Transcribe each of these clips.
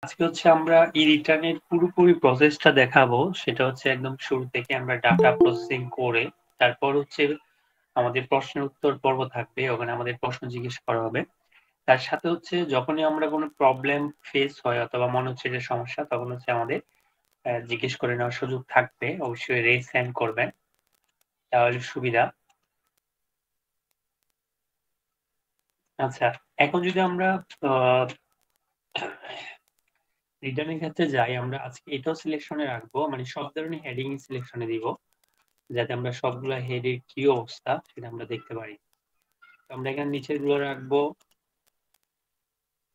আজকে হচ্ছে আমরা ই রিটার্নের পুরোপুরি প্রসেসটা দেখাবো। সেটা হচ্ছে একদম শুরু থেকে আমরা ডাটা প্রসেসিং করে তারপর হচ্ছে আমাদের প্রশ্নের উত্তর পর্ব থাকবে, ওখানে আমাদের প্রশ্ন জিজ্ঞেস করা হবে। তার সাথে হচ্ছে যখনই আমরা কোনো প্রবলেম ফেস হয় অথবা মনে হচ্ছে যে সমস্যা, তখন হচ্ছে আমাদের জিজ্ঞেস করে নেওয়ার সুযোগ থাকবে। অবশ্যই রেজ সেন্ড করবেন, তাহলে সুবিধা। আচ্ছা, এখন যদি আমরা রিটার্নের ক্ষেত্রে যাই, আমরা আজকে এটাও সিলেকশনে রাখবো, মানে সব ধরনের হেডিং সিলেকশনে দিব, যাতে আমরা সবগুলা হেডের কি অবস্থা সেটা আমরা দেখতে পারি। আমরা এখানে নিচের গুলো রাখবো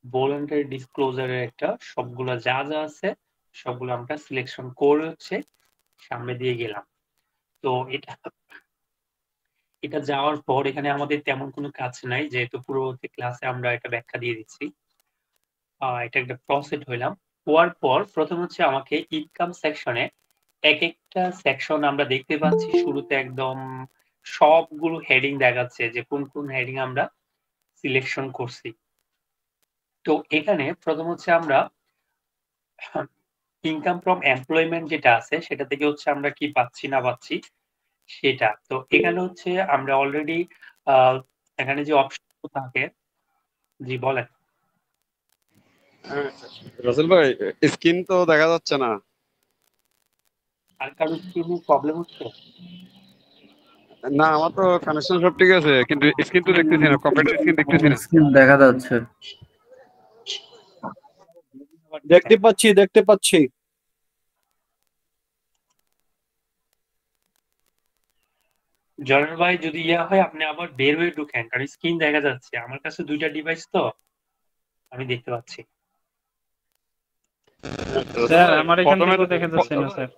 ভলান্টারি ডিসক্লোজারের একটা, সবগুলা যা যা আছে সবগুলো আমরা সিলেকশন করে হচ্ছে সামনে দিয়ে গেলাম। তো এটা যাওয়ার পর এখানে আমাদের তেমন কোনো কাজ নাই, যেহেতু পূর্ববর্তী ক্লাসে আমরা এটা ব্যাখ্যা দিয়ে দিচ্ছি। এটা একটা প্রসেস হইলাম। হওয়ার পর প্রথম হচ্ছে আমাকে ইনকাম সেকশনে এক একটা সেকশন আমরা দেখতে পাচ্ছি শুরুতে একদম সবগুলো হেডিং দেখাচ্ছে যে কোন কোন হেডিং আমরা সিলেকশন করছি। তো এখানে প্রথম হচ্ছে আমরা ইনকাম ফ্রম এমপ্লয়মেন্ট যেটা আছে সেটা থেকে হচ্ছে আমরা কি পাচ্ছি না পাচ্ছি সেটা। তো এখানে হচ্ছে আমরা অলরেডি এখানে যে অপশন থাকে। জি বলেন। রাসেল ভাই, স্ক্রিন তো দেখা যাচ্ছে না। আর কারো স্ক্রিনে প্রবলেম হচ্ছে? না, আমার তো কানেকশন সব ঠিক আছে, কিন্তু স্ক্রিন তো দেখতেছি না, কম্পিউটার স্ক্রিন দেখতেছি না। স্ক্রিন দেখা যাচ্ছে। দেখতে পাচ্ছি দেখতে পাচ্ছি। জয়নুল ভাই, যদি ইয়া হয় আপনি আবার বের হয়ে ঢুকেন, কারণ স্ক্রিন দেখা যাচ্ছে। আমার কাছে দুইটা ডিভাইস তো, আমি দেখতে পাচ্ছি। স্যার আমার এখান থেকে দেখা যাচ্ছে না স্যার।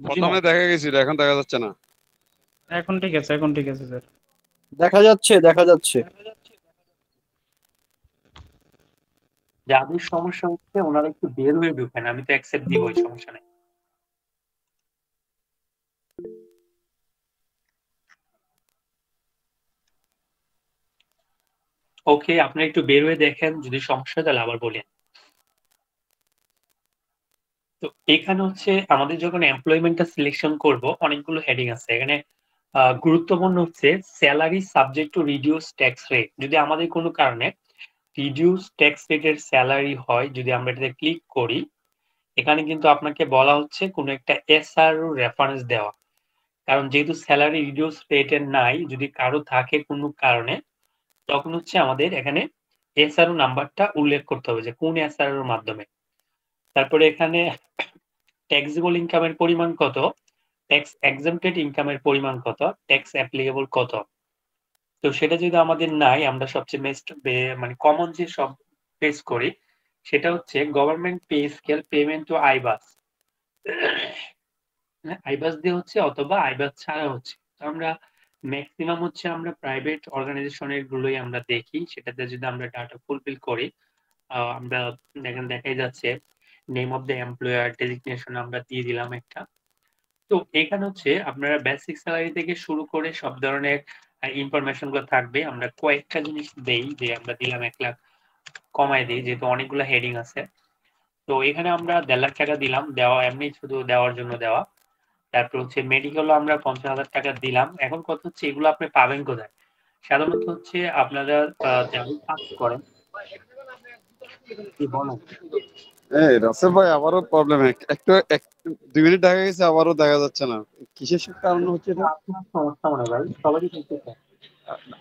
প্রথমে দেখা গেছিল, এখন দেখা যাচ্ছে না। এখন ঠিক আছে, এখন ঠিক আছে স্যার। দেখা যাচ্ছে দেখা যাচ্ছে। যাদের সমস্যা হচ্ছে ওনারা একটু বের হয়ে ঢুকেন, আমি তো অ্যাকসেপ্ট দিব, এই সমস্যা নেই। ওকে, আপনি একটু বের হয়ে দেখেন, যদি সমস্যা হয় তাহলে আবার বলেন। তো এখানে হচ্ছে আমাদের যখন এমপ্লয়মেন্টটা সিলেকশন করব, অনেকগুলো হেডিং আছে এখানে। গুরুত্বপূর্ণ হচ্ছে salary subject to reduce tax rate. যদি আমাদের কোনো কারণে রিডিউস ট্যাক্স রেটের স্যালারি হয়, যদি আমরা এটাতে ক্লিক করি, এখানে কিন্তু আপনাকে বলা হচ্ছে কোনো একটা এসআরও রেফারেন্স দেওয়া। কারণ যেহেতু স্যালারি রিডিউস রেটের নাই, যদি কারো থাকে কোনো কারণে, তখন হচ্ছে আমাদের এখানে এসআরও নাম্বারটা উল্লেখ করতে হবে যে কোন এসআরওর মাধ্যমে। তারপরে এখানে ট্যাক্সেবল ইনকামের পরিমাণ কত, ট্যাক্স এক্সাম্পটেড ইনকামের পরিমাণ কত, ট্যাক্স অ্যাপ্লিকেবল কত। তো সেটা যদি আমাদের নাই, আমরা সবচেয়ে মানে কমন যে সব ফেস করি সেটা হচ্ছে government pay scale payment to iBAS. IBAS দিয়ে হচ্ছে অথবা আইবাস ছাড়া হচ্ছে। তো আমরা ম্যাক্সিমাম হচ্ছে আমরা প্রাইভেট অর্গানাইজেশনের গুলোই আমরা দেখি, সেটাতে যদি আমরা ডাটা ফুলফিল করি, আমরা দেখেন দেখাই যাচ্ছে name of the employer designation আমরা দিয়ে দিলাম একটা। তো এখানে হচ্ছে আপনারা বেসিক স্যালারি থেকে শুরু করে সব ধরনের ইনফরমেশন গুলো থাকবে। আমরা কয়েকটা জিনিস দেই, যে আমরা দিলাম 1 লাখ কমাই দিই, যেহেতু অনেকগুলো হেডিং আছে। তো এখানে আমরা 1.5 লাখ টাকা দিলাম, দেওয়া এমনি শুধু দেওয়ার জন্য দেওয়া। তারপর হচ্ছে মেডিকেলও আমরা 50,000 টাকা দিলাম। এখন কথা হচ্ছে এগুলো আপনি পাবেন কোথায়? সাধারণত হচ্ছে আপনারা যারা কাজ করেন। কি বলেন? রাসেল ভাই, আবারও প্রবলেম, একটু 2 মিনিট দেখা গেছে, আবারও দেখা যাচ্ছে না। কিসের কারণ হচ্ছে এটা? আপনার সমস্যা মনে হয় ভাই, সবারই দেখতেছে।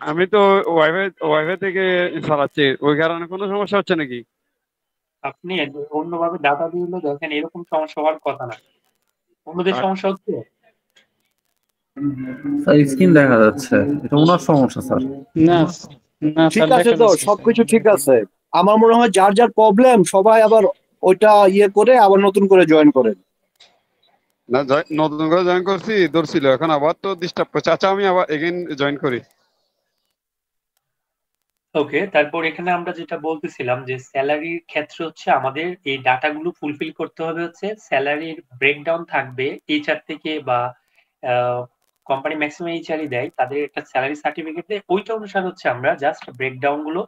আমি তো ওয়াইফাই ওয়াইফাই থেকে চালাচ্ছি, ওই কারণে কোনো সমস্যা হচ্ছে নাকি? আপনি অন্যভাবে ডাটা দিলে দেখেন এরকম সমস্যা হওয়ার কথা না। অন্যদের সমস্যা হচ্ছে। স্যার স্ক্রিন দেখা যাচ্ছে, এটা ওনার সমস্যা স্যার। না না ঠিক স্যার, আছে, দেখা তো যাচ্ছে সবকিছু ঠিক আছে। আমার মনে হয় যার যার প্রবলেম সবাই আবার ওইটা ইয়ে করে আবার নতুন করে জয়েন করে। না, নতুন করে জয়েন করছি, ধরছিল, এখন আবার তো ডিস্টার্ব করছে। আচ্ছা, আমি আবার এগেইন জয়েন করি। ওকে, তারপর এখানে আমরা যেটা বলতেছিলাম যে স্যালারির ক্ষেত্রে হচ্ছে আমাদের এই ডাটাগুলো ফুলফিল করতে হবে। হচ্ছে স্যালারির ব্রেকডাউন থাকবে এইচআর থেকে, বা কোম্পানি ম্যাক্সিমাম এইচআরই দেয়, তাদের একটা স্যালারি সার্টিফিকেট দেয়, ওইটা অনুসারে হচ্ছে আমরা জাস্ট ব্রেকডাউন গুলো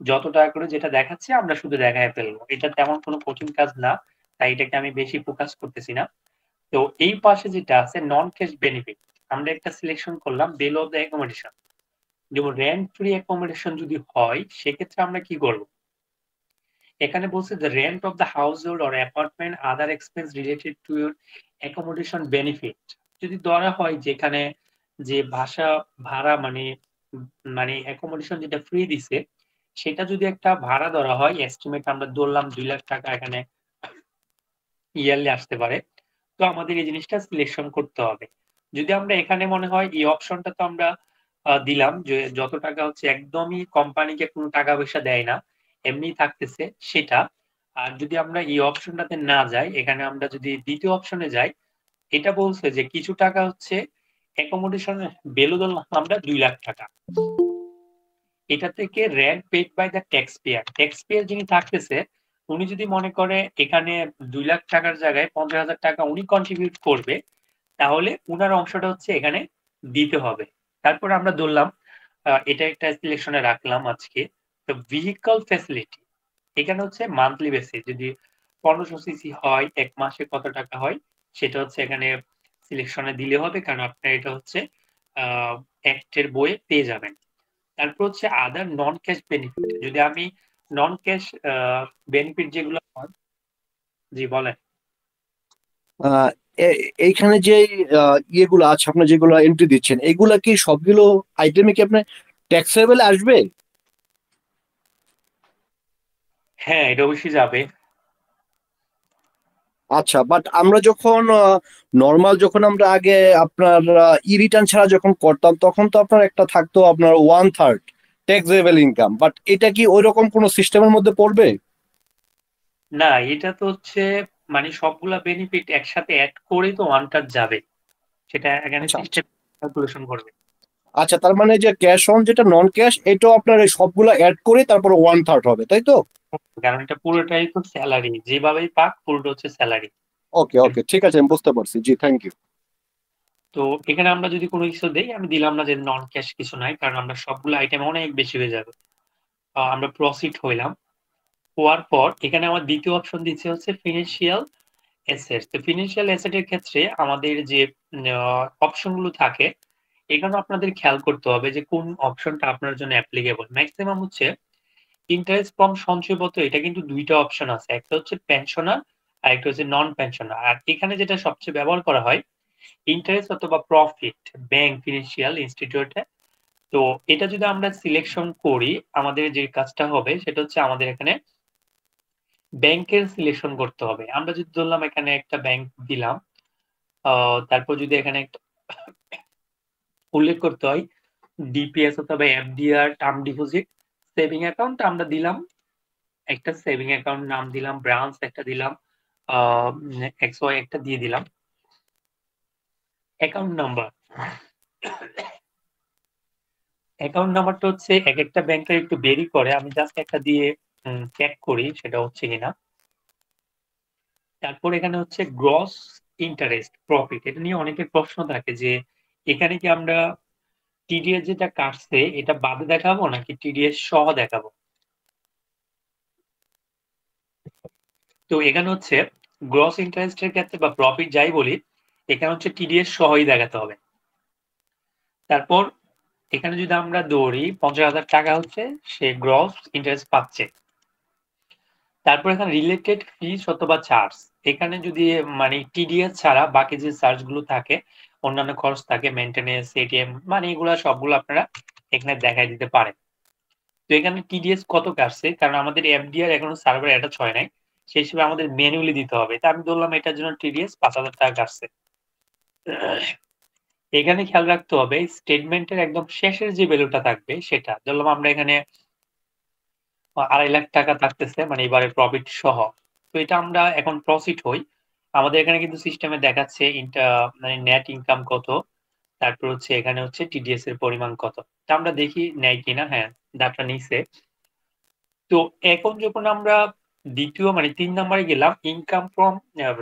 যত টাকা করে যেটা দেখাচ্ছে আমরা শুধু দেখায় ফেলবো। এটা তেমন কোনো কঠিন কাজ না, তাই এটাকে আমি বেশি ফোকাস করতেছি না। তো এই পাশে যেটা আছে নন ক্যাশ বেনিফিট, আমরা একটা সিলেকশন করলাম বেলো দ্য অ্যাকোমোডেশন। যেমন রেন্ট ফ্রি অ্যাকোমোডেশন যদি হয় সেক্ষেত্রে আমরা কি করব? এখানে বলছে the rent of the household or apartment other expense related to your accommodation benefit। যদি ধরা হয় যেখানে যে ভাড়া মানে অ্যাকোমোডেশন যেটা ফ্রি দিছে সেটা যদি একটা ভাড়া ধরা হয়, এস্টিমেট আমরা ধরলাম 2 লাখ টাকা এখানে ইয়ারলি আসতে পারে, তো আমাদের এই জিনিসটা সিলেকশন করতে হবে। যদি আমরা এখানে মনে হয় এই অপশনটা তো আমরা দিলাম যে যত টাকা হচ্ছে একদমই কোম্পানিকে কোনো টাকা পয়সা দেয় না, এমনি থাকতেছে সেটা। আর যদি আমরা এই অপশনটাতে না যাই, এখানে আমরা যদি দ্বিতীয় অপশনে যাই, এটা বলছে যে কিছু টাকা হচ্ছে অ্যাকোমোডেশনের বেলো ধরলাম আমরা 2 লাখ টাকা। এটা থেকে rent paid by the tax payer যিনি থাকতেছে উনি যদি মনে করে এখানে 2 লাখ টাকার জায়গায় 50,000 টাকা উনি কন্ট্রিবিউট করবে, তাহলে উনার অংশটা হচ্ছে এখানে দিতে হবে। তারপর আমরা ধরলাম এটা একটা সিলেকশনে রাখলাম আজকে। তো ভেহিকল ফ্যাসিলিটি এখানে হচ্ছে মান্থলি বেসিস, যদি 1500 সিসি হয় এক মাসে কত টাকা হয় সেটা হচ্ছে এখানে সিলেকশনে দিলে হবে, কারণ আপনার এটা হচ্ছে অ্যাক্টের বইয়ে পেয়ে যাবেন। তারপর হচ্ছে আদার নন ক্যাশ বেনিফিট, যদি আমি নন ক্যাশ বেনিফিট যেগুলো হয়। জি বলেন। আহ, এইখানে যে ইয়েগুলো আছে আপনার যেগুলো এন্ট্রি দিচ্ছেন এগুলা কি সবগুলো আইটেমে কি আপনার ট্যাক্সেবল আসবে? হ্যাঁ, এটা অবশ্যই যাবে। আচ্ছা, বাট আমরা যখন যখন আমরা আগে আপনার ই রিটার্ন ছাড়া যখন করতাম তখন তো আপনার একটা থাকতো আপনার 1/3 ট্যাক্সেবল ইনকাম, বাট এটা কি ওইরকম কোনো সিস্টেমের মধ্যে পড়বে? না, এটা তো হচ্ছে মানে সবগুলা বেনিফিট একসাথে অ্যাড করে তো ওয়ানটা যাবে, সেটা এখানে আচ্ছা সিস্টেম ক্যালকুলেশন করবে। আচ্ছা, তার মানে যে ক্যাশ অন যেটা নন ক্যাশ এটাও আপনার এই সবগুলো অ্যাড করে তারপরে 1/3 হবে, তাই তো? কারণ এটা পুরোটাই তো স্যালারি, যেভাবেই পাক পুরোটা হচ্ছে স্যালারি। ওকে ওকে, ঠিক আছে, আমি বুঝতে পারছি। জি, থ্যাংক ইউ। তো এখানে আমরা যদি কোনো কিছু দেই, আমি দিলাম না যে নন ক্যাশ কিছু নাই, কারণ আমরা সবগুলো আইটেম অনেক বেশি হয়ে যাবে। আমরা প্রসিড হইলাম। হওয়ার পর এখানে আমার দ্বিতীয় অপশন দিচ্ছে হচ্ছে ফিনান্সিয়াল অ্যাসেট। তো ফিনান্সিয়াল অ্যাসেটের ক্ষেত্রে আমাদের যে অপশন গুলো থাকে এখানে আপনাদের খেয়াল করতে হবে যে কোন অপশনটা আপনার জন্য অ্যাপ্লিকেবল। ম্যাক্সিমাম হচ্ছে ইন্টারেস্ট ফ্রম সঞ্চয়পত্র, এটা কিন্তু দুইটা অপশন আছে, একটা হচ্ছে পেনশনার আর একটা হচ্ছে নন পেনশনার। আর এখানে যেটা সবচেয়ে ব্যবহার করা হয় ইন্টারেস্ট অথবা প্রফিট ব্যাংক ফিনান্সিয়াল ইনস্টিটিউটে। তো এটা যদি আমরা সিলেকশন করি আমাদের যে কাজটা হবে সেটা হচ্ছে আমাদের এখানে ব্যাংকের সিলেকশন করতে হবে। আমরা যদি ধরলাম এখানে একটা ব্যাংক দিলাম, তারপর যদি এখানে একটা উল্লেখ করতে হয় ডিপিএস অথবা FDR term deposit saving account, আমরা দিলাম একটা সেভিং অ্যাকাউন্ট নাম দিলাম, ব্রাঞ্চ একটা দিলাম, এক্সওয়াই একটা দিয়ে দিলাম। অ্যাকাউন্ট নাম্বারটা হচ্ছে এক একটা ব্যাংকের একটু বেরি করে, আমি জাস্ট একটা দিয়ে চেক করি সেটা হচ্ছে কিনা। তারপর এখানে হচ্ছে গ্রস ইন্টারেস্ট প্রফিট, এটা নিয়ে অনেকের প্রশ্ন থাকে যে এখানে কি আমরা টিডিএস যেটা কাটছে এটা বাদে দেখাবো নাকি টিডিএস সহ দেখাবো। তো এখানে হচ্ছে গ্রস ইন্টারেস্টের ক্ষেত্রে বা প্রফিট যাই বলি এখানে হচ্ছে টিডিএস সহই দেখাতে হবে। তারপর এখানে যদি আমরা ধরি 50,000 টাকা হচ্ছে সে গ্রস ইন্টারেস্ট পাচ্ছে। তারপর এখানে রিলেটেড ফিস অথবা চার্জ, এখানে যদি মানে টিডিএস ছাড়া বাকি যে চার্জ গুলো থাকে অন্যান্য খরচ থাকে মেইনটেনেন্স এটিএম মানে এগুলো সবগুলো আপনারা এখানে দেখাই দিতে পারেন। তো এখানে টিডিএস কত কাটছে, কারণ আমাদের এফডিআর এখনো সার্ভারে অ্যাটাচ হয় নাই, সেই হিসেবে আমাদের ম্যানুয়ালি দিতে হবে। তা আমি ধরলাম এটার জন্য টিডিএস 5,000 টাকা কাটছে। এখানে খেয়াল রাখতে হবে স্টেটমেন্টের একদম শেষের যে ভ্যালুটা থাকবে সেটা ধরলাম আমরা এখানে 2.5 লাখ টাকা থাকতেছে মানে এবারে প্রফিট সহ। তো এটা আমরা এখন প্রসিড হই, আমাদের এখানে কিন্তু সিস্টেমে দেখাচ্ছে মানে নেট ইনকাম কত, তারপর হচ্ছে এখানে হচ্ছে টিডিএস এর পরিমাণ কত। তা আমরা দেখি নেয় কিনা, হ্যাঁ ডাটা নিছে। তো এখন যখন আমরা দ্বিতীয় মানে 3 নম্বরে গেলাম ইনকাম ফ্রম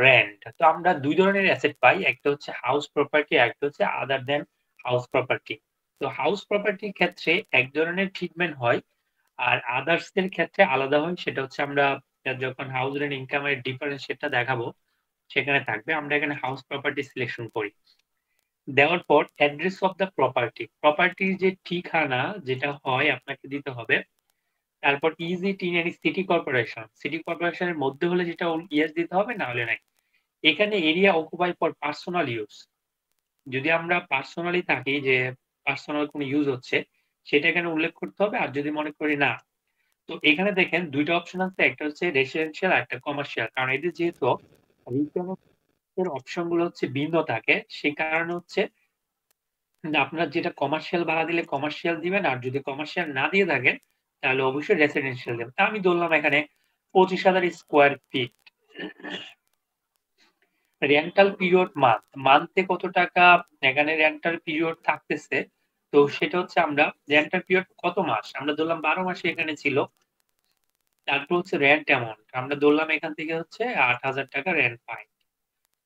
রেন্ট, তো আমরা দুই ধরনের অ্যাসেট পাই, একটা হচ্ছে হাউস প্রপার্টি আর একটা হচ্ছে আদার দেন হাউস প্রপার্টি। তো হাউস প্রপার্টির ক্ষেত্রে এক ধরনের ট্রিটমেন্ট হয়, আর আদার্স এর ক্ষেত্রে আলাদা হয়, সেটা হচ্ছে আমরা যখন হাউস রেন্ট ইনকামের ডিফারেন্স সেটা দেখাবো সেখানে থাকবে। আমরা এখানে হাউস প্রপার্টি সিলেকশন করি, দেওয়ার পর অ্যাড্রেস অফ দ্য প্রপার্টি, প্রপার্টির যে ঠিকানা যেটা হয় আপনাকে দিতে হবে। তারপর is it in any city corporation, city কর্পোরেশনের মধ্যে হলে যেটা ইয়েস দিতে হবে, না হলে নাই। এখানে area occupy for personal use, যদি আমরা পার্সোনালি থাকি যে পার্সোনাল কোনো ইউজ হচ্ছে সেটা এখানে উল্লেখ করতে হবে। আর যদি মনে করি না, তো এখানে দেখেন দুইটা অপশন আছে, একটা হচ্ছে রেসিডেন্সিয়াল আর একটা কমার্শিয়াল। কারণ এদের যেহেতু রিটার্নের অপশন গুলো হচ্ছে ভিন্ন থাকে, সেই কারণে হচ্ছে আপনার যেটা কমার্শিয়াল ভাড়া দিলে কমার্শিয়াল দিবেন, আর যদি কমার্শিয়াল না দিয়ে থাকেন তাহলে অবশ্যই রেসিডেন্সিয়াল দেবেন। তা আমি ধরলাম এখানে 25,000 স্কোয়ার ফিট। রেন্টাল পিরিয়ড মান্থে কত টাকা এখানে রেন্টাল পিরিয়ড থাকতেছে, তো সেটা হচ্ছে আমরা রেন্টাল পিরিয়ড কত মাস, আমরা ধরলাম 12 মাসে এখানে ছিল। তারপর হচ্ছে রেন্ট অ্যামাউন্ট, আমরা ধরলাম এখান থেকে হচ্ছে 8,000 টাকা রেন্ট পাই।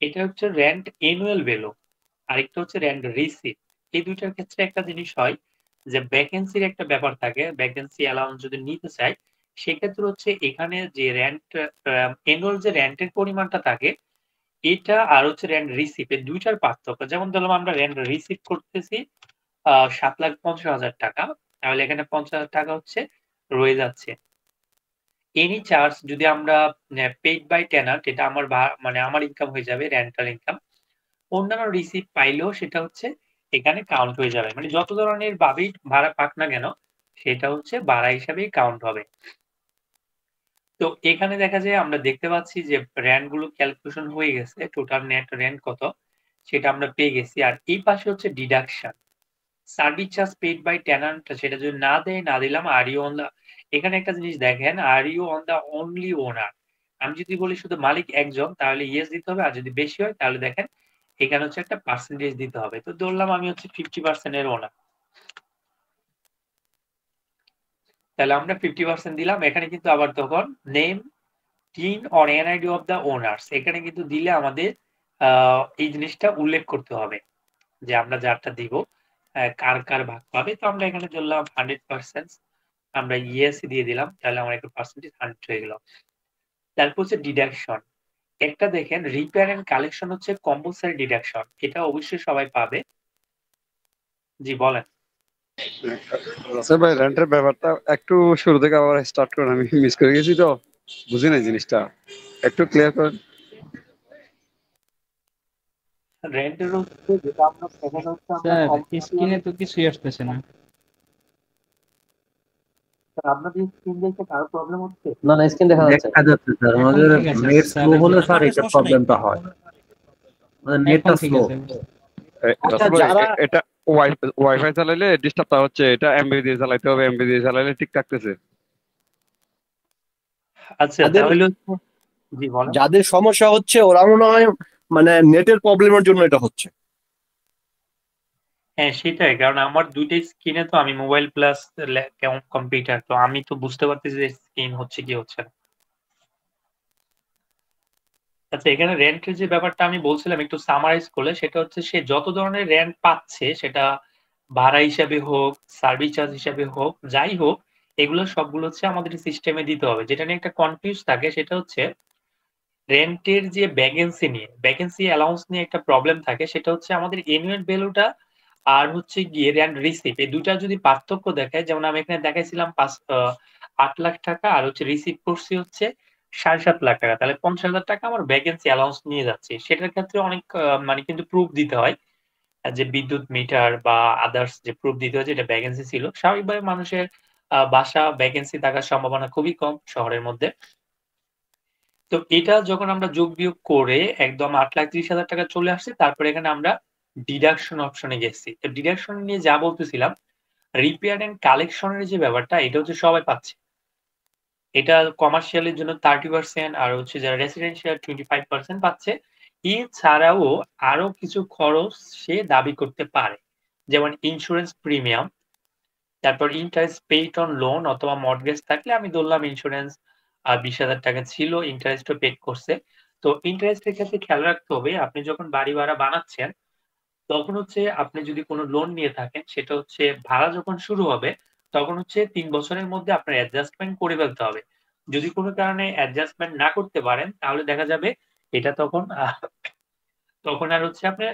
এটা হচ্ছে রেন্ট এনুয়াল ভ্যালু। আরেকটা হচ্ছে রেন্ট রিসিট। এই দুইটার ক্ষেত্রে একটা জিনিস হয় যে ভ্যাকেন্সির একটা ব্যাপার থাকে, ভ্যাকেন্সি অ্যালাউন্স যদি নিতে চাই সেক্ষেত্রে হচ্ছে এখানে যে রেন্ট এনুয়াল যে রেন্টের পরিমাণটা থাকে এটা, আর হচ্ছে রেন্ট রিসিপ, এই দুইটার পার্থক্য। যেমন ধরলাম আমরা রেন্ট রিসিভ করতেছি 7,50,000 টাকা, তাহলে এখানে 50,000 টাকা হচ্ছে রয়ে যাচ্ছে। এনি চার্জ যদি আমরা পেইড বাই টেনান্ট, এটা আমার মানে আমার ইনকাম হয়ে যাবে, রেন্টাল ইনকাম। অন্যান্য রিসিপ্ট পাইলেও সেটা হচ্ছে এখানে কাউন্ট হয়ে যাবে, মানে যত ধরনের ভাবেই ভাড়া পাক না কেন সেটা হচ্ছে ভাড়া হিসাবেই কাউন্ট হবে। তো এখানে দেখা যায় আমরা দেখতে পাচ্ছি যে রেন্ট গুলো ক্যালকুলেশন হয়ে গেছে, টোটাল নেট রেন্ট কত সেটা আমরা পেয়ে গেছি। আর এই পাশে হচ্ছে deduction, service charge paid by tenant, সেটা যদি না দেয় না দিলাম। আর ইউ অন দা, এখানে একটা জিনিস দেখেন, are you on the only owner, আমি যদি বলি শুধু মালিক একজন তাহলে ইয়েস দিতে হবে, আর যদি বেশি হয় তাহলে দেখেন এখানে হচ্ছে একটা পার্সেন্টেজ দিতে হবে। তো ধরলাম আমি হচ্ছে 50% এর ওনার, তাহলে আমরা 50% দিলাম। এখানে কিন্তু আবার তখন name, TIN or NID of the owners, এখানে কিন্তু দিলে আমাদের এই জিনিসটা উল্লেখ করতে হবে যে আমরা যারটা দিব কার কার ভাগ পাবে। তো আমরা এখানে ধরলাম 100%, আমরা ইয়েস দিয়ে দিলাম, তাহলে আমার একটা পার্সেন্টেজ 100 হয়ে গেল। তারপর হচ্ছে ডিডাকশন, একটা দেখেন রিপেয়ার এন্ড কালেকশন হচ্ছে কম্পালসারি ডিডাকশন, এটা অবশ্যই সবাই পাবে। জি বলেন। রাসেল ভাই রেন্টের ব্যাপারটা একটু শুরু থেকে আবার স্টার্ট করুন, আমি মিস করে গেছি তো, বুঝি না জিনিসটা, একটু ক্লিয়ার করেন। রেন্টের হচ্ছে যেটা আমরা এখানে হচ্ছে আমরা স্যার স্ক্রিনে তো কিছুই আসতেছে না। আপনাদের স্ক্রিন দেখে কারো প্রবলেম হচ্ছে? না না স্ক্রিন দেখা যাচ্ছে। দেখা যাচ্ছে স্যার, এখন আমাদের ঠিক আছে, নেট স্যার, স্লো হলে এখন- স্যার এটা প্রবলেমটা হয়, আমাদের নেটটা এখন ঠিক স্লো। আছে। রাসেল ভাই যারা- এটা ওয়াইফাই চালাইলে ডিস্টার্বটা হচ্ছে, এটা এমবি দিয়ে চালাইতে হবে, এমবি দিয়ে চালাইলে ঠিক থাকতেছে। আচ্ছা যাদের- তাহলে জি বলেন। যাদের সমস্যা হচ্ছে ওরা মনে হয় মানে নেটের প্রবলেমের জন্য এটা হচ্ছে। হ্যাঁ সেটাই, কারণ আমার দুইটাই স্ক্রিনে, তো আমি মোবাইল প্লাস কম্পিউটার, তো আমি তো বুঝতে পারতেছি যে স্ক্রিন হচ্ছে কি হচ্ছে না। আচ্ছা এখানে রেন্টের যে ব্যাপারটা আমি বলছিলাম একটু সামারাইজ করলে, সেটা হচ্ছে সে যত ধরনের রেন্ট পাচ্ছে, সেটা ভাড়া হিসাবে হোক, সার্ভিস চার্জ হিসাবে হোক, যাই হোক, এগুলো সবগুলো হচ্ছে আমাদের সিস্টেমে দিতে হবে। যেটা নিয়ে একটা কনফিউজ থাকে সেটা হচ্ছে রেন্টের যে ভ্যাকেন্সি অ্যালাউন্স নিয়ে একটা প্রবলেম থাকে, সেটা হচ্ছে আমাদের এনুয়াল ভ্যালুটা আর হচ্ছে গিয়ে রেন্ট রিসিপ্ট, এই দুটা যদি পার্থক্য দেখায়, যেমন আমি এখানে দেখাইছিলাম 8 লাখ টাকা, আর হচ্ছে রিসিপ্ট করছি হচ্ছে 7.5 লাখ টাকা, তাহলে 50,000 টাকা আমার ভ্যাকেন্সি অ্যালাউন্স নিয়ে যাচ্ছে। সেটার ক্ষেত্রে অনেক মানে কিন্তু প্রুফ দিতে হয়, যে বিদ্যুৎ মিটার বা আদার্স যে প্রুফ দিতে হয় যেটা ভ্যাকেন্সি ছিল। স্বাভাবিকভাবে মানুষের বাসা ভ্যাকেন্সি থাকার সম্ভাবনা খুবই কম শহরের মধ্যে। তো এটা যখন আমরা যোগ বিয়োগ করে একদম 8,30,000 টাকা চলে আসছে, তারপরে এখানে আমরা ডিডাকশন অপশনে গেছি। তো ডিডাকশন নিয়ে যা বলতেছিলাম, রিপেয়ার এন্ড কালেকশনের যে ব্যাপারটা, এটা হচ্ছে সবাই পাচ্ছে। এটা কমার্শিয়ালের জন্য 30%, আর হচ্ছে যারা রেসিডেন্সিয়াল 25% পাচ্ছে। এছাড়াও আরো কিছু খরচ সে দাবি করতে পারে, যেমন ইন্স্যুরেন্স প্রিমিয়াম, তারপর ইন্টারেস্ট পেইড অন লোন অথবা মর্টগেজ থাকলে, আমি ধরলাম ইন্স্যুরেন্স 20,000 টাকা ছিল, ইন্টারেস্টও পেড করছে। তো ইন্টারেস্টের ক্ষেত্রে খেয়াল রাখতে হবে, আপনি যখন বাড়ি ভাড়া বানাচ্ছেন তখন হচ্ছে আপনি যদি কোনো লোন নিয়ে থাকেন, সেটা হচ্ছে ভাড়া যখন শুরু হবে তখন হচ্ছে 3 বছরের মধ্যে আপনার অ্যাডজাস্টমেন্ট করে ফেলতে হবে। যদি কোনো কারণে অ্যাডজাস্টমেন্ট না করতে পারেন তাহলে দেখা যাবে এটা তখন আর হচ্ছে আপনার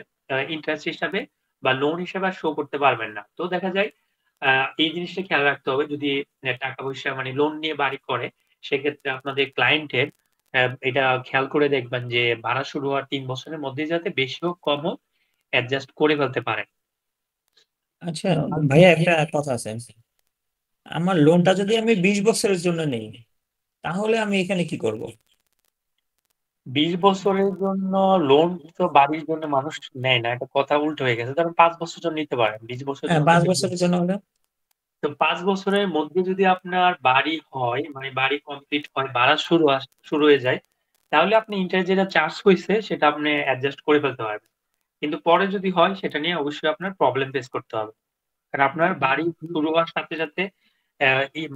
ইন্টারেস্ট হিসাবে বা লোন হিসেবে আর শো করতে পারবেন না। তো দেখা যায় এই জিনিসটা খেয়াল রাখতে হবে যদি টাকা-পয়সা মানে লোন নিয়ে বাড়ি করে, সেক্ষেত্রে আপনাদের ক্লায়েন্টের এটা খেয়াল করে দেখবেন যে ভাড়া শুরু হওয়ার ৩ বছরের মধ্যেই যাতে বেশি হোক কম হোক অ্যাডজাস্ট করে ফেলতে পারেন। আচ্ছা ভাইয়া, একটা কথা আছে। আমার লোনটা যদি আমি 20 বছরের জন্য নেই, তাহলে আমি এখানে কি করব? ২০ বছরের জন্য লোন তো বাড়ির জন্য মানুষ নেয় না। এটা কথা উল্টো হয়ে গেছে। ধরেন ৫ বছরের জন্য নিতে পারেন। ২০ বছরের হ্যাঁ, জন্য 5 নিতে পারেন। বছরের জন্য হলে তো ৫ বছরের মধ্যে যদি আপনার বাড়ি হয়, মানে বাড়ি কমপ্লিট হয়, ভাড়া শুরু হয়ে যায়, তাহলে আপনি ইন্টারেস্ট যেটা চার্জ হইছে সেটা আপনি অ্যাডজাস্ট করে ফেলতে পারবেন। কিন্তু পরে যদি হয় সেটা নিয়ে অবশ্যই আপনার প্রবলেম ফেস করতে হবে। কারণ আপনার বাড়ি শুরু হওয়ার সাথে, সাথে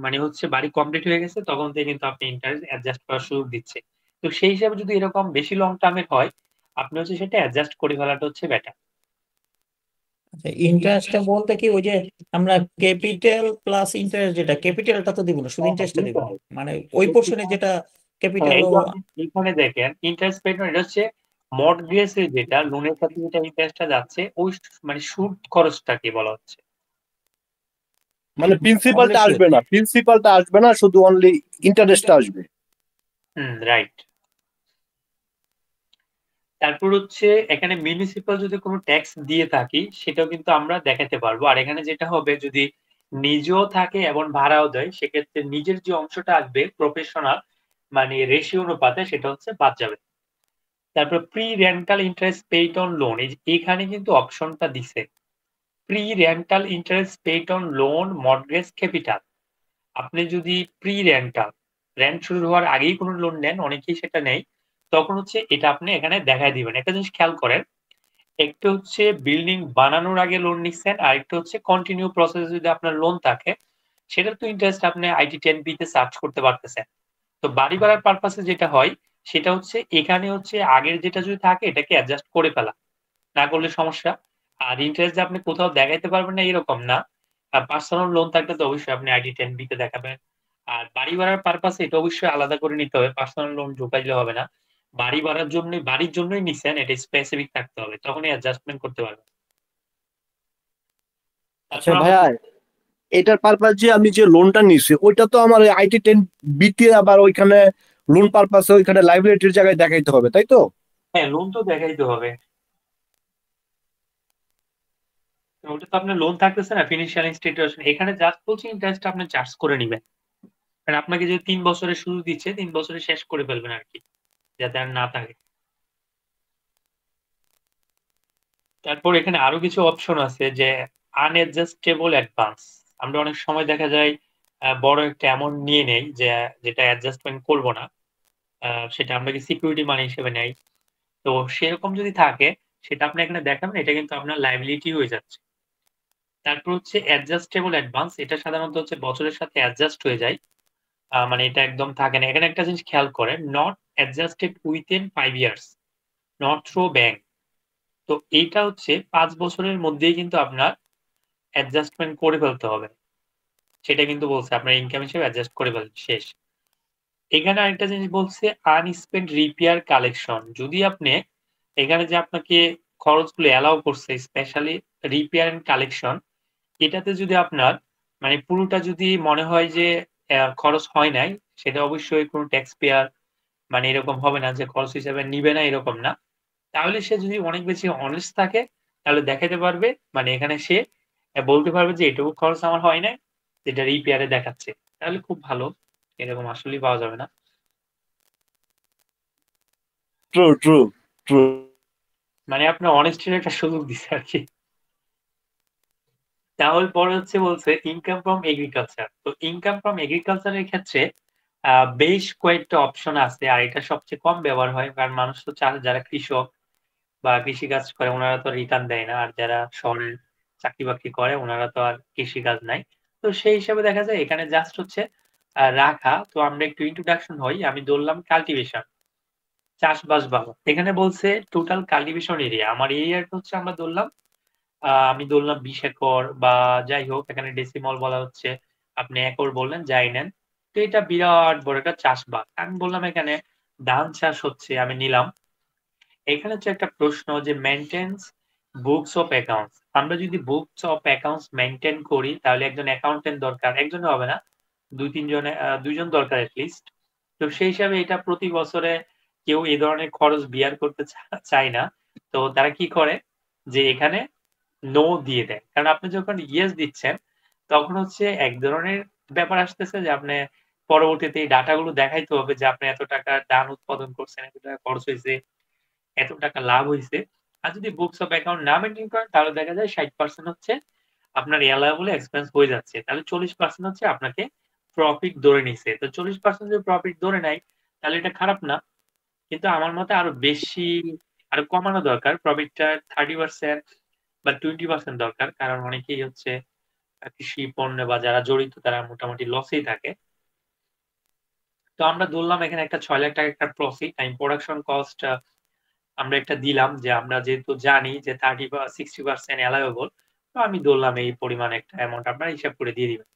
মানে হচ্ছে বাড়ি কমপ্লিট হয়ে গেছে তখন থেকে কিন্তু আপনি ইন্টারেস্ট অ্যাডজাস্ট করার সুযোগ দিচ্ছে। তো সেই হিসাবে যদি এরকম বেশি লং টার্মের হয়, আপনি হচ্ছে সেটা অ্যাডজাস্ট করে ফেলাটা হচ্ছে বেটার। ইন্টারেস্টটা বলতে কি, ওই যে আমরা ক্যাপিটাল প্লাস ইন্টারেস্ট, যেটা ক্যাপিটালটা তো দিব না, শুধু হ্যাঁ, হ্যাঁ, ইন্টারেস্টটা দিব, দিতে হবে। মানে ওই পোর্শনে যেটা হ্যাঁ, ক্যাপিটাল এই ও। যে আপনি এখানে দেখেন ইন্টারেস্ট পেড এটা হচ্ছে মর্টগেজ এর যেটা লোনের সাথে যেটা ইন্টারেস্টটা যাচ্ছে ওই মানে সুদ খরচটাকে বলা হচ্ছে। মানে প্রিন্সিপালটা আসবে না, প্রিন্সিপালটা আসবে না, শুধু অনলি ইন্টারেস্টটা আসবে। রাইট। তারপর হচ্ছে এখানে মিউনিসিপাল যদি কোনো ট্যাক্স দিয়ে থাকি সেটাও কিন্তু আমরা দেখাতে পারবো। আর এখানে যেটা হবে যদি নিজেও থাকে এবং ভাড়াও দেয় সেক্ষেত্রে নিজের যে অংশটা আসবে প্রফেশনাল মানে রেশিও অনুপাতে সেটা হচ্ছে বাদ যাবে। তারপর pre rental interest paid on loan, এখানে কিন্তু অপশনটা দিছে pre rental interest paid on loan mortgage capital. আপনি যদি প্রি রেন্টাল রেন্ট শুরু হওয়ার আগেই কোনো লোন নেন, অনেকেই সেটা নেয়, তখন হচ্ছে এটা আপনি এখানে দেখায় দিবেন। একটা জিনিস খেয়াল করেন, একটা হচ্ছে বিল্ডিং বানানোর আগে লোন নিচ্ছেন, আর একটা হচ্ছে কন্টিনিউ প্রসেস যদি আপনার লোন থাকে সেটার তো ইন্টারেস্ট আপনি IT10B তে সার্চ করতে পারতেছেন। তো বাড়ি করার পারপাসে যেটা হয় সেটা হচ্ছে এখানে হচ্ছে আগের যেটা যদি থাকে এটাকে অ্যাডজাস্ট করে ফেলা, না করলে সমস্যা। আর ইন্টারেস্ট যে আপনি কোথাও দেখাইতে পারবেন না এরকম না। পার্সোনাল লোন থাকলে তো অবশ্যই আপনি IT10B তে দেখাবেন। আর বাড়ি ভাড়ার পারপাসে এটা অবশ্যই আলাদা করে নিতে হবে, পার্সোনাল লোন ঢুকাইলে হবে না। বাড়ি ভাড়ার জন্য বাড়ির জন্যই নিছেন এটা স্পেসিফিক থাকতে হবে, তখনই অ্যাডজাস্টমেন্ট করতে পারবেন। আচ্ছা তারপর ভাইয়া, এটার পারপাস যে আমি যে লোনটা নিছি ওইটা তো আমার IT10B আবার ওইখানে লোন পারপাসে ওইখানে লাইবিলিটির জায়গায় দেখাইতে হবে, তাই তো? হ্যাঁ, লোন তো দেখাইতে হবে। ওটা তো আপনার লোন থাকতেছে না ফিনান্সিয়াল ইনস্টিটিউশন, এখানে জাস্ট বলছি ইন্টারেস্ট আপনি চার্জ করে নিবেন। কারণ আপনাকে যে 3 বছরের শুরু দিচ্ছে 3 বছরে শেষ করে ফেলবেন আর কি, যাতে আর না থাকে। তারপর এখানে আরো কিছু অপশন আছে যে আনঅ্যাডজাস্টেবল অ্যাডভান্স। আমরা অনেক সময় দেখা যায় বড় একটা অ্যামাউন্ট নিয়ে নেই যে যেটা অ্যাডজাস্টমেন্ট করব না, সেটা আমরা কি সিকিউরিটি মানি হিসেবে নেই। তো সেরকম যদি থাকে সেটা আপনি এখানে দেখাবেন, এটা কিন্তু আপনার লাইবিলিটি হয়ে যাচ্ছে। তারপর হচ্ছে অ্যাডজাস্টেবল অ্যাডভান্স, এটা সাধারণত হচ্ছে বছরের সাথে অ্যাডজাস্ট হয়ে যায়, মানে এটা একদম থাকে না। এখানে একটা জিনিস খেয়াল করেন, not adjusted within 5 years, not through bank. তো এইটা হচ্ছে 5 বছরের মধ্যেই কিন্তু আপনার অ্যাডজাস্টমেন্ট করে ফেলতে হবে, সেটা কিন্তু বলছে আপনার ইনকাম হিসেবে অ্যাডজাস্ট করে ফেলতে শেষ। এখানে আরেকটা জিনিস বলছে আনস্পেন্ড রিপেয়ার কালেকশন, যদি আপনি এখানে যে আপনাকে খরচগুলো অ্যালাউ করছে স্পেশালি রিপেয়ার এন্ড কালেকশন, এটাতে যদি আপনার মানে পুরোটা যদি মনে হয় যে খরচ হয় নাই, সেটা অবশ্যই কোনো ট্যাক্স পেয়ার মানে এরকম হবে না যে খরচ হিসেবে নিবে না, এরকম না। তাহলে সে যদি অনেক বেশি অনেস্ট থাকে তাহলে দেখাতে পারবে, মানে এখানে সে বলতে পারবে যে এটুকু খরচ আমার হয় নাই, যেটা রিপেয়ারে দেখাচ্ছে, তাহলে খুব ভালো। এরকম আসলেই পাওয়া যাবে না। True true true. মানে আপনার অনেস্টির একটা সুযোগ দিচ্ছে আর কি। তাহলে পরে হচ্ছে বলছে ইনকাম ফ্রম এগ্রিকালচার। তো ইনকাম ফ্রম এগ্রিকালচারের ক্ষেত্রে বেশ কয়েকটা অপশন আছে, আর এটা সবচেয়ে কম ব্যবহার হয় কারণ মানুষ তো যারা কৃষক বা কৃষিকাজ করে ওনারা তো রিটার্ন দেয় না, আর যারা শহরে চাকরি বাকরি করে ওনারা তো আর কৃষিকাজ নাই। তো সেই হিসাবে দেখা যায় এখানে জাস্ট হচ্ছে রাখা। তো আমরা একটু ইন্ট্রোডাকশন হই, আমি ধরলাম কাল্টিভেশন, চাষবাস বাবদ। এখানে বলছে টোটাল কাল্টিভেশন এরিয়া, আমার এরিয়াটা হচ্ছে আমরা ধরলাম আমি ধরলাম 20 একর বা যাই হোক, এখানে ডেসিমল বলা হচ্ছে আপনি একর বললেন যাই নেন, তো এটা বিরাট বড় একটা চাষবাস। আমি বললাম এখানে ধান চাষ হচ্ছে, আমি নিলাম। এখানে হচ্ছে একটা প্রশ্ন যে মেইনটেন্স বুকস অফ অ্যাকাউন্টস। আমরা যদি বুকস অফ অ্যাকাউন্টস মেইনটেইন করি তাহলে একজন অ্যাকাউন্টেন্ট দরকার, একজন হবে না, দুইজন দরকার এটলিস্ট। তো সেই হিসাবে এটা প্রতি বছরে কেউ এই ধরনের খরচ বিয়ার করতে চায় না। তো তারা কি করে যে এখানে নো দিয়ে দেয়, কারণ আপনি যখন ইয়েস দিচ্ছেন তখন হচ্ছে এক ধরনের ব্যাপার আসতেছে যে আপনি পরবর্তীতে এই ডাটাগুলো দেখাইতে হবে যে আপনি এত টাকা ধান উৎপাদন করছেন, এত টাকা খরচ হয়েছে, এত টাকা লাভ হইছে। আর যদি বুকস অফ অ্যাকাউন্ট না মেইনটেইন করেন তাহলে দেখা যায় 60% হচ্ছে আপনার অ্যালাউয়েবল এক্সপেন্স হয়ে যাচ্ছে। তাহলে 40% হচ্ছে আপনাকে প্রফিট ধরে নিছে। তো 40% যদি প্রফিট ধরে নেয় তাহলে এটা খারাপ না। কিন্তু আমার মতে আরো বেশি, আরো কমানো দরকার। প্রফিটটা 30% বা 20% দরকার। কারণ অনেকেই হচ্ছে কৃষি পণ্যে বা যারা জড়িত তারা মোটামুটি লসেই থাকে। তো আমরা ধরলাম এখানে একটা 6 লাখ টাকা একটা প্রফিট, আমি প্রোডাকশন কস্ট আমরা একটা দিলাম যে আমরা যেহেতু জানি যে 30 বা 60% অ্যালাউয়েবল, তো আমি ধরলাম এই পরিমাণ একটা অ্যামাউন্ট আপনারা হিসাব করে দিয়ে দিবেন।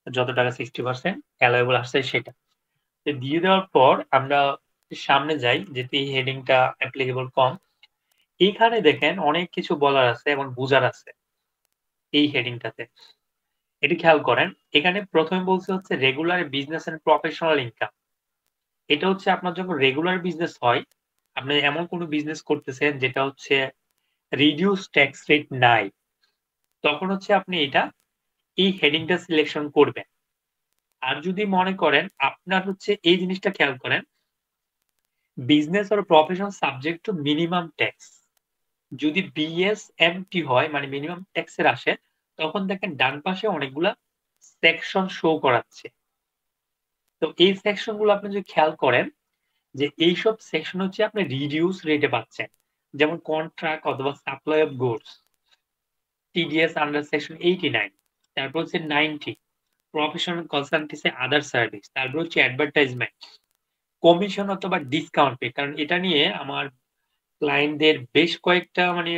যত টাকা 60% অ্যালাউয়েবল আসছে সেটা। তো দিয়ে দেওয়ার পর আমরা সামনে যাই যেহেতু এই হেডিংটা অ্যাপ্লিকেবল কম। এইখানে দেখেন অনেক কিছু বলার আছে এবং বুঝার আছে এই হেডিংটাতে। এটি খেয়াল করেন, এখানে প্রথমে বলছে হচ্ছে regular business and professional income. এটা হচ্ছে আপনার যখন রেগুলার বিজনেস হয়, আপনি এমন কোনো বিজনেস করতেছেন যেটা হচ্ছে রিডিউস ট্যাক্স রেট নাই, তখন হচ্ছে আপনি এটা এই হেডিংটা সিলেকশন করবেন। আর যদি মনে করেন আপনার হচ্ছে এই জিনিসটা খেয়াল করেন, business or profession subject to minimum tax, যদি বিএসএমটি হয় মানে মিনিমাম ট্যাক্সের আসে, তখন দেখেন ডান পাশে অনেকগুলা সেকশন শো করাচ্ছে। তো এই সেকশন গুলো আপনি যদি খেয়াল করেন যে এইসব সেকশন হচ্ছে আপনি রিডিউস রেটে পাচ্ছেন, যেমন কন্ট্রাক্ট অথবা supply of goods, TDS under section 89, তারপর হচ্ছে 90 প্রফেশনাল কনসালটেন্সি আদার সার্ভিস, তারপর হচ্ছে অ্যাডভার্টাইজমেন্ট, কমিশন অথবা ডিসকাউন্ট পে। কারণ এটা নিয়ে আমার ক্লায়েন্টদের বেশ কয়েকটা মানে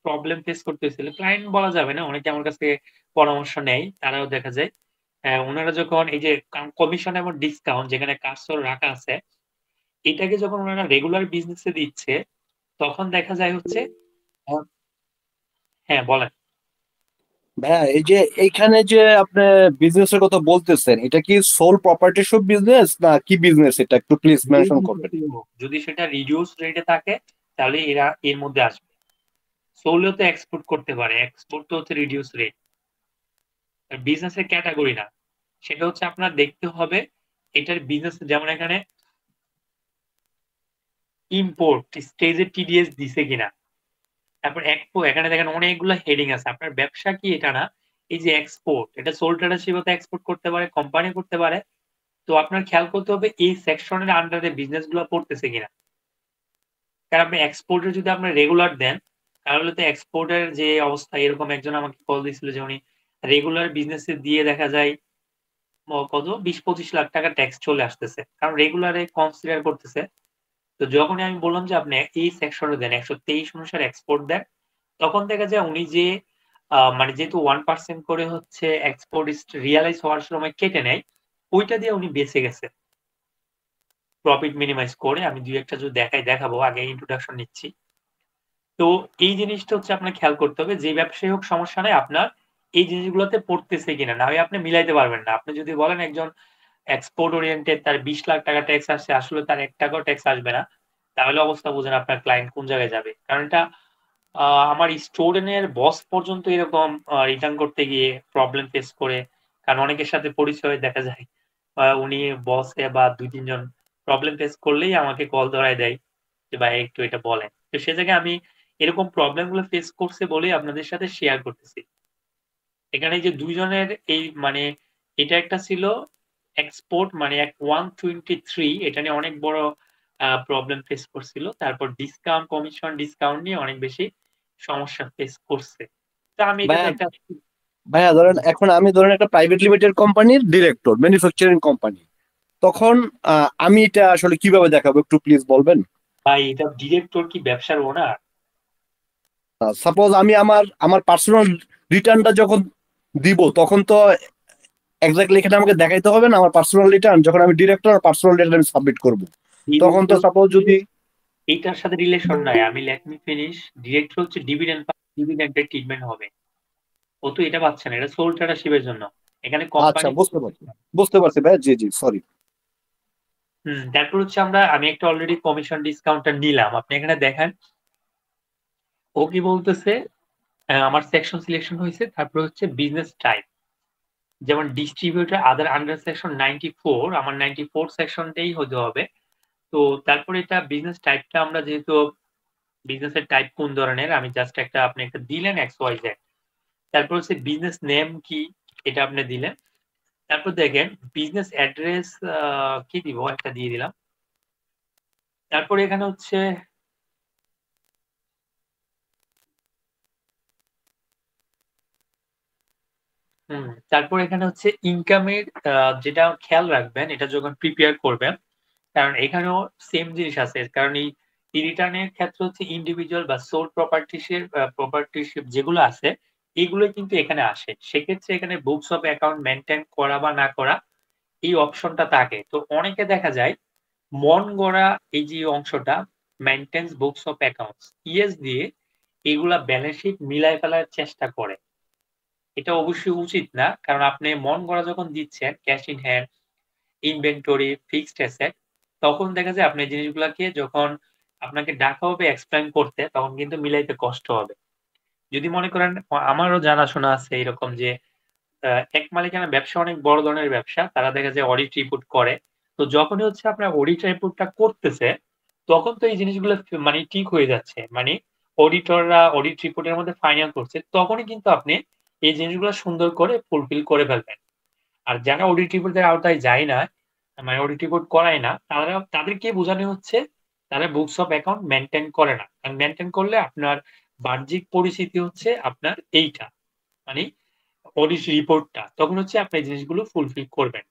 প্রবলেম ফেস করতে হয়েছিল। ক্লায়েন্ট বলা যাবে না, অনেকে আমার কাছে পরামর্শ নেয়, তারাও দেখা যায় ওনারা যখন এই যে কমিশন এবং ডিসকাউন্ট যেখানে কাজর রাখা আছে, এটাকে যখন ওনারা রেগুলার বিজনেসে দিচ্ছে তখন দেখা যায় হচ্ছে হ্যাঁ বলেন। ভাইয়া এই যে এইখানে যে আপনি বিজনেসের কথা বলতেছেন, এটা কি সোল প্রপার্টিশিপ বিজনেস না কি বিজনেস, এটা একটু প্লিজ মেনশন করবেন। যদি সেটা রিডিউস রেটে থাকে তাহলে এরা এর মধ্যে আসবে। সোলও তো এক্সপোর্ট করতে পারে, এক্সপোর্ট তো হচ্ছে রিডিউস রেট, বিজনেসের ক্যাটাগরি না। সেটা হচ্ছে আপনার দেখতে হবে এটার বিজনেস, যেমন এখানে ইম্পোর্ট স্টেজে টিডিএস দিছে কিনা, তারপর এখানে দেখেন অনেকগুলো হেডিং আছে। আপনার ব্যবসা কি এটা না, এই যে এক্সপোর্ট, এটা সোল ট্রেডারশিপও এক্সপোর্ট করতে পারে, কোম্পানি করতে পারে। তো আপনার খেয়াল করতে হবে এই সেকশনের আন্ডারে বিজনেস গুলো পড়তেছে কিনা। কারণ আপনি এক্সপোর্টের যদি আপনি রেগুলার দেন তাহলে তো এক্সপোর্টের যে অবস্থা, এরকম একজন আমাকে কল দিয়েছিল যে উনি রেগুলার বিজনেসে দিয়ে দেখা যায় কত 20-25 লাখ টাকা ট্যাক্স চলে আসতেছে, কারণ রেগুলারে কনসিডার করতেছে। তো যখনই আমি বললাম যে আপনি এই সেকশনে দেন 123 অনুসারে এক্সপোর্ট দেন, তখন দেখা যায় উনি যে মানে যেহেতু 1% করে হচ্ছে এক্সপোর্ট রিয়ালাইজ হওয়ার সময় কেটে নেয়, ওইটা দিয়ে উনি বেঁচে গেছে প্রফিট মিনিমাইজ করে। আমি দুই একটা যদি দেখাবো, আগে ইন্ট্রোডাকশন নিচ্ছি। তো এই জিনিসটা হচ্ছে আপনার খেয়াল করতে হবে, যে ব্যবসায়ী হোক সমস্যা নাই, আপনার এই জিনিসগুলোতে পড়তেছে কিনা, না হয় আপনি মিলাইতে পারবেন না। আপনি যদি বলেন একজন এক্সপোর্ট ওরিয়েন্টেড তার 20 লাখ টাকা ট্যাক্স আসছে, আসলে তার 1 টাকাও ট্যাক্স আসবে না, তাহলে অবস্থা বুঝেন আপনার ক্লায়েন্ট কোন জায়গায় যাবে। কারণ এটা আমার স্টুডেন্টের বস পর্যন্ত এরকম রিটার্ন করতে গিয়ে প্রবলেম ফেস করে। কারণ অনেকের সাথে পরিচয় দেখা যায় উনি বসে বা 2-3 জন প্রবলেম ফেস করলেই আমাকে কল ধরায় দেয় যে ভাই একটু এটা বলেন। তো সে জায়গায় আমি এরকম প্রবলেম গুলো ফেস করছে বলেই আপনাদের সাথে শেয়ার করতেছি। এখানে যে দুইজনের এই মানে এটা একটা ছিল এক্সপোর্ট মানে 123, এটা নিয়ে অনেক বড় প্রবলেম ফেস করছিল। তারপর ডিসকাউন্ট কমিশন ডিসকাউন্ট নিয়ে অনেক বেশি সমস্যা ফেস করছে। তা আমি এটাতে ভাইয়া একটা ভাইয়া ধরেন এখন আমি ধরেন একটা প্রাইভেট লিমিটেড কোম্পানির ডিরেক্টর, ম্যানুফ্যাকচারিং কোম্পানি, তখন আমি এটা আসলে কিভাবে দেখাবো একটু প্লিজ বলবেন। ভাই এটা ডিরেক্টর কি ব্যবসার ওনার? সাপোজ আমি আমার আমার পার্সোনাল রিটার্নটা যখন দিব তখন তো এক্স্যাক্টলি এখানে আমাকে দেখাইতে হবে না আমার পার্সোনাল রিটার্ন, যখন আমি ডিরেক্টর পার্সোনাল রিটার্ন আমি সাবমিট করব, তখন তো সাপোজ যদি এইটার সাথে রিলেশন নাই। আমি লেট মি ফিনিশ। ডিরেক্টর হচ্ছে ডিভিডেন্ডের ট্রিটমেন্ট হবে। ও তো এটা পাচ্ছে না, এটা সোল ট্রেডারশিপের জন্য। এখানে আচ্ছা কোম্পানি বুঝতে পারছি ভাই, জি জি সরি। তারপর হচ্ছে আমি একটা অলরেডি কমিশন ডিসকাউন্টটা নিলাম। আপনি এখানে দেখেন ও কি বলতেছে, আমার সেকশন সিলেকশন হয়েছে, তারপর হচ্ছে বিজনেস টাইপ, যেমন ডিস্ট্রিবিউটর আদার আন্ডার সেকশন 94, আমার 94 সেকশনটাই হতে হবে। তো তারপর এটা বিজনেস টাইপটা আমরা যেহেতু বিজনেসের টাইপ কোন ধরনের, আমি জাস্ট আপনি একটা দিলেন XYZ। তারপর হচ্ছে বিজনেস নেম কি, এটা আপনি দিলেন। তারপর দেখেন বিজনেস অ্যাড্রেস কি দিব, একটা দিয়ে দিলাম। তারপর এখানে হচ্ছে তারপর এখানে হচ্ছে ইনকামের যেটা খেয়াল রাখবেন এটা যখন প্রিপেয়ার করবেন, কারণ এখানেও সেম জিনিস আছে। কারণ এই রিটার্নের ক্ষেত্রে হচ্ছে ইন্ডিভিজুয়াল বা সোল প্রপার্টিশিপ যেগুলো আছে এগুলো কিন্তু এখানে আসে। সেক্ষেত্রে এখানে বুকস অফ অ্যাকাউন্ট মেনটেন করা বা না করা এই অপশনটা থাকে। তো অনেকে দেখা যায় মন গড়া এই যে অংশটা মেনটেন্স বুকস অফ অ্যাকাউন্টস ইএস দিয়ে এগুলা ব্যালেন্স শিট মিলাই ফেলার চেষ্টা করে। এটা অবশ্যই উচিত না, কারণ আপনি মন গড়া যখন দিচ্ছেন cash in hand, inventory, fixed asset, তখন দেখা যায় আপনি জিনিসগুলাকে যখন আপনাকে ডাকা হবে এক্সপ্লেইন করতে তখন কিন্তু মিলাইতে কষ্ট হবে। যদি মনে করেন আমারও জানাশোনা আছে এরকম যে এক মালিকানা ব্যবসা অনেক বড় ধরনের ব্যবসা, তারা দেখা যায় অডিট রিপোর্ট করে। তো যখনই হচ্ছে আপনার অডিট রিপোর্টটা করতেছে তখন তো এই জিনিসগুলো মানে ঠিক হয়ে যাচ্ছে, মানে অডিটররা অডিট রিপোর্টের মধ্যে ফাইনাল করছে, তখনই কিন্তু আপনি এই জিনিসগুলো সুন্দর করে ফুলফিল করে ফেলবেন। আর যারা অডিট রিপোর্টের আওতায় যায় না, মানে অডিট রিপোর্ট করায় না, তাদেরকে বোঝানো হচ্ছে তারা বুকস অফ অ্যাকাউন্ট মেনটেন করে না। আর মেনটেন করলে আপনার বাহ্যিক পরিস্থিতি হচ্ছে আপনার এইটা, মানে অডিট রিপোর্টটা, তখন হচ্ছে আপনি এই জিনিসগুলো ফুলফিল করবেন।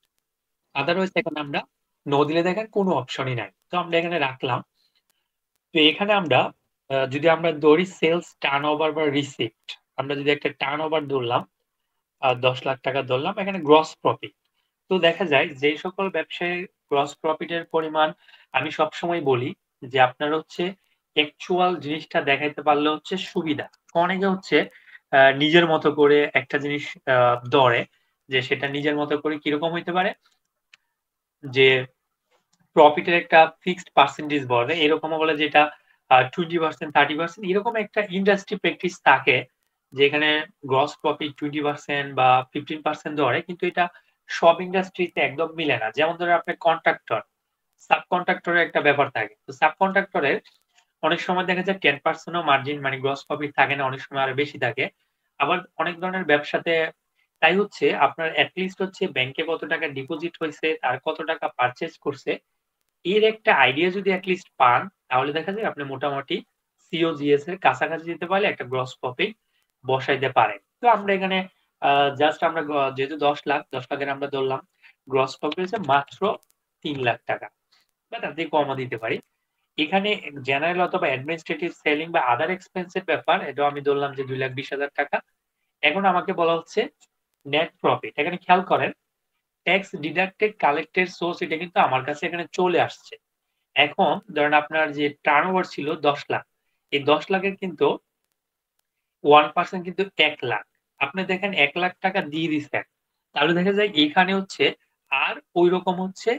আদারওয়াইজ এখানে আমরা নো দিলে দেখেন কোনো অপশনই নাই, তো আমরা এখানে রাখলাম। তো এখানে আমরা যদি আমরা ধরি সেলস টার্ন ওভার বা রিসিপ্ট, আমরা যদি একটা টার্ন ওভার ধরলাম 10 লাখ টাকা ধরলাম, এখানে গ্রস প্রফিট। তো দেখা যায় যে সকল ব্যবসায় গ্রস প্রফিটের পরিমাণ, আমি সবসময় বলি যে আপনার হচ্ছে অ্যাকচুয়াল জিনিসটা দেখাইতে পারলে হচ্ছে সুবিধা। অনেকে হচ্ছে নিজের মতো করে একটা জিনিস ধরে, যে সেটা নিজের মতো করে কিরকম হইতে পারে, যে প্রফিটের একটা ফিক্সড পার্সেন্টেজ বলে, এরকমও বলে যেটা 20%, 30%, এরকম একটা ইন্ডাস্ট্রি প্র্যাকটিস থাকে যেখানে গ্রস প্রফিট 20% বা 15% ধরে, কিন্তু এটা সব ইন্ডাস্ট্রিতে একদম মিলে না। যেমন ধরে আপনি কন্ট্রাক্টর, সাব কন্ট্রাক্টরের একটা ব্যাপার থাকে। তো সাব কন্ট্রাক্টরের অনেক সময় দেখা যায় 10%ও মার্জিন মানে গ্রস প্রফিট থাকে না, অনেক সময় আরো বেশি থাকে। আবার অনেক ধরনের ব্যবসাতে তাই হচ্ছে আপনার অ্যাটলিস্ট হচ্ছে ব্যাংকে কত টাকা ডিপোজিট হয়েছে, আর কত টাকা পারচেজ করছে, এর একটা আইডিয়া যদি অ্যাটলিস্ট পান, তাহলে দেখা যায় আপনি মোটামুটি সিওজিএস এর কাছাকাছি যেতে পারলে একটা গ্রস প্রফিট বসাইতে পারেন। তো আমরা এখানে জাস্ট আমরা যেহেতু 10 লাখের আমরা ধরলাম, গ্রস প্রফিট হচ্ছে মাত্র 3 লাখ টাকা, বা তার থেকে কমও দিতে পারি। এখানে জেনারেল অথবা অ্যাডমিনিস্ট্রেটিভ সেলিং বা আদার এক্সপেন্সের ব্যাপার, এটাও আমি ধরলাম যে 2,20,000 টাকা। এখন আমাকে বলা হচ্ছে নেট প্রফিট। এখানে খেয়াল করেন ট্যাক্স ডিডাক্টেড কালেক্টেড সোর্স, এটা কিন্তু আমার কাছে এখানে চলে আসছে। এখন ধরেন আপনার যে টার্নওভার ছিল 10 লাখ, এই 10 লাখের কিন্তু 1% কিন্তু 1 লাখ। আপনি দেখেন 1 লাখ টাকা দিয়ে দিচ্ছেন, তাহলে দেখা যায় এখানে হচ্ছে আর ওই রকম হচ্ছে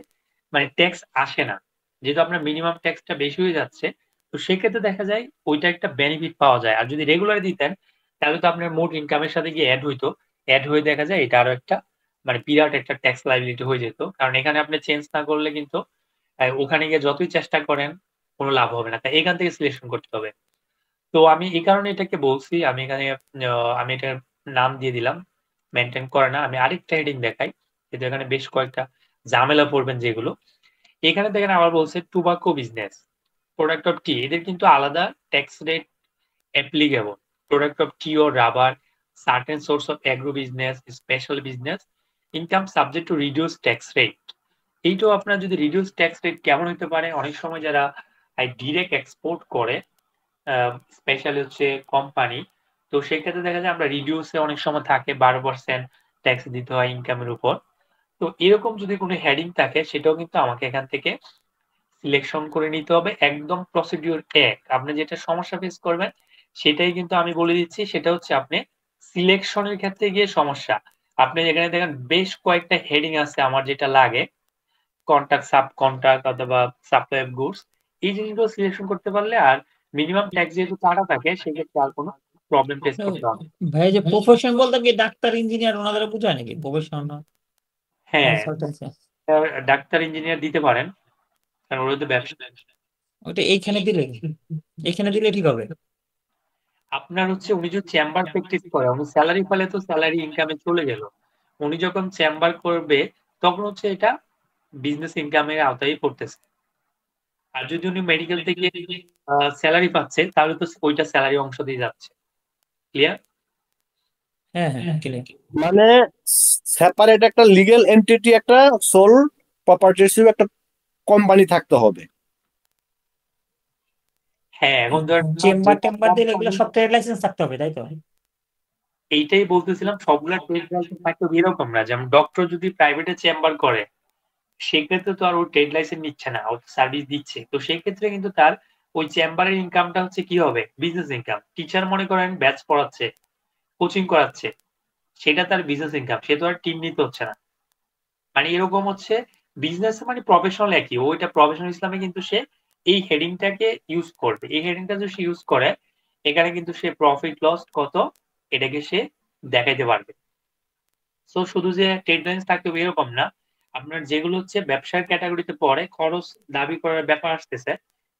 মানে ট্যাক্স আসে না, যেহেতু আপনার মিনিমাম ট্যাক্সটা বেশি হয়ে যাচ্ছে। তো সেক্ষেত্রে দেখা যায় ওইটা একটা বেনিফিট পাওয়া যায়। আর যদি রেগুলার দিতেন তাহলে তো আপনার মোট ইনকামের সাথে গিয়ে অ্যাড হইতো, অ্যাড হয়ে দেখা যায় এটা আরো একটা মানে বিরাট একটা ট্যাক্স লাইবিলিটি হয়ে যেত। কারণ এখানে আপনি চেঞ্জ না করলে কিন্তু ওখানে গিয়ে যতই চেষ্টা করেন কোনো লাভ হবে না, তাই এখান থেকে সিলেকশন করতে হবে। তো আমি এই কারণে এটাকে বলছি, আমি এখানে আমি এটার নাম দিয়ে দিলাম মেনটেন করে না। আমি আরেকটা হেডিং দেখাই, কিন্তু এখানে বেশ কয়েকটা ঝামেলা পড়বেন যেগুলো। এখানে দেখেন আবার বলছে tobacco business, product of tea, এদের কিন্তু আলাদা tax rate applicable. Product of tea ও rubber, certain source of agro business, special business, income subject to reduce tax rate. এইটাও আপনার যদি রিডিউস ট্যাক্স রেট কেমন হতে পারে, অনেক সময় যারা ডিরেক্ট এক্সপোর্ট করে স্পেশালি হচ্ছে কোম্পানি, তো সেক্ষেত্রে দেখা যায় আমরা রিডিউসে অনেক সময় থাকে 12%, ট্যাক্স দিতে হয় ইনকামের উপর। তো এরকম যদি কোনো হেডিং থাকে সেটাও কিন্তু আমাকে এখান থেকে সিলেকশন করে নিতে হবে। একদম প্রসিডিউর এক, আপনি যেটা সমস্যা ফেস করবেন সেটাই কিন্তু আমি বলে দিচ্ছি। সেটা হচ্ছে আপনি সিলেকশনের ক্ষেত্রে গিয়ে সমস্যা। আপনি এখানে দেখেন বেশ কয়েকটা হেডিং আছে আমার যেটা লাগে, কন্ট্রাক্ট, সাব কন্ট্রাক্ট অথবা সাপ্লাই অফ গুডস, এই জিনিসগুলো সিলেকশন করতে পারলে আর মিনিমাম ট্যাক্স যেহেতু কাটা থাকে সেক্ষেত্রে আর কোনো প্রবলেম ফেস করতে হবে না। ভাই যে প্রফেশন বলতে কি ডাক্তার ইঞ্জিনিয়ার ওনাদের বোঝায় নাকি প্রফেশন হ্যাঁ, কনসালটেন্সি? ডাক্তার ইঞ্জিনিয়ার দিতে পারেন, কারণ ওরা তো ব্যবসা। ওটা এইখানে দিলে ঠিক হবে। আপনার হচ্ছে উনি যদি চেম্বার প্র্যাকটিস করে উনি স্যালারি পেলে তো স্যালারি ইনকামে চলে গেল। উনি যখন চেম্বার করবে তখন হচ্ছে এটা বিজনেস ইনকামের আওতায় পড়তেছে। আর যদি উনি মেডিকেল থেকে স্যালারি পাচ্ছে তাহলে তো ওইটা স্যালারি অংশ দিয়ে যাচ্ছে। ক্লিয়ার? হ্যাঁ হ্যাঁ ক্লিয়ার। মানে সেপারেট একটা লিগ্যাল এন্টিটি, একটা সোল প্রপার্টি হিসেবে একটা কোম্পানি থাকতে হবে। হ্যাঁ, এখন ধর চেম্বার দিলে এগুলো সব ট্রেড লাইসেন্স থাকতে হবে, তাই তো? এইটাই বলতেছিলাম, সবগুলা ট্রেড লাইসেন্স থাকতে এরকম না। যেমন ডক্টর যদি প্রাইভেটে চেম্বার করে সেক্ষেত্রে তো আর ও ট্রেড লাইসেন্স নিচ্ছে না, ও সার্ভিস দিচ্ছে। তো সেই ক্ষেত্রে কিন্তু তার ওই চেম্বারের ইনকামটা হচ্ছে কি হবে, বিজনেস ইনকাম। টিচার মনে করেন ব্যাচ পড়াচ্ছে, কোচিং করাচ্ছে, সেটা তার বিজনেস ইনকাম, সে তো আর টিম নিতে হচ্ছে না। মানে এরকম হচ্ছে বিজনেস মানে প্রফেশনাল একই, ওইটা প্রফেশনাল ইসলামে কিন্তু সে এই হেডিংটাকে ইউজ করবে। এই হেডিংটা যদি সে ইউজ করে এখানে কিন্তু সে প্রফিট লস কত এটাকে সে দেখাইতে পারবে। সো শুধু যে ট্রেড লাইসেন্স থাকতে হবে এরকম না, আপনার যেগুলো হচ্ছে ব্যবসার ক্যাটাগরিতে পড়ে খরচ দাবি করার ব্যাপার আসতেছে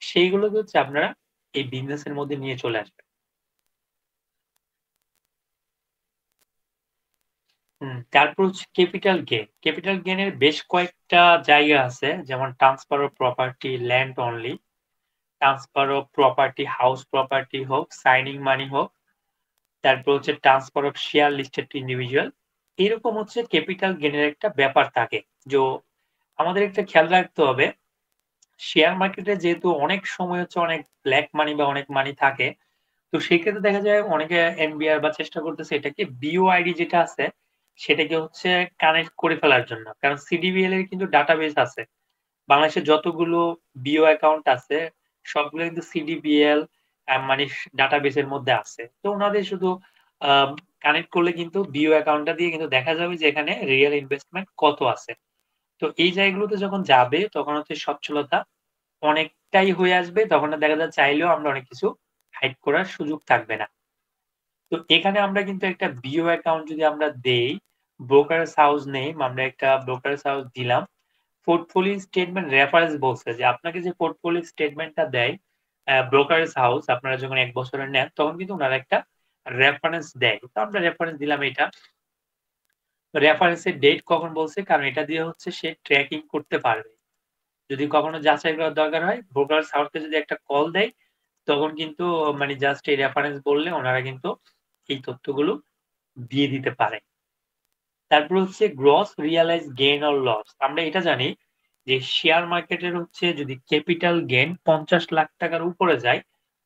সেইগুলোকে হচ্ছে আপনারা এই বিজনেসের মধ্যে নিয়ে চলে আসবেন। তারপর হচ্ছে ক্যাপিটাল গেন। ক্যাপিটাল গেনের বেশ কয়েকটা জায়গা আছে, যেমন transfer of property, land only, transfer of property, house property হোক, সাইনিং মানি হোক, তারপর হচ্ছে transfer of share listed two individual. এরকম হচ্ছে ক্যাপিটাল গেনের একটা ব্যাপার থাকে। যে আমাদের একটা খেয়াল রাখতে হবে, শেয়ার মার্কেটে যেহেতু অনেক সময় হচ্ছে অনেক ব্ল্যাক মানি বা অনেক মানি থাকে, তো সেক্ষেত্রে দেখা যায় অনেকে এনবিআর বা চেষ্টা করতেছে এটাকে বিওআইডি যেটা আছে সেটাকে হচ্ছে কানেক্ট করে ফেলার জন্য। কারণ সিডিবিএল এর কিন্তু ডাটাবেস আছে, বাংলাদেশে যতগুলো বিও অ্যাকাউন্ট আছে সবগুলো কিন্তু সিডিবিএল মানে ডাটাবেসের মধ্যে আছে। তো ওনাদের শুধু কানেক্ট করলে কিন্তু বিও অ্যাকাউন্টটা দিয়ে কিন্তু দেখা যাবে যে এখানে রিয়েল ইনভেস্টমেন্ট কত আছে। তো এই জায়গাগুলোতে যখন যাবে তখন হচ্ছে সচ্ছলতা অনেকটাই হয়ে আসবে, তখন দেখা যায় চাইলেও আমরা অনেক কিছু হাইড করার সুযোগ থাকবে না। তো এখানে আমরা কিন্তু একটা বিও অ্যাকাউন্ট যদি আমরা দেই, ব্রোকারেজ হাউস নেম আমরা একটা ব্রোকারেজ হাউস দিলাম। পোর্টফোলিও স্টেটমেন্ট রেফারেন্স বলছে যে আপনাকে যে পোর্টফোলিও স্টেটমেন্টটা দেয় ব্রোকারেজ হাউস, আপনারা যখন 1 বছরের নেন তখন কিন্তু ওনারা একটা রেফারেন্স দেয়। তো আমরা রেফারেন্স দিলাম এটা। রেফারেন্সের ডেট কখন বলছে, কারণ এটা দিয়ে হচ্ছে সে ট্র্যাকিং করতে পারবে। যদি কখনো যাচাই করার দরকার হয় ব্রোকারেজ হাউসকে যদি একটা কল দেয় তখন কিন্তু মানে জাস্ট এই রেফারেন্স বললে ওনারা কিন্তু এই তথ্যগুলো দিয়ে দিতে পারে। তারপর হচ্ছে gross realise gain or loss. আমরা এটা জানি যে শেয়ার মার্কেটের হচ্ছে যদি ক্যাপিটাল গেইন 50 লাখ টাকার উপরে যায়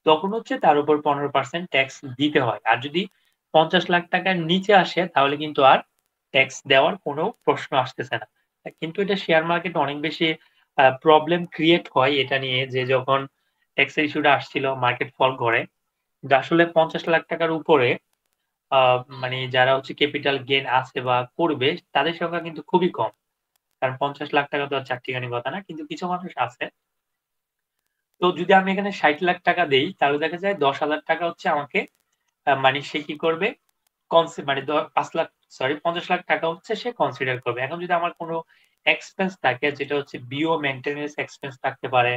তখন হচ্ছে তার উপর 15% ট্যাক্স দিতে হয়। আর যদি 50 লাখ টাকার নিচে আসে তাহলে কিন্তু আর ট্যাক্স দেওয়ার কোনো প্রশ্ন আসতেছে না। কিন্তু এটা শেয়ার মার্কেট অনেক বেশি প্রবলেম ক্রিয়েট হয় এটা নিয়ে, যে যখন ট্যাক্সের ইস্যুটা আসছিল মার্কেট ফল করে। কিন্তু আসলে 50 লাখ টাকার উপরে মানে যারা হচ্ছে ক্যাপিটাল গেইন আছে বা করবে তাদের সংখ্যা কিন্তু খুবই কম। কারণ 50 লাখ টাকা তো আর চারটিখানি কথা না, কিন্তু কিছু মানুষ আছে। তো যদি আমি এখানে 60 লাখ টাকা দেই তাহলে দেখা যায় 10,000 টাকা হচ্ছে আমাকে মানে সে কি করবে মানে 50 লাখ টাকা হচ্ছে সে কনসিডার করবে। এখন যদি আমার কোনো এক্সপেন্স থাকে যেটা হচ্ছে বিও মেইনটেনেন্স এক্সপেন্স থাকতে পারে,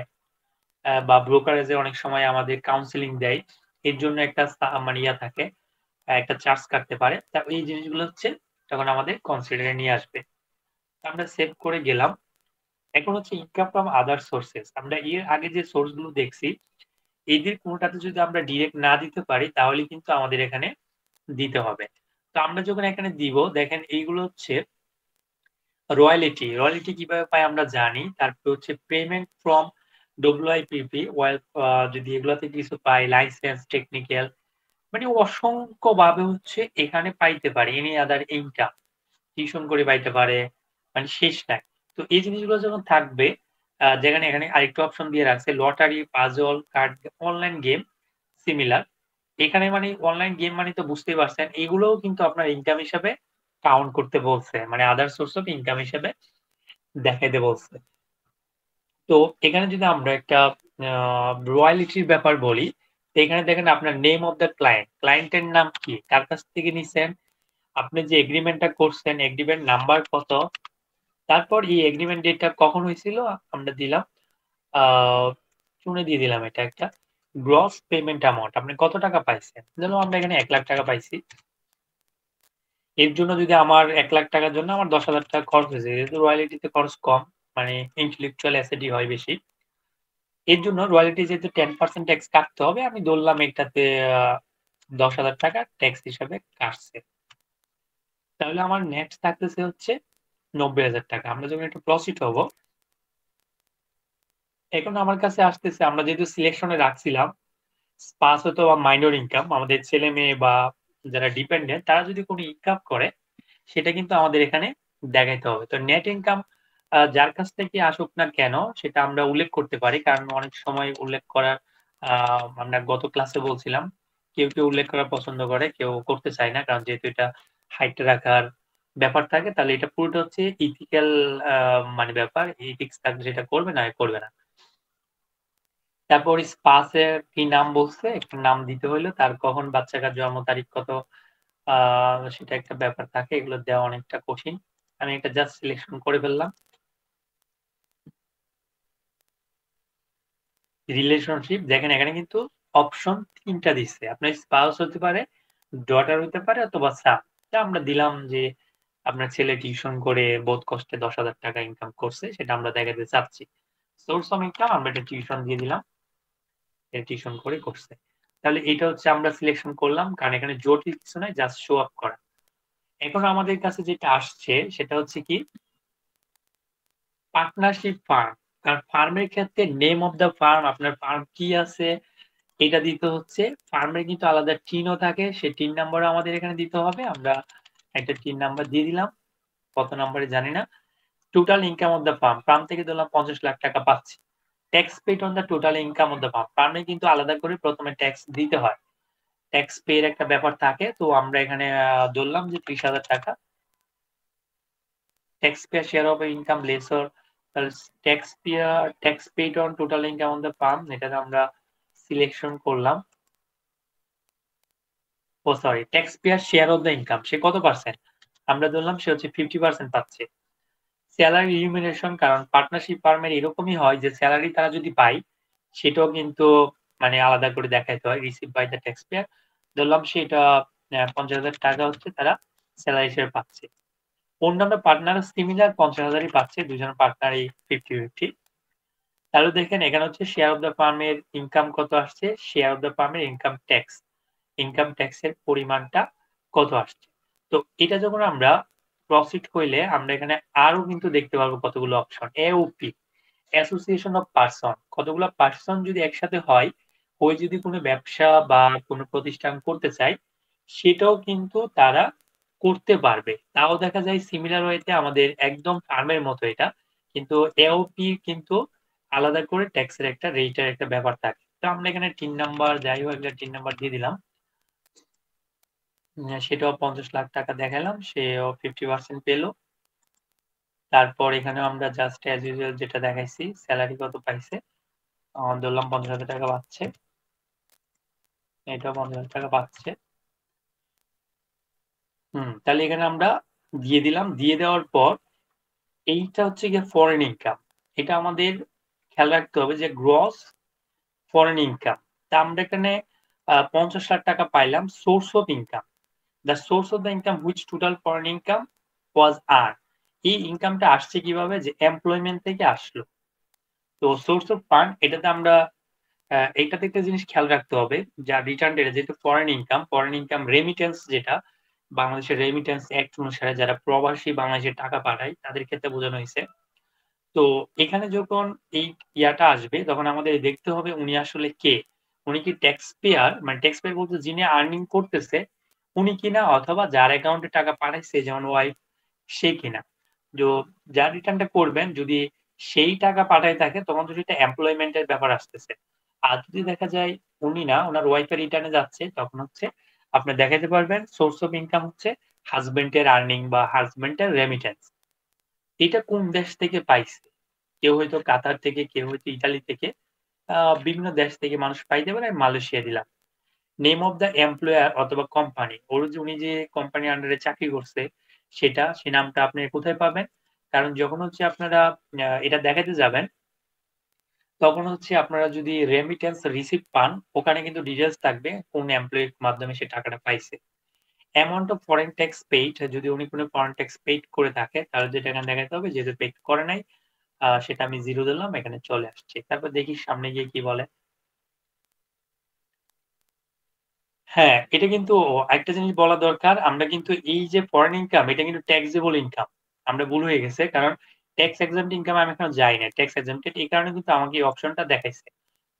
বা ব্রোকারেজে অনেক সময় আমাদের কাউন্সেলিং দেয় এর জন্য একটা মানে ইয়া থাকে, একটা চার্জ কাটতে পারে। তা এই জিনিসগুলো হচ্ছে তখন আমাদের কনসিডারে নিয়ে আসবে। আমরা সেভ করে গেলাম। এখন হচ্ছে ইনকাম ফ্রম আদার সোর্সেস। আমরা এর আগে যে সোর্স গুলো দেখছি এদের কোনোটাতে যদি আমরা ডিরেক্ট না দিতে পারি তাহলে কিন্তু আমাদের এখানে দিতে হবে। তো আমরা যখন এখানে দিব দেখেন এইগুলো হচ্ছে রয়্যালিটি। রয়্যালিটি কিভাবে পাই আমরা জানি। তারপর হচ্ছে পেমেন্ট ফ্রম ডব্লিউআইপিপি যদি এগুলোতে কিছু পাই, লাইসেন্স, টেকনিক্যাল, মানে অসংখ্য ভাবে হচ্ছে এখানে পাইতে পারি এনি আদার ইনকাম। টিউশন করে পাইতে পারে, মানে শেষ নাই। তো এই জিনিসগুলো যখন থাকবে, যেখানে এখানে আরেকটা অপশন দিয়ে রাখছে lottery, puzzle, card, online game similar. এখানে মানে অনলাইন গেম মানে তো বুঝতেই পারছেন, এগুলোও কিন্তু আপনার ইনকাম হিসাবে কাউন্ট করতে বলছে, মানে আদার সোর্স অফ ইনকাম হিসাবে দেখাইতে বলছে। তো এখানে যদি আমরা একটা রয়্যালিটির ব্যাপার বলি, তো এখানে দেখেন আপনার নেম অফ দ্য ক্লায়েন্টের নাম কি, কার কাছ থেকে নিছেন, আপনি যে এগ্রিমেন্টটা করছেন এগ্রিমেন্ট নাম্বার কত, তারপর এই এগ্রিমেন্ট ডেটটা কখন হয়েছিল আমরা দিলাম, শুনে দিয়ে দিলাম এটা একটা গ্রস পেমেন্ট অ্যামাউন্ট, আপনি কত টাকা পাইছেন, ধরুন আমরা এখানে 1 লাখ টাকা পাইছি। এর জন্য যদি আমার 1 লাখ টাকার জন্য আমার 10,000 টাকা খরচ হয়েছে, যেহেতু রয়্যালিটিতে খরচ কম, মানে ইন্টেলেকচুয়াল অ্যাসেটই হয় বেশি, এর জন্য রয়্যালিটি যেহেতু 10% ট্যাক্স কাটতে হবে, আমি ধরলাম এটাতে 10,000 টাকা ট্যাক্স হিসাবে কাটছে। তাহলে আমার নেট থাকতেছে হচ্ছে 90,000 টাকা। আমরা যখন একটু প্রসিড হব, এখন আমার কাছে আসতেছে, আমরা যেহেতু সিলেকশনে রাখছিলাম স্পাস অথবা মাইনর ইনকাম, আমাদের ছেলে মেয়ে বা যারা ডিপেন্ডেন্ট তারা যদি কোনো ইনকাম করে সেটা কিন্তু আমাদের এখানে দেখাইতে হবে। তো নেট ইনকাম যার কাছ থেকে আসুক না কেন সেটা আমরা উল্লেখ করতে পারি, কারণ অনেক সময় উল্লেখ করার আমরা গত ক্লাসে বলছিলাম কেউ কেউ উল্লেখ করা পছন্দ করে, কেউ করতে চায় না, কারণ যেহেতু এটা হাইট রাখার ব্যাপার থাকে, তাহলে এটা পুরোটা হচ্ছে ইথিক্যাল মানে ব্যাপার, ইথিক্স থাকলে সেটা করবে না করবে না। তারপর স্পাসের কি নাম বলছে, একটা নাম দিতে হইলো, তার কখন বাচ্চাকার জন্ম তারিখ কত, সেটা একটা ব্যাপার থাকে, এগুলো দেওয়া অনেকটা কঠিন। আমি একটা জাস্ট সিলেকশন করে ফেললাম। রিলেশনশিপ দেখেন এখানে কিন্তু অপশন 3টা দিচ্ছে, আপনার স্পাউস হতে পারে, ডটার হতে পারে, অথবা সান। আমরা দিলাম যে আপনার ছেলে টিউশন করে বোধ কষ্টে 10,000 টাকা ইনকাম করছে, সেটা আমরা দেখাতে চাচ্ছি। সোর্স অফ ইনকাম আমরা এটা টিউশন দিয়ে দিলাম, টিউশন করে করছে। তাহলে এটা হচ্ছে আমরা সিলেকশন করলাম, কারণ এখানে জটিল কিছু নাই, জাস্ট শো আপ করা। এখন আমাদের কাছে যেটা আসছে সেটা হচ্ছে কি পার্টনারশিপ ফার্ম। কারণ ফার্মের ক্ষেত্রে নেম অফ দ্য ফার্ম, আপনার ফার্ম কি আছে এটা দিতে হচ্ছে। ফার্মের কিন্তু আলাদা টিনও থাকে, সেই টিন নাম্বার আমাদের এখানে দিতে হবে। আমরা একটা টিন নাম্বার দিয়ে দিলাম, কত নাম্বারে জানি না। Total income of the firm থেকে ধরলাম 50 লাখ টাকা পাচ্ছি। Tax paid on the total income of the ফার্মে কিন্তু আলাদা করে প্রথমে ট্যাক্স দিতে হয়, ট্যাক্স পে এর একটা ব্যাপার থাকে। তো আমরা এখানে ধরলাম যে 30,000 টাকা tax pay share of income lessor, tax paid on total income on the firm, এটাতে আমরা সিলেকশন করলাম। Oh sorry, tax payer share of the income, সে কত পার্সেন্ট, আমরা ধরলাম সে হচ্ছে 50% পাচ্ছে। স্যালারি রিমিউনারেশন, কারণ পার্টনারশিপ ফার্মের এরকমই হয় যে স্যালারি তারা যদি পায় সেটাও কিন্তু মানে আলাদা করে দেখাইতে হয়, receive by the tax payer. ধরলাম সেটা 50,000 টাকা হচ্ছে তারা স্যালারি হিসেবে পাচ্ছে। অন্যান্য পার্টনার সিমিলার 50,000ই পাচ্ছে, দুজন পার্টনারই 50-50। তাহলে দেখেন এখানে হচ্ছে শেয়ার অফ দ্য ফার্মের ইনকাম কত আসছে, শেয়ার অফ দ্য ফার্মের ইনকাম ট্যাক্সের পরিমাণটা কত আসছে। তো এটা যখন আমরা প্রসিড হইলে আমরা এখানে আরো কিন্তু দেখতে পারবো কতগুলো option. AOP, association of person, কতগুলো পার্সন যদি একসাথে হয়, ওই যদি কোনো ব্যবসা বা কোনো প্রতিষ্ঠান করতে চায় সেটাও কিন্তু তারা করতে পারবে। তাও দেখা যায় সিমিলার ওয়েতে আমাদের একদম ফার্মের মতো এটা, কিন্তু এওপি কিন্তু আলাদা করে ট্যাক্সের একটা রেটের একটা ব্যাপার থাকে। তো আমরা এখানে 3 নাম্বার যাই হোক একটা 3 নাম্বার দিয়ে দিলাম, সেটাও 50 লাখ টাকা দেখালাম, সেও 50% পেলো। তারপর এখানে আমরা জাস্ট অ্যাজ ইউজুয়াল যেটা দেখাইছি, স্যালারি কত পাইছে ধরলাম 50,000 টাকা পাচ্ছে, এটাও 50,000 টাকা পাচ্ছে। তাহলে এখানে আমরা দিয়ে দিলাম। দিয়ে দেওয়ার পর এইটা হচ্ছে গিয়ে ফরেন ইনকাম, এটা আমাদের খেয়াল রাখতে হবে যে গ্রস ফরেন ইনকাম। তা আমরা এখানে 50 লাখ টাকা পাইলাম source of income, the source of the income which total foreign income was earn. এই ইনকামটা আসছে কিভাবে, যে এমপ্লয়মেন্ট থেকে আসলো। তো সোর্স অফ ফান্ড এটাতে আমরা এইটাতে একটা জিনিস খেয়াল রাখতে হবে, যা রিটার্ন ডেটা যেহেতু ফরেন ইনকাম রেমিটেন্স, যেটা বাংলাদেশের রেমিটেন্স অ্যাক্ট অনুসারে যারা প্রবাসী বাংলাদেশে টাকা পাঠায় তাদের ক্ষেত্রে বোঝানো হয়েছে। তো এখানে যখন এই ইয়াটা আসবে তখন আমাদের দেখতে হবে উনি আসলে কে, উনি কি ট্যাক্স পেয়ার, মানে ট্যাক্স পেয়ার বলতে যিনি আর্নিং করতেছে উনি কিনা, অথবা যার অ্যাকাউন্টে টাকা পাঠাইছে যেমন ওয়াইফ সে কিনা। তো যার রিটার্নটা করবেন যদি সেই টাকা পাঠায় থাকে তখন তো সেটা এমপ্লয়মেন্টের ব্যাপার আসতেছে। আর যদি দেখা যায় উনি না, উনার ওয়াইফের রিটার্নে যাচ্ছে তখন হচ্ছে আপনি দেখাইতে পারবেন সোর্স অফ ইনকাম হচ্ছে হাসব্যান্ডের আর্নিং বা হাসব্যান্ডের রেমিটেন্স। এটা কোন দেশ থেকে পাইছে? কেউ হয়তো কাতার থেকে, কেউ হয়তো ইতালি থেকে, বিভিন্ন দেশ থেকে মানুষ পাইতে পারে, মালয়েশিয়া দিলাম। নেম অফ দ্য এমপ্লয়ার অথবা কোম্পানি, ওর যে উনি যে কোম্পানির আন্ডারে চাকরি করছে সেটা, সে নামটা আপনি কোথায় পাবেন? কারণ যখন হচ্ছে আপনারা এটা দেখাতে যাবেন তখন হচ্ছে আপনারা যদি রেমিটেন্স রিসিপ্ট পান ওখানে কিন্তু ডিটেইলস থাকবে কোন এমপ্লয়ির মাধ্যমে সে টাকাটা পাইছে। Amount of foreign tax paid, যদি উনি কোনো ফরেন ট্যাক্স পেইড করে থাকে তাহলে যেটা এখানে দেখাতে হবে, যেহেতু পেইড করে নাই সেটা আমি 0 দিলাম, এখানে চলে আসছে। তারপর দেখি সামনে গিয়ে কি বলে। হ্যাঁ, এটা কিন্তু একটা জিনিস বলা দরকার। আমরা কিন্তু এই যে ফরেন ইনকাম এটা কিন্তু ট্যাক্সেবল ইনকাম। আমরা ভুল হয়ে গেছে। কারণ ট্যাক্স এক্সাম্পট ইনকাম আমি এখনো যাই নাই। ট্যাক্স এক্সাম্পটেড এই কারণে কিন্তু আমাকে এই অপশনটা দেখাইছে।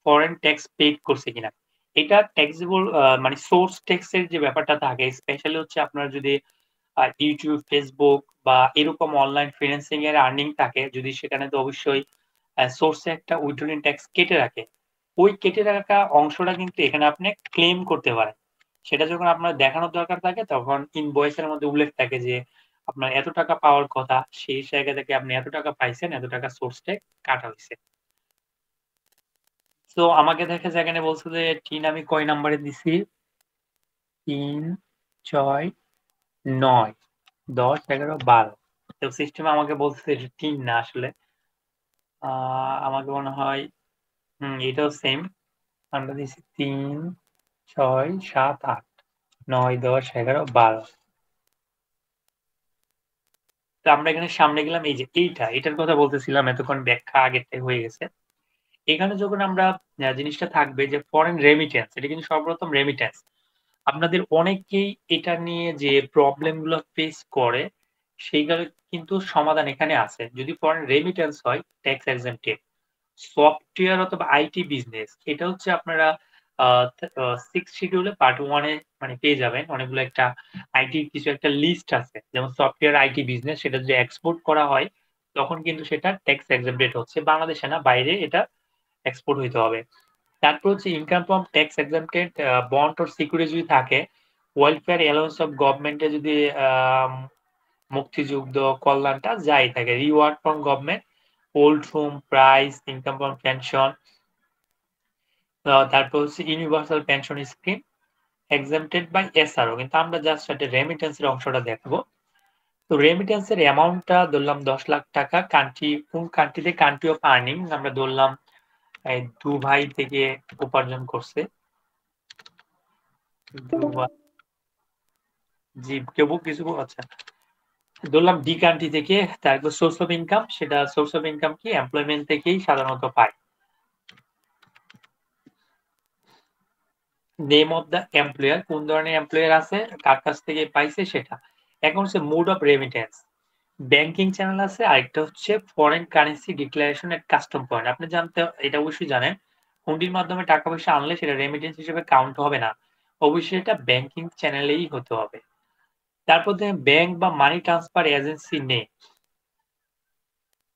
ফরেন ট্যাক্স পেইড করছে কিনা। এটা ট্যাক্সেবল মানে সোর্স ট্যাক্স এর যে ব্যাপারটা থাকে স্পেশালি হচ্ছে আপনার যদি YouTube, Facebook বা এরকম অনলাইন ফ্রিল্যান্সিং এর আর্নিং থাকে, যদি সেখানে তো অবশ্যই সোর্সে একটা উইথড্রলিং ট্যাক্স কেটে রাখে। ওই কেটে রাখা অংশটা কিন্তু এখানে আপনি ক্লেম করতে পারেন। সেটা যখন আপনার দেখানোর দরকার থাকে তখন ইনভয়েস এর মধ্যে উল্লেখ থাকে যে আপনার এত টাকা পাওয়ার কথা, সেই জায়গা থেকে আপনি এত টাকা পাইছেন, এত টাকা সোর্স ট্যাক্স কাটা হইছে। তো আমাকে দেখা যায় এখানে বলছে যে টিন আমি কয় নাম্বারে দিছি? 3, 6, 9, 10, 11, 12। তো সিস্টেম আমাকে বলছে এটা 3 না আসলে। আমাকে মনে হয় এটাও সেম। আমরা দিছি 3, 6, 7, 8, 9, 10, 11, 12। তো আমরা এখানে সামনে গেলাম, এই যে এটার কথা বলতেছিলাম এতক্ষণ, ব্যাখ্যা আগেরটাই হয়ে গেছে। এখানে যখন আমরা জিনিসটা থাকবে যে ফরেন রেমিটেন্স, এটা কিন্তু সর্বপ্রথম রেমিটেন্স। আপনাদের অনেকেই এটা নিয়ে যে প্রবলেম গুলো ফেস করে সেইগুলো কিন্তু সমাধান এখানে আছে। যদি ফরেন রেমিটেন্স হয় ট্যাক্স এক্সেম্পটেড, সফটওয়্যার অথবা আইটি বিজনেস, এটা হচ্ছে আপনারা 6 শিডিউলে পার্ট 1 এ মানে পেয়ে যাবেন। অনেকগুলো একটা আইটির কিছু একটা লিস্ট আছে, যেমন সফটওয়্যার আইটি বিজনেস, সেটা যদি এক্সপোর্ট করা হয় তখন কিন্তু সেটা ট্যাক্স এক্সেম্পটেড হচ্ছে, বাংলাদেশে না বাইরে এটা এক্সপোর্ট হইতে হবে। তারপর হচ্ছে income from tax এক্সাম্পটেড bond or security যদি থাকে, ওয়েলফেয়ার অ্যালাউন্স অফ গভর্নমেন্টে যদি মুক্তিযুদ্ধ কল্যাণটা যাই থাকে, reward from government, old home price, income from pension, তারপর হচ্ছে universal pension scheme exempted by SRO. কিন্তু আমরা জাস্ট একটা রেমিটেন্সের অংশটা দেখবো। তো রেমিটেন্সের অ্যামাউন্টটা ধরলাম 10 লাখ টাকা। কান্ট্রি কোন কান্ট্রিতে, কান্ট্রি অফ আর্নিং আমরা ধরলাম দুবাই থেকে উপার্জন করছে। জি কেউ কিছু আচ্ছা ধরলাম ডি কান্ট্রি থেকে। তারপর সোর্স অফ ইনকাম, সেটা সোর্স অফ ইনকাম কি এমপ্লয়মেন্ট থেকেই সাধারণত পায়। নেম অফ দ্য এমপ্লয়ার, কোন ধরনের এমপ্লয়ার আছে, কার কাছ থেকে পাইছে সেটা। এখন হচ্ছে mode of remittance, banking channel আছে, আরেকটা হচ্ছে ফরেন কারেন্সি ডিক্লারেশন এট কাস্টম পয়েন্ট। আপনি জানতে এটা অবশ্যই জানেন, হুন্ডির মাধ্যমে টাকা পয়সা আনলে সেটা রেমিটেন্স হিসেবে কাউন্ট হবে না, অবশ্যই এটা ব্যাংকিং চ্যানেলেই হতে হবে। তারপর দেখেন ব্যাংক বা মানি ট্রান্সফার এজেন্সি নেই,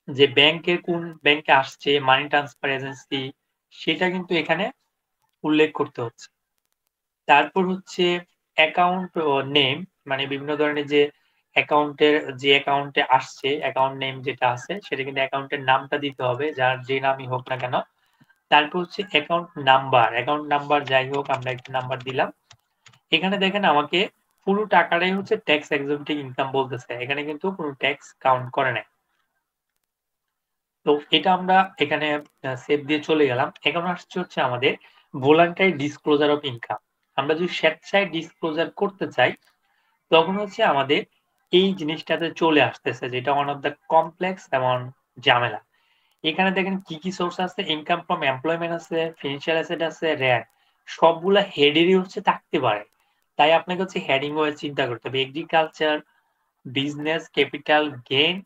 যে ব্যাংকের কোন ব্যাংকে আসছে, মানি ট্রান্সফার এজেন্সি, সেটা কিন্তু এখানে উল্লেখ করতে হচ্ছে। তারপর হচ্ছে অ্যাকাউন্ট নেম, মানে বিভিন্ন ধরনের যে অ্যাকাউন্টের যে অ্যাকাউন্টে আসছে অ্যাকাউন্ট নেম যেটা আছে সেটা কিন্তু অ্যাকাউন্টের নামটা দিতে হবে, যার যে নামই হোক না কেন। তারপর হচ্ছে অ্যাকাউন্ট নাম্বার যাই হোক আমরা একটা নাম্বার দিলাম। এখানে দেখেন আমাকে পুরো টাকাটাই হচ্ছে ট্যাক্স এক্সাম্পটেড ইনকাম বলতেছে, এখানে কিন্তু কোনো ট্যাক্স কাউন্ট করে নাই। তো এটা আমরা এখানে সেভ দিয়ে চলে গেলাম। এখন আসছে হচ্ছে আমাদের ভলান্টারি ডিসক্লোজার অফ ইনকাম। আমরা যদি স্বেচ্ছায় ডিসক্লোজার করতে চাই তখন হচ্ছে আমাদের এই জিনিসটাতে চলে আসতেছে, যেটা ওয়ান অফ দ্য কমপ্লেক্স এবং ঝামেলা। এখানে দেখেন কি কি সোর্স আছে, ইনকাম ফ্রম এমপ্লয়মেন্ট আছে, ফিনান্সিয়াল অ্যাসেট আছে, র্যান্ট, সবগুলা হেডেরই হচ্ছে থাকতে পারে। তাই আপনাকে হচ্ছে হেডিং ওয়াইজ চিন্তা করতে হবে, agriculture, business, capital gain,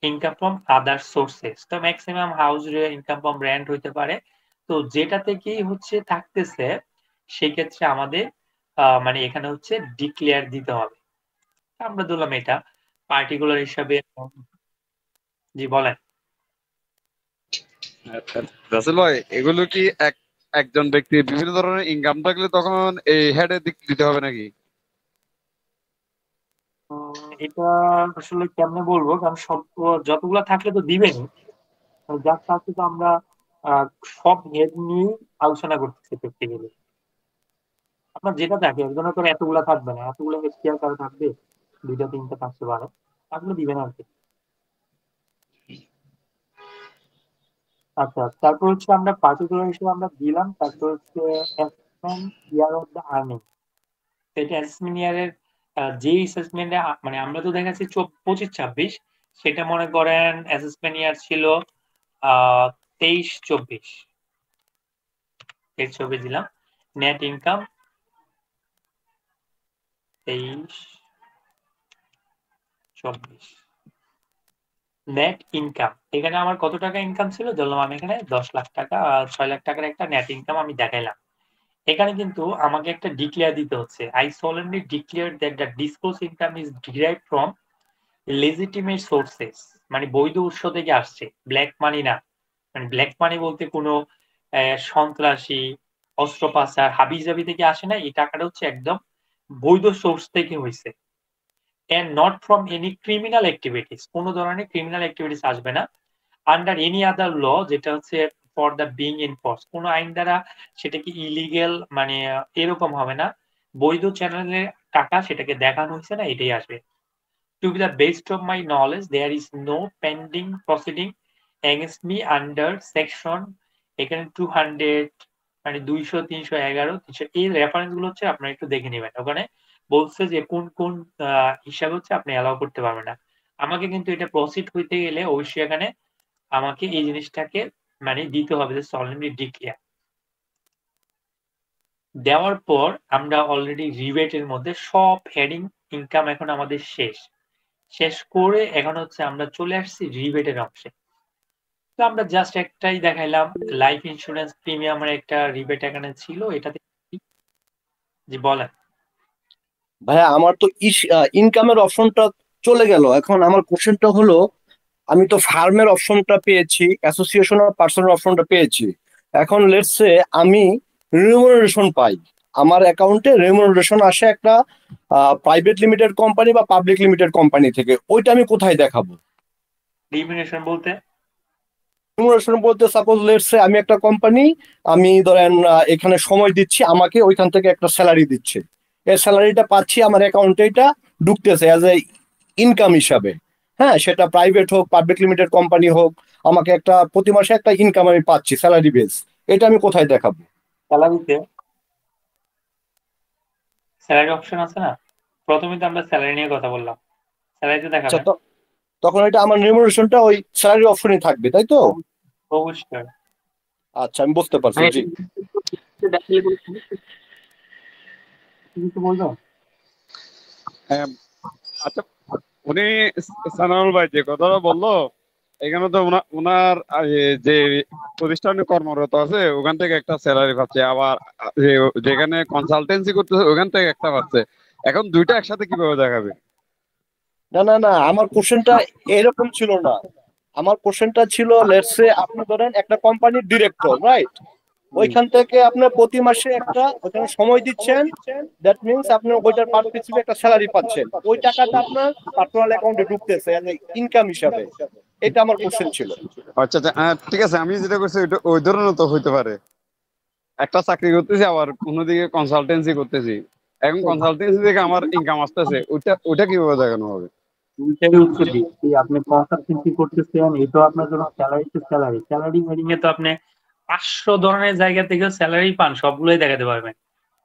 income from other sources. তো maximum house income from rent হইতে পারে। তো যেটা থেকেই হচ্ছে থাকতেছে সেই ক্ষেত্রে আমাদের মানে এখানে হচ্ছে ডিক্লেয়ার দিতে হবে। আমরা ধরলাম এটা। পার্টিকুলার হিসাবে। জি বলেন। রাসেল ভাই, এগুলো কি একজন ব্যক্তির বিভিন্ন ধরনের ইনকাম থাকলে তখন এই হেডের দিক দিতে হবে নাকি? এটা আসলে কেমনে বলবো, কারণ সব যতগুলা থাকলে তো দিবেন, যার সাথে তো আমরা আহ, সব হেড নিয়ে আলোচনা করতেছি প্র্যাকটিক্যালি। আপনার যেটা থাকে একজনের করে এতগুলা থাকবে না, এতগুলো হেড কি আর কারো থাকবে? 2টা 3টা 5টা 12 থাকলে দিবেন আর কি। আচ্ছা, তারপর হচ্ছে আমরা পার্টিকুলার হিসেবে আমরা দিলাম, তারপর হচ্ছে assessment year of the earning. এটা অ্যাসেসমেন্ট ইয়ারের যে অ্যাসেসমেন্টে মানে আমরা তো দেখাচ্ছি 25-26, সেটা মনে করেন অ্যাসেসমেন্ট ইয়ার ছিল 23-24। 23-24 দিলাম। Net income 23-24। নেট ইনকাম এখানে আমার কত টাকা ইনকাম ছিল ধরলাম, আমি এখানে 10 লাখ টাকা 6 লাখ টাকার একটা নেট ইনকাম আমি দেখাইলাম। এখানে কিন্তু আমাকে একটা ডিক্লেয়ার দিতে হচ্ছে, I solemnly declare that the disclosed income is derived from legitimate sources, মানে বৈধ উৎস থেকে আসছে, ব্ল্যাক মানি না। মানে ব্ল্যাক মানি বলতে কোনো সন্ত্রাসী, অস্ত্র পাচার, হাবিজাবি থেকে আসে না, এই টাকাটা হচ্ছে একদম বৈধ সোর্স থেকে হয়েছে। and not from any criminal activities, কোনো ধরনের ক্রিমিনাল অ্যাক্টিভিটিস আসবে না। আন্ডার এনি আদার ল, যেটা হচ্ছে ফর দ্য বিং এনফোর্স, কোনো আইন দ্বারা সেটা কি ইলিগেল মানে এরকম হবে না, বৈধ চ্যানেলের টাকা সেটাকে দেখানো হয়েছে না, এটাই আসবে। To be the best of my knowledge, there is no pending proceeding against me under section এখানে 200 মানে 200, 311, 300 এই রেফারেন্স গুলো হচ্ছে আপনারা একটু দেখে নেবেন। ওখানে বলছে যে কোন কোন হিসাবে হচ্ছে আপনি অ্যালাউ করতে পারবেন না। আমাকে কিন্তু এটা প্রসিড হইতে গেলে অবশ্যই এখানে আমাকে এই জিনিসটাকে মানে দিতে হবে যে solemnly declare। দেওয়ার পর আমরা অলরেডি রিবেটের মধ্যে সব হেডিং ইনকাম এখন আমাদের শেষ করে এখন হচ্ছে আমরা চলে আসছি রিবেটের অংশে। তো আমরা জাস্ট একটাই দেখাইলাম, লাইফ ইন্স্যুরেন্স প্রিমিয়ামের একটা রিবেট এখানে ছিল, এটাতে জি বলেন। ভাইয়া আমার তো ইনকামের অপশনটা চলে গেল। এখন আমার কোশ্চেনটা হলো, আমি তো ফার্মের অপশনটা পেয়েছি, অ্যাসোসিয়েশন অফ পার্সনের অপশনটা পেয়েছি। এখন লেটস সে আমি রিমুনারেশন পাই, আমার অ্যাকাউন্টে রিমুনারেশন আসে একটা প্রাইভেট লিমিটেড কোম্পানি বা পাবলিক লিমিটেড কোম্পানি থেকে, ওইটা আমি কোথায় দেখাবো? রিমিউনেশন বলতে রিমুনারেশন বলতে সাপোজ লেটস সে আমি একটা কোম্পানি, আমি ধরেন এখানে সময় দিচ্ছি, আমাকে ওইখান থেকে একটা স্যালারি দিচ্ছে, এই স্যালারিটা পাচ্ছি আমার অ্যাকাউন্টে, এটা ঢুকতেছে অ্যাজ এ ইনকাম হিসাবে। হ্যাঁ, সেটা প্রাইভেট হোক পাবলিক লিমিটেড কোম্পানি হোক, আমাকে একটা প্রতি মাসে একটা ইনকাম আমি পাচ্ছি স্যালারি বেস, এটা আমি কোথায় দেখাবো? স্যালারিতে স্যালারি অপশন আছে না, প্রথমে তো আমরা স্যালারি নিয়ে কথা বললাম, স্যালারিতে আচ্ছা, দেখাবেন। তখন এটা আমার রিমুনারেশনটা ওই স্যালারি অপশনই থাকবে, তাই তো? অবশ্যই। আচ্ছা, আমি বুঝতে পারছি। জি, কিছু বলবেন? হ্যাঁ, আচ্ছা, উনি সানাউল ভাই যে কথাটা বললো, এখানে তো ওনার যে প্রতিষ্ঠানে কর্মরত আছে ওখান থেকে একটা স্যালারি পাচ্ছে, আবার যেখানে কনসালটেন্সি করতেছে ওখান থেকে একটা পাচ্ছে। এখন দুইটা একসাথে কিভাবে দেখাবে? না না না, আমার কোশ্চেনটা এরকম ছিল না। আমার কোশ্চেনটা ছিল লেটস সে আপনি ধরেন একটা কোম্পানির ডিরেক্টর, রাইট? ওইখান থেকে আপনি প্রতি মাসে একটা ওখানে সময় দিচ্ছেন, দ্যাট মিনস আপনি ওইটার পার পিছনে একটা স্যালারি পাচ্ছেন, ওই টাকাটা আপনার পার্সোনাল অ্যাকাউন্টে ঢুকতেছে ইনকাম হিসাবে। এটা আমার কোশ্চেন ছিল। আচ্ছা আচ্ছা, ঠিক আছে, আমি যেটা করছি ওই ধরনের তো হইতে পারে, একটা চাকরি করতেছি আবার অন্যদিকে কনসালটেন্সি করতেছি, এখন কনসালটেন্সি থেকে আমার ইনকাম আসতেছে, ওইটা কিভাবে দেখানো হবে? ওইটারই উত্তর দিচ্ছি, আপনি কনসালটেন্সি করতেছেন, এটা আপনার জন্য স্যালারি তো স্যালারি হেডিং এ তো আপনি 500 ধরনের জায়গা থেকে স্যালারি পান, সবগুলোই দেখাতে পারবেন।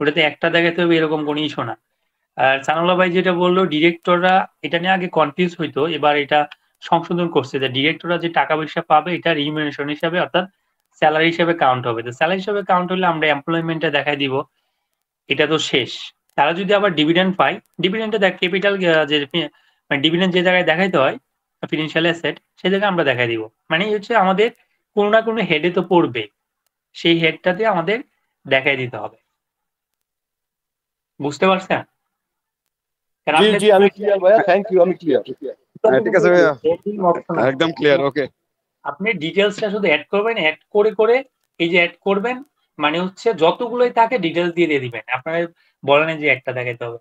ওটাতে একটা দেখাতে হবে এরকম কোনো ইস্যু না। আর সানাউল্লাহ ভাই যেটা বললো, ডিরেক্টররা এটা নিয়ে আগে কনফিউজ হইতো, এবার এটা সংশোধন করছে যে ডিরেক্টররা যে টাকা পয়সা পাবে এটা রিমিউনেশন হিসাবে অর্থাৎ স্যালারি হিসাবে কাউন্ট হবে। তো স্যালারি হিসাবে কাউন্ট হলে আমরা এমপ্লয়মেন্টে দেখাই দিব, এটা তো শেষ। তারা যদি আবার ডিভিডেন্ড পায়, ডিভিডেন্ডে দেখ ক্যাপিটাল যে ডিভিডেন্ড যে জায়গায় দেখাইতে হয় ফিনান্সিয়াল অ্যাসেট, সেই জায়গায় আমরা দেখাই দিব। মানে হচ্ছে আমাদের কোনো না কোনো হেডে তো পড়বে, সেই হেডটাতে আমাদের দেখাই দিতে হবে। বুঝতে পারছেন? কারণ জি আপনার জি আমি ক্লিয়ার ভাইয়া, থ্যাংক ইউ, আমি ক্লিয়ার। ঠিক আছে ভাইয়া, এডিটিং অপশন আছে, একদম ক্লিয়ার। ওকে, আপনি ডিটেলসটা শুধু অ্যাড করবেন, অ্যাড করে করে এই যে অ্যাড করবেন মানে হচ্ছে যতগুলোই থাকে ডিটেলস দিয়ে দিয়ে দিবেন, আপনার বলেন যে একটা দেখাইতে হবে।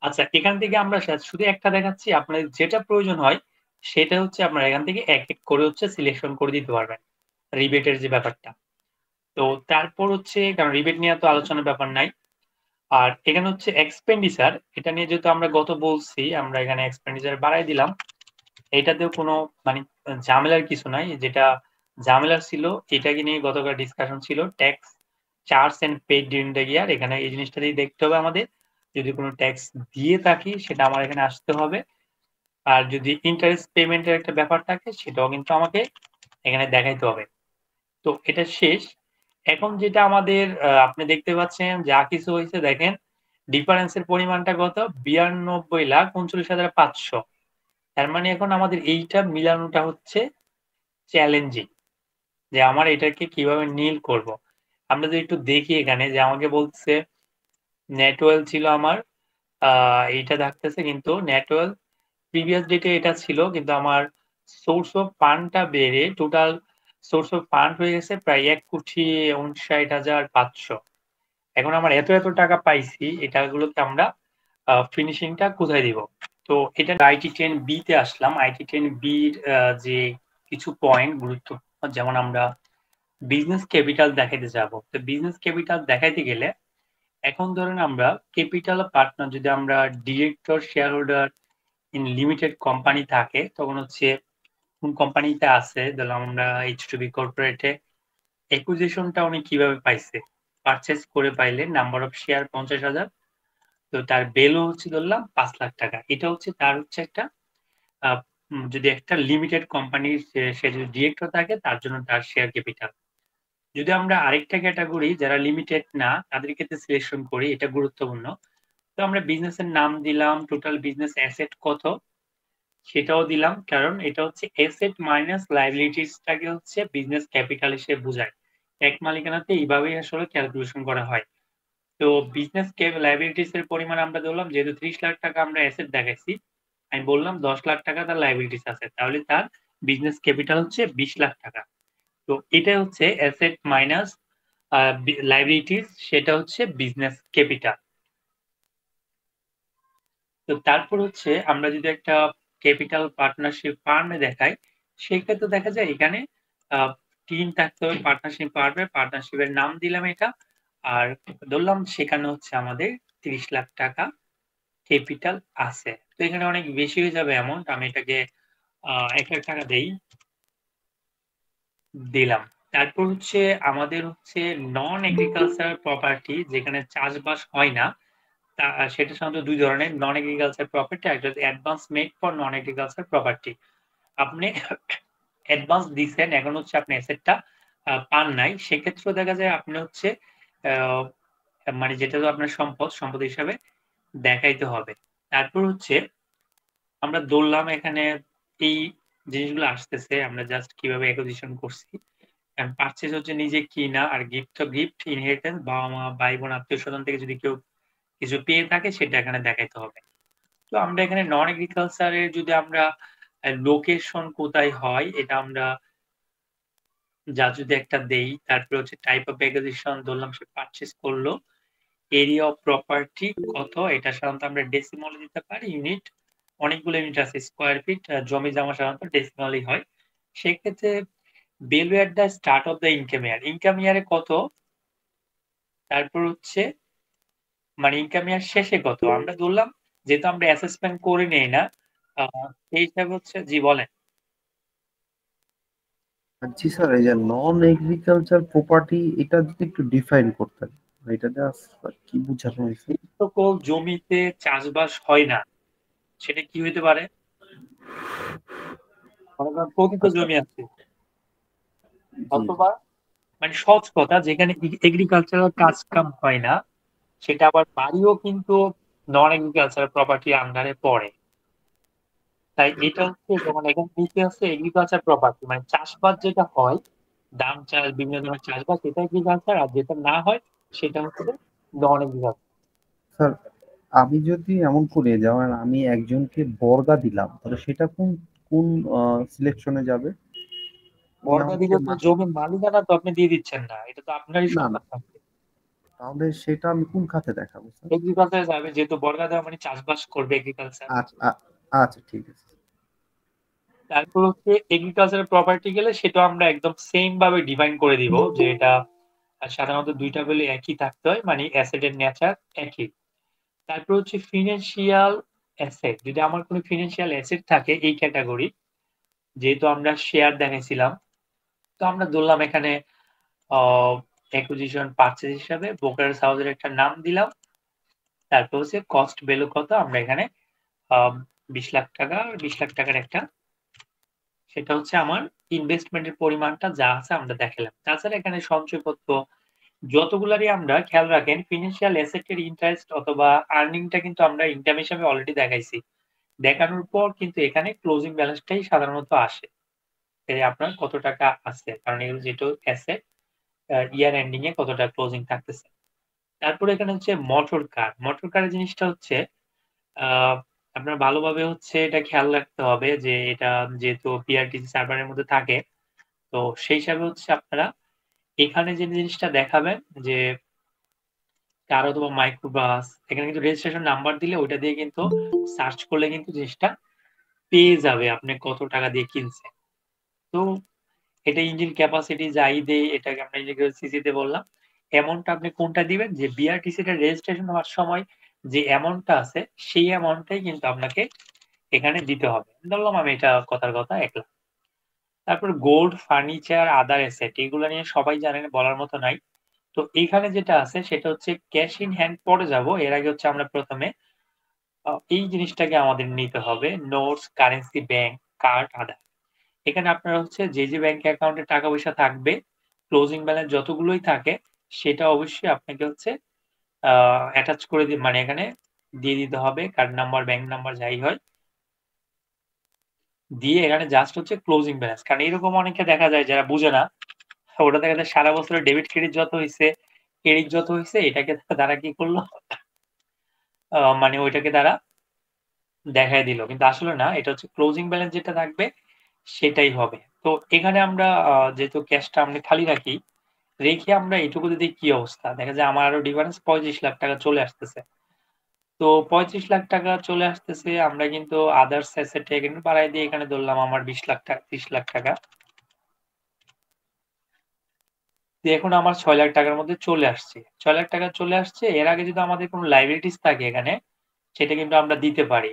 আচ্ছা, এখান থেকে আমরা শুধু একটা দেখাচ্ছি, আপনার যেটা প্রয়োজন হয় সেটা হচ্ছে আপনার এখান থেকে এক এক করে হচ্ছে সিলেকশন করে দিতে পারবেন, রিবেটের যে ব্যাপারটা। তো তারপর হচ্ছে, কারণ রিবেট নিয়ে তো আলোচনার ব্যাপার নাই। আর এখানে হচ্ছে এক্সপেন্ডিচার, এটা নিয়ে যেহেতু আমরা গত বলছি, আমরা এখানে এক্সপেন্ডিচার বাড়াই দিলাম। এটাতেও কোনো মানে ঝামেলার কিছু নাই, যেটা ঝামেলার ছিল এটাকে নিয়ে গতকাল ডিসকাশন ছিল, tax charge and paid during the year. এখানে এই জিনিসটা দিয়ে দেখতে হবে আমাদের, যদি কোনো ট্যাক্স দিয়ে থাকি সেটা আমার এখানে আসতে হবে, আর যদি ইন্টারেস্ট পেমেন্টের একটা ব্যাপার থাকে সেটাও কিন্তু আমাকে এখানে দেখাইতে হবে। তো এটা শেষ। এখন যেটা আমাদের আপনি দেখতে পাচ্ছেন যা কিছু হয়েছে, দেখেন ডিফারেন্সের পরিমাণটা কত, 92,39,500। তার মানে এখন আমাদের এইটা মিলানোটা হচ্ছে চ্যালেঞ্জিং, যে আমার এটাকে কিভাবে নীল করব। আমরা যদি একটু দেখি এখানে, যে আমাকে বলছে নেটওয়েল ছিল আমার, এইটা থাকতেছে কিন্তু নেটওয়েল প্রিভিয়াস ডেটে এটা ছিল, কিন্তু আমার সোর্স অফ ফান্ডটা বেড়ে টোটাল সোর্স অফ ফান্ড হয়ে গেছে প্রায় 1,59,500। এখন আমার এত এত টাকা পাইছি, এটাগুলোকে আমরা ফিনিশিংটা কোথায় দিব? তো এটা IT10B তে আসলাম। IT10B যে কিছু পয়েন্ট গুরুত্বপূর্ণ, যেমন আমরা বিজনেস ক্যাপিটাল দেখাইতে যাব। তো বিজনেস ক্যাপিটাল দেখাইতে গেলে এখন ধরেন আমরা ক্যাপিটাল পার্টনার, যদি আমরা director share holder in limited company থাকে, তখন হচ্ছে কোন কোম্পানিতে আছে, ধরলাম আমরা H2B কর্পোরেটে, অ্যাকুইজিশনটা উনি কিভাবে পাইছে, পারচেজ করে পাইলে নাম্বার অফ শেয়ার 50,000, তো তার ভ্যালু হচ্ছে ধরলাম 5 লাখ টাকা। এটা হচ্ছে তার হচ্ছে একটা যদি একটা লিমিটেড কোম্পানির সে যদি ডিরেক্টর থাকে, তার জন্য তার শেয়ার ক্যাপিটাল। যদি আমরা আরেকটা ক্যাটাগরি যারা লিমিটেড না তাদের ক্ষেত্রে সিলেকশন করি, এটা গুরুত্বপূর্ণ। তো আমরা বিজনেসের নাম দিলাম, টোটাল বিজনেস অ্যাসেট কত সেটাও দিলাম, কারণ এটা হচ্ছে অ্যাসেট মাইনাস লাইবিলিটিসটাকে হচ্ছে বিজনেস ক্যাপিটাল হিসেবে বোঝায়। এক মালিকানাতে এইভাবেই আসলে ক্যালকুলেশন করা হয়। তো বিজনেস লাইবিলিটিস এর পরিমাণ আমরা ধরলাম, যেহেতু 30 লাখ টাকা আমরা অ্যাসেট দেখাইছি, আমি বললাম 10 লাখ টাকা তার লাইবিলিটিস আছে, তাহলে তার বিজনেস ক্যাপিটাল হচ্ছে 20 লাখ টাকা। তো এটা হচ্ছে অ্যাসেট মাইনাস লাইবিলিটিস, সেটা হচ্ছে বিজনেস ক্যাপিটাল। তো তারপর হচ্ছে আমরা যদি একটা ক্যাপিটাল পার্টনারশিপ ফার্মে দেখাই, সেক্ষেত্রে দেখা যায় এখানে টিম থাকতে হবে, পার্টনারশিপ ফার্মে, পার্টনারশিপের নাম দিলাম এটা, আর ধরলাম সেখানে হচ্ছে আমাদের 30 লাখ টাকা ক্যাপিটাল আছে। তো এখানে অনেক বেশি হয়ে যাবে অ্যামাউন্ট, আমি এটাকে 1 লাখ টাকা দিলাম। তারপর হচ্ছে আমাদের হচ্ছে নন এগ্রিকালচার প্রপার্টি, যেখানে চাষবাস হয় না, সেটা সাধারণত দুই ধরনের, নন এগ্রিকালচার প্রপার্টি, একটা হচ্ছে advance made for non agriculture property. আপনি অ্যাডভান্স দিচ্ছেন, এখন হচ্ছে আপনি অ্যাসেটটা পান নাই, সেক্ষেত্রেও দেখা যায় আপনি হচ্ছে মানে যেটা তো আপনার সম্পদ হিসাবে দেখাইতে হবে। তারপর হচ্ছে আমরা ধরলাম এখানে এই জিনিসগুলো আসতেছে, আমরা জাস্ট কিভাবে অ্যাকুইজিশন করছি, কারণ পারচেজ হচ্ছে নিজে কিনা, আর গিফট ইনহেরিটেন্স, বাবা মা ভাই বোন আত্মীয় স্বজন থেকে যদি কেউ কিছু পেয়ে থাকে সেটা এখানে দেখাইতে হবে। তো আমরা এখানে নন এগ্রিকালচারের যদি আমরা লোকেশন কোথায় হয় এটা আমরা যা যদি একটা দেই, তারপরে হচ্ছে টাইপ অফ অ্যাকুইজিশন ধরলাম সে পারচেজ করলো, এরিয়া অফ প্রপার্টি কত, এটা সাধারণত আমরা ডেসিমালে দিতে পারি, ইউনিট অনেকগুলো ইউনিট আছে, স্কোয়ার ফিট, জমি জমা সাধারণত ডেসিমালই হয়। সেক্ষেত্রে value at the start of the income ইয়ারে কত, তারপর হচ্ছে মানে ইনকাম ইয়ার শেষে কত আমরা ধরলাম, যেহেতু আমরা অ্যাসেসমেন্ট করে নেই না, সেই হিসাবে হচ্ছে। জি বলেন। জি স্যার, এই যে নন এগ্রিকালচার প্রপার্টি, এটা যদি একটু ডিফাইন করতেন, এটাতে কি বোঝানো হয়েছে? সকল জমিতে চাষবাস হয় না, সেটা কি হইতে পারে? প্রকৃত জমি আছে, অথবা মানে সহজ কথা, যেখানে এগ্রিকালচারাল কাজ কাম হয় না, সেটা আবার বাড়িও কিন্তু নন এগ্রিকালচারাল প্রপার্টির আন্ডারে পড়ে। তাই এটা হচ্ছে যেমন এখানে নিচে আছে এগ্রিকালচার প্রপার্টি, মানে চাষবাস যেটা হয়, ধান চাষ বিভিন্ন ধরনের চাষবাস, সেটা এগ্রিকালচার, আর যেটা না হয় সেটা হচ্ছে নন এগ্রিকালচার। স্যার আমি যদি এমন করি, যেমন আমি একজনকে বর্গা দিলাম, তাহলে সেটা কোন কোন সিলেকশনে যাবে? আমি বর্গা আমাকে দিলে তো জমির মালিকানা তো আপনি দিয়ে দিচ্ছেন না, এটা তো আপনারই না না, সম্পদ থাকবে। তাহলে সেটা আমি কোন খাতে দেখাবো স্যার? এগ্রিকালচার যাবে, যেহেতু বর্গা দেওয়া মানে চাষবাস করবে এগ্রিকালচার। আচ্ছা আচ্ছা, ঠিক আছে। তারপর হচ্ছে এগ্রিকালচার প্রপার্টি গেলে সেটা আমরা একদম সেম ভাবে ডিফাইন করে দিব যে এটা সাধারণত দুইটা বলে একই থাকতে হয়, মানে অ্যাসেটের নেচার একই। তারপর হচ্ছে ফিনান্সিয়াল অ্যাসেট, যদি আমার কোনো ফিনান্সিয়াল অ্যাসেট থাকে এই ক্যাটাগরি, যেহেতু আমরা শেয়ার দেখাইছিলাম, তো আমরা ধরলাম এখানে অ্যাকুইজিশন পারচেজ হিসাবে ব্রোকারেজ হাউসের একটা নাম দিলাম। তারপর হচ্ছে কস্ট ভ্যালু কত, আমরা এখানে 20 লাখ টাকা, 20 লাখ টাকার একটা, সেটা হচ্ছে আমার ইনভেস্টমেন্টের পরিমাণটা যা আছে আমরা দেখালাম। তাছাড়া এখানে সঞ্চয়পত্র যতগুলারই আমরা খেয়াল রাখেন, ফিনান্সিয়াল অ্যাসেটের ইন্টারেস্ট অথবা আর্নিংটা কিন্তু আমরা ইনকাম হিসাবে অলরেডি দেখাইছি। দেখানোর পর কিন্তু এখানে ক্লোজিং ব্যালেন্সটাই সাধারণত আসে, এই আপনার কত টাকা আছে, কারণ এগুলো যেহেতু অ্যাসেট, ইয়ার এন্ডিং এ কতটা ক্লোজিং থাকতেছে। তারপরে এখানে হচ্ছে মোটর কার। মোটর কারের জিনিসটা হচ্ছে আহ আপনার ভালোভাবে হচ্ছে এটা খেয়াল রাখতে হবে যে এটা যেহেতু পিআরটিসি সার্ভারের মধ্যে থাকে, তো সেই হিসাবে হচ্ছে আপনারা এখানে যে জিনিসটা দেখাবেন যে কার অথবা মাইক্রোবাস, এখানে কিন্তু রেজিস্ট্রেশন নাম্বার দিলে ওইটা দিয়ে কিন্তু সার্চ করলে কিন্তু জিনিসটা পেয়ে যাবে আপনি কত টাকা দিয়ে কিনছেন। তো এটা ইঞ্জিন ক্যাপাসিটি যাই দেই, এটাকে আমরা সিসি তে বললাম। অ্যামাউন্টটা আপনি কোনটা দিবেন, যে বিআরটিসি টা রেজিস্ট্রেশন হওয়ার সময় যে অ্যামাউন্টটা আছে সেই অ্যামাউন্টটাই কিন্তু আপনাকে এখানে দিতে হবে। ধরলাম আমি এটা কথার কথা 1 লাখ। তারপর গোল্ড, ফার্নিচার, আদার অ্যাসেট, এগুলো নিয়ে সবাই জানেন, বলার মতো নাই। তো এইখানে যেটা আছে সেটা হচ্ছে ক্যাশ ইন হ্যান্ড, পরে যাব। এর আগে হচ্ছে আমরা প্রথমে এই জিনিসটাকে আমাদের নিতে হবে, নোটস, কারেন্সি, ব্যাংক, কার্ড, আদার। এখানে আপনার হচ্ছে যে যে ব্যাংক অ্যাকাউন্টে টাকা পয়সা থাকবে, ক্লোজিং ব্যালেন্স যতগুলোই থাকে, সেটা অবশ্যই আপনাকে হচ্ছে অ্যাটাচ করে মানে এখানে দিয়ে দিতে হবে, কার্ড নাম্বার, ব্যাংক নাম্বার যাই হয়, দিয়ে এখানে জাস্ট হচ্ছে ক্লোজিং ব্যালেন্স। কারণ এরকম অনেকে দেখা যায় যারা বুঝে না, ওটা দেখা যায় সারা বছরের ডেবিট ক্রেডিট যত হয়েছে, ক্রেডিট যত হয়েছে, এটাকে তারা কি করলো, মানে ওইটাকে তারা দেখায় দিল, কিন্তু আসলে না, এটা হচ্ছে ক্লোজিং ব্যালেন্স যেটা থাকবে সেটাই হবে। তো এখানে আমরা যেহেতু ক্যাশটা আমরা খালি রাখি, রেখে আমরা এটুকু যদি কি অবস্থা দেখা যায়, আমার আরো ডিফারেন্স 35 লাখ টাকা চলে আসতেছে। তো 35 লাখ টাকা চলে আসতেছে, আমরা কিন্তু আদার্স অ্যাসেট এখানে বাড়াই দিয়ে এখানে ধরলাম আমার 20 লাখ টাকা, 30 লাখ টাকা। এখন আমার 6 লাখ টাকার মধ্যে চলে আসছে, 6 লাখ টাকা চলে আসছে। এর আগে যদি আমাদের কোনো লাইবিলিটিস থাকে এখানে, সেটা কিন্তু আমরা দিতে পারি।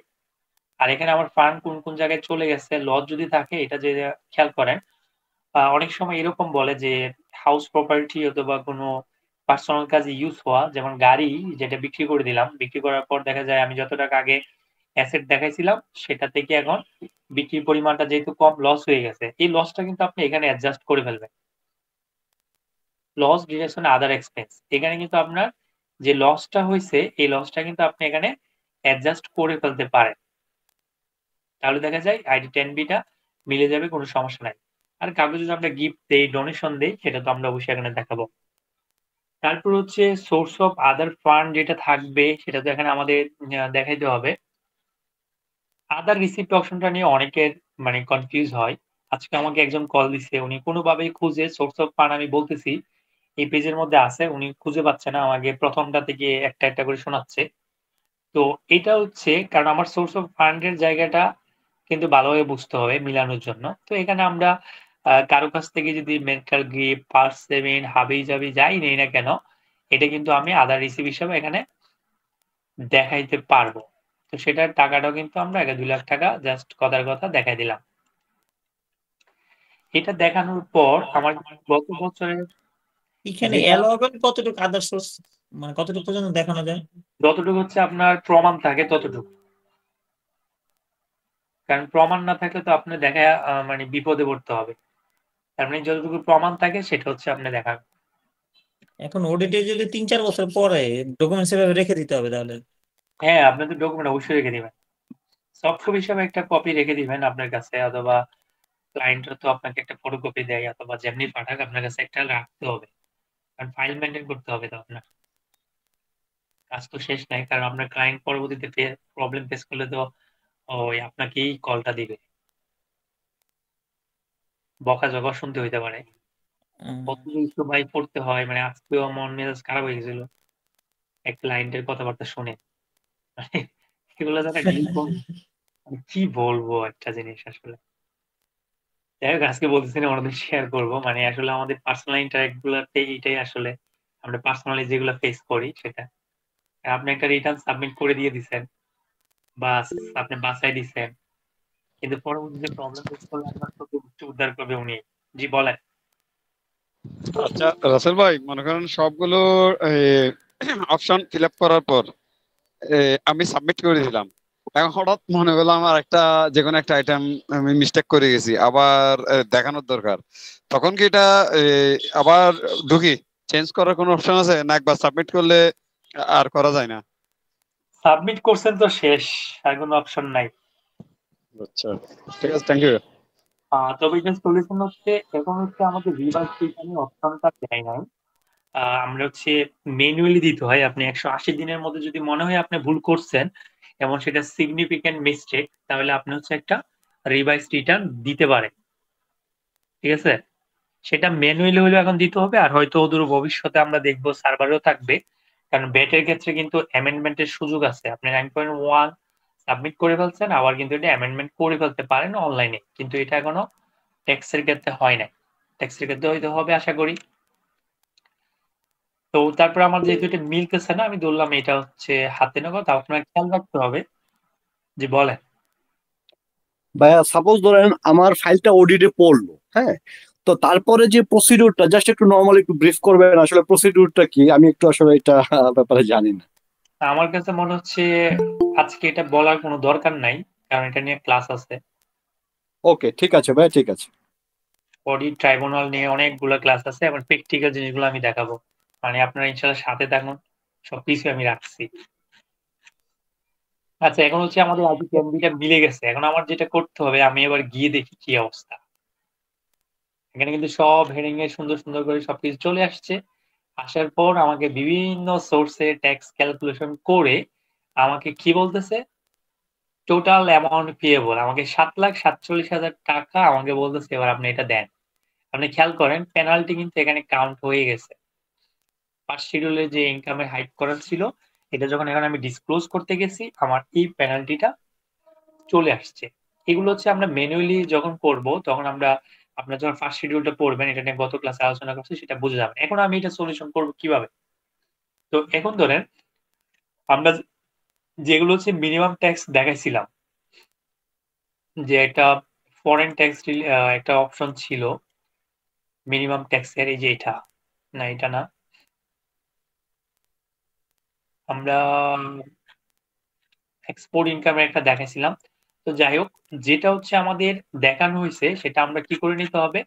আর এখানে আমার ফান্ড কোন কোন জায়গায় চলে গেছে, লস যদি থাকে, এটা যে খেয়াল করেন, অনেক সময় এরকম বলে যে হাউস প্রপার্টি অথবা কোনো পার্সোনাল কাজে ইউজ হওয়া, যেমন গাড়ি যেটা বিক্রি করে দিলাম, বিক্রি করার পর দেখা যায় আমি যত টাকা আগে অ্যাসেট দেখাইছিলাম সেটা থেকে এখন বিক্রির পরিমাণটা যেহেতু কম, লস হয়ে গেছে। এই লসটা কিন্তু আপনি এখানে অ্যাডজাস্ট করে ফেলবেন। লস ডিরেকশন আদার এক্সপেন্স, এখানে কিন্তু আপনার যে লসটা হয়েছে এই লসটা কিন্তু আপনি এখানে অ্যাডজাস্ট করে ফেলতে পারেন। তাহলে দেখা যায় আইডি 10B টা মিলে যাবে, কোনো সমস্যা নাই। আর কাউকে যদি আমরা গিফট দেই, ডোনেশন দেই, সেটা তো আমরা অবশ্যই এখানে দেখাবো। তারপর হচ্ছে সোর্স অফ আদার ফান্ড যেটা থাকবে সেটা তো এখানে আমাদের দেখাইতে হবে। আদার রিসিপ্ট অপশনটা নিয়ে অনেকের মানে কনফিউজ হয়। আজকে আমাকে একজন কল দিছে, উনি কোনোভাবেই খুঁজে সোর্স অফ ফান্ড, আমি বলতেছি এই পেজের মধ্যে আছে, উনি খুঁজে পাচ্ছে না, আমাকে প্রথমটা থেকে একটা একটা করে শোনাচ্ছে। তো এটা হচ্ছে কারণ আমার সোর্স অফ ফান্ড এর জায়গাটা কিন্তু ভালোভাবে বুঝতে হবে মিলানোর জন্য। তো এখানে আমরা কারো কাছ থেকে যদি মেন্টাল গিফট, ফার্স্ট সেভিং, হাবি জাবি যাই নেই না কেন, এটা কিন্তু আমি আদার রিসিভ হিসাবে এখানে দেখাইতে পারবো। তো সেটার টাকাটাও কিন্তু আমরা 2 লাখ টাকা জাস্ট কথার কথা দেখাই দিলাম। এটা দেখানোর পর আমার গত বছরের এখানে যেটা অ্যালাউবেল কতটুকু আদার সোর্স, মানে কতটুকু পর্যন্ত দেখানো যায়? যতটুকু হচ্ছে আপনার প্রমাণ থাকে ততটুকু, কারণ প্রমাণ না থাকলে তো আপনি দেখা মানে বিপদে পড়তে হবে। তার মানে যতটুকু প্রমাণ থাকে সেটা হচ্ছে আপনি দেখাবেন। এখন অডিটে যদি 3-4 বছর পরে ডকুমেন্টস এভাবে রেখে দিতে হবে তাহলে? হ্যাঁ, আপনি তো ডকুমেন্ট অবশ্যই রেখে দিবেন। সফট কপি হিসাবে একটা কপি রেখে দিবেন আপনার কাছে, অথবা ক্লায়েন্টরা তো আপনাকে একটা ফটোকপি দেয়, অথবা যেমনি পাঠাক আপনার কাছে একটা রাখতে হবে, কারণ ফাইল মেনটেন করতে হবে তো আপনার। কাজ তো শেষ নাই, কারণ আপনার ক্লায়েন্ট পরবর্তীতে প্রবলেম ফেস করলে তো ওই আপনাকেই কলটা দিবে, বকাঝকা শুনতে হইতে পারে। কত কিছু ভাই পড়তে হয়, মানে আজকেও মন মেজাজ খারাপ হয়ে গেছিল এক ক্লায়েন্টের কথাবার্তা শুনে। মানে এগুলো যারা ডিল করে, মানে কি বলবো একটা জিনিস আসলে। যাই হোক, আজকে বলতেছি না, অন্যদিন শেয়ার করবো। মানে আসলে আমাদের পার্সোনাল ইন্টারেক্ট গুলাতে এটাই আসলে আমরা পার্সোনালি যেগুলো ফেস করি সেটা। আর আপনি একটা রিটার্ন সাবমিট করে দিয়ে দিচ্ছেন, বাস আপনি বাসায় দিচ্ছেন, কিন্তু পরবর্তীতে প্রবলেম ফেস করলে আপনার চোখে মুখে উদ্ধার করবে উনি। জি বলেন। আচ্ছা রাসেল ভাই, মনে করেন সবগুলো অপশন ফিল আপ করার পর আমি সাবমিট করে দিলাম। এখন হঠাৎ মনে হলো আমার একটা যে কোনো একটা আইটেম আমি মিস্টেক করে গেছি, আবার দেখানোর দরকার। তখন কি এটা আবার ঢুকি চেঞ্জ করার কোনো অপশন আছে, না একবার সাবমিট করলে আর করা যায় না? সাবমিট করছেন তো শেষ, আর কোনো অপশন নাই। আচ্ছা, ঠিক আছে, থ্যাংক ইউ। তবে এটা সলিউশন হচ্ছে, এখন হচ্ছে আমাদের রিভার্স রিটার্নের অপশনটা দেয় নাই। আমরা হচ্ছে ম্যানুয়ালি দিতে হয়। আপনি 180 দিনের মধ্যে যদি মনে হয় আপনি ভুল করছেন এবং সেটা সিগনিফিক্যান্ট মিস্টেক, তাহলে আপনি হচ্ছে একটা রিভাইস রিটার্ন দিতে পারেন। ঠিক আছে, সেটা ম্যানুয়ালি হলেও এখন দিতে হবে। আর হয়তো অদূর ভবিষ্যতে আমরা দেখবো সার্ভারেও থাকবে, কারণ ব্যাটের ক্ষেত্রে কিন্তু অ্যামেন্ডমেন্টের সুযোগ আছে। আপনি 9.1 সাবমিট করে ফেলছেন, আবার কিন্তু এটা অ্যামেন্ডমেন্ট করে ফেলতে পারেন অনলাইনে, কিন্তু এটা এখনো ট্যাক্সের ক্ষেত্রে হয় নাই। ট্যাক্সের ক্ষেত্রে হয়তো হবে আশা করি। তো তারপর আমার যেহেতু এটা মিলতেছে না, আমি ধরলাম এটা হচ্ছে হাতে নেওয়া কথা। আপনার খেয়াল রাখতে হবে। যে বলেন। ভাইয়া সাপোজ ধরেন আমার ফাইলটা অডিটে পড়লো, হ্যাঁ, তো তারপরে যে প্রসিডিউরটা জাস্ট একটু নর্মালি একটু ব্রিফ করবেন, আসলে প্রসিডিউরটা কি, আমি একটু আসলে এটা ব্যাপারে জানি না। আমার কাছে মনে হচ্ছে আজকে এটা বলার কোনো দরকার নাই, কারণ এটা নিয়ে ক্লাস আছে। ওকে, ঠিক আছে ভাইয়া, ঠিক আছে। অডিট ট্রাইব্যুনাল নিয়ে অনেকগুলো ক্লাস আছে, এবং প্র্যাকটিক্যাল জিনিসগুলো আমি দেখাবো। মানে আপনারা ইনশাল্লাহ সাথে থাকুন, সবকিছু আমি রাখছি। আচ্ছা, এখন হচ্ছে আমাদের আজকে ক্যান্ডিটা মিলে গেছে। এখন আমার যেটা করতে হবে, আমি এবার গিয়ে দেখি কি অবস্থা। এখানে কিন্তু সব হেডিং এ সুন্দর সুন্দর করে সবকিছু চলে আসছে। আসার পর আমাকে বিভিন্ন সোর্সে ট্যাক্স ক্যালকুলেশন করে আমাকে কি বলতেছে, টোটাল অ্যামাউন্ট পেয়েবল আমাকে 7,47,000 টাকা আমাকে বলতেছে। এবার আপনি এটা দেন। আপনি খেয়াল করেন পেনাল্টি কিন্তু এখানে কাউন্ট হয়ে গেছে। ফার্স্ট শিডিউলে যে ইনকামের হাইড করা ছিল, এটা যখন এখন আমি ডিসক্লোজ করতে গেছি, আমার এই পেনাল্টিটা চলে আসছে। এগুলো হচ্ছে আমরা ম্যানুয়ালি যখন করব, তখন আমরা আপনার যখন ফার্স্ট শিডিউলটা পড়বেন, এটা নিয়ে গত ক্লাসে আলোচনা করছি, সেটা বুঝে যাবেন। এখন আমি এটা সলিউশন করব কিভাবে। তো এখন ধরেন আমরা যেগুলো হচ্ছে মিনিমাম ট্যাক্স দেখাইছিলাম, যে একটা ফরেন ট্যাক্স একটা অপশন ছিল মিনিমাম ট্যাক্সের, এই যে এটা, না এটা না, আমরা এক্সপোর্ট ইনকামের একটা দেখাইছিলাম। তো যাই হোক, যেটা হচ্ছে আমাদের দেখানো হয়েছে সেটা আমরা কি করে নিতে হবে,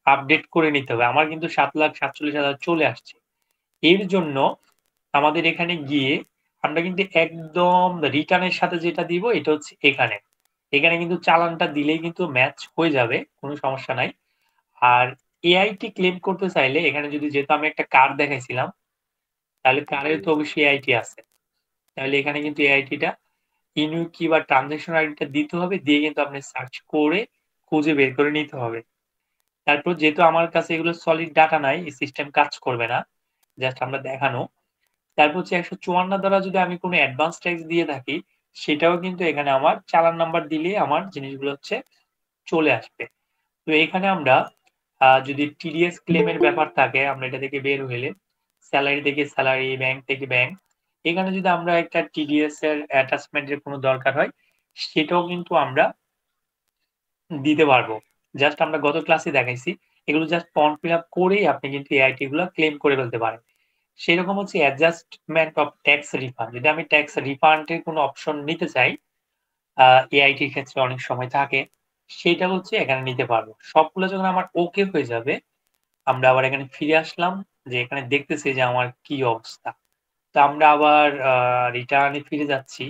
আপডেট করে নিতে হবে। আমার কিন্তু 7,47,000 চলে আসছে। এর জন্য আমাদের এখানে গিয়ে আমরা কিন্তু একদম রিটার্নের সাথে যেটা দিব, এটা হচ্ছে এখানে এখানে কিন্তু চালানটা দিলেই কিন্তু ম্যাচ হয়ে যাবে, কোনো সমস্যা নাই। আর এআইটি ক্লেম করতে চাইলে এখানে যদি, যেহেতু আমি একটা কার্ড দেখাইছিলাম, তাহলে কার্ডের তো অবশ্যই এআইটি আছে। তাহলে এখানে কিন্তু এআইটিটা ইউনিক কি বা ট্রানজাকশন আইডিটা দিতে হবে, দিয়ে কিন্তু আপনি সার্চ করে খুঁজে বের করে নিতে হবে। তারপর যেহেতু আমার কাছে এগুলো সলিড ডাটা নাই, এই সিস্টেম কাজ করবে না, জাস্ট আমরা দেখানো। তারপর হচ্ছে 154 দ্বারা যদি আমি কোনো অ্যাডভান্স ট্যাক্স দিয়ে থাকি, সেটাও কিন্তু এখানে আমার চালান নাম্বার দিলে আমার জিনিসগুলো হচ্ছে চলে আসবে। তো এখানে আমরা যদি টিডিএস ক্লেমের ব্যাপার থাকে, আমরা এটা থেকে বের হইলে স্যালারি থেকে স্যালারি, ব্যাংক থেকে ব্যাংক, এখানে যদি আমরা একটা টিডিএস এর অ্যাটাচমেন্টের কোনো দরকার হয়, সেটাও কিন্তু আমরা দিতে পারবো। জাস্ট আমরা গত ক্লাসে দেখাইছি, এগুলো জাস্ট ফর্ম ফিল আপ করেই আপনি কিন্তু এআইটি গুলো ক্লেম করে ফেলতে পারেন। সেরকম হচ্ছে অ্যাডজাস্টমেন্ট অফ ট্যাক্স রিফান্ড, যদি আমি ট্যাক্স রিফান্ডের কোনো অপশন নিতে চাই, এআইটির ক্ষেত্রে অনেক সময় থাকে, সেটা হচ্ছে এখানে নিতে পারবো। সবগুলো যখন আমার ওকে হয়ে যাবে, আমরা আবার এখানে ফিরে আসলাম, যে এখানে দেখতেছি যে আমার কি অবস্থা। তো আমরা আবার রিটার্নে ফিরে যাচ্ছি,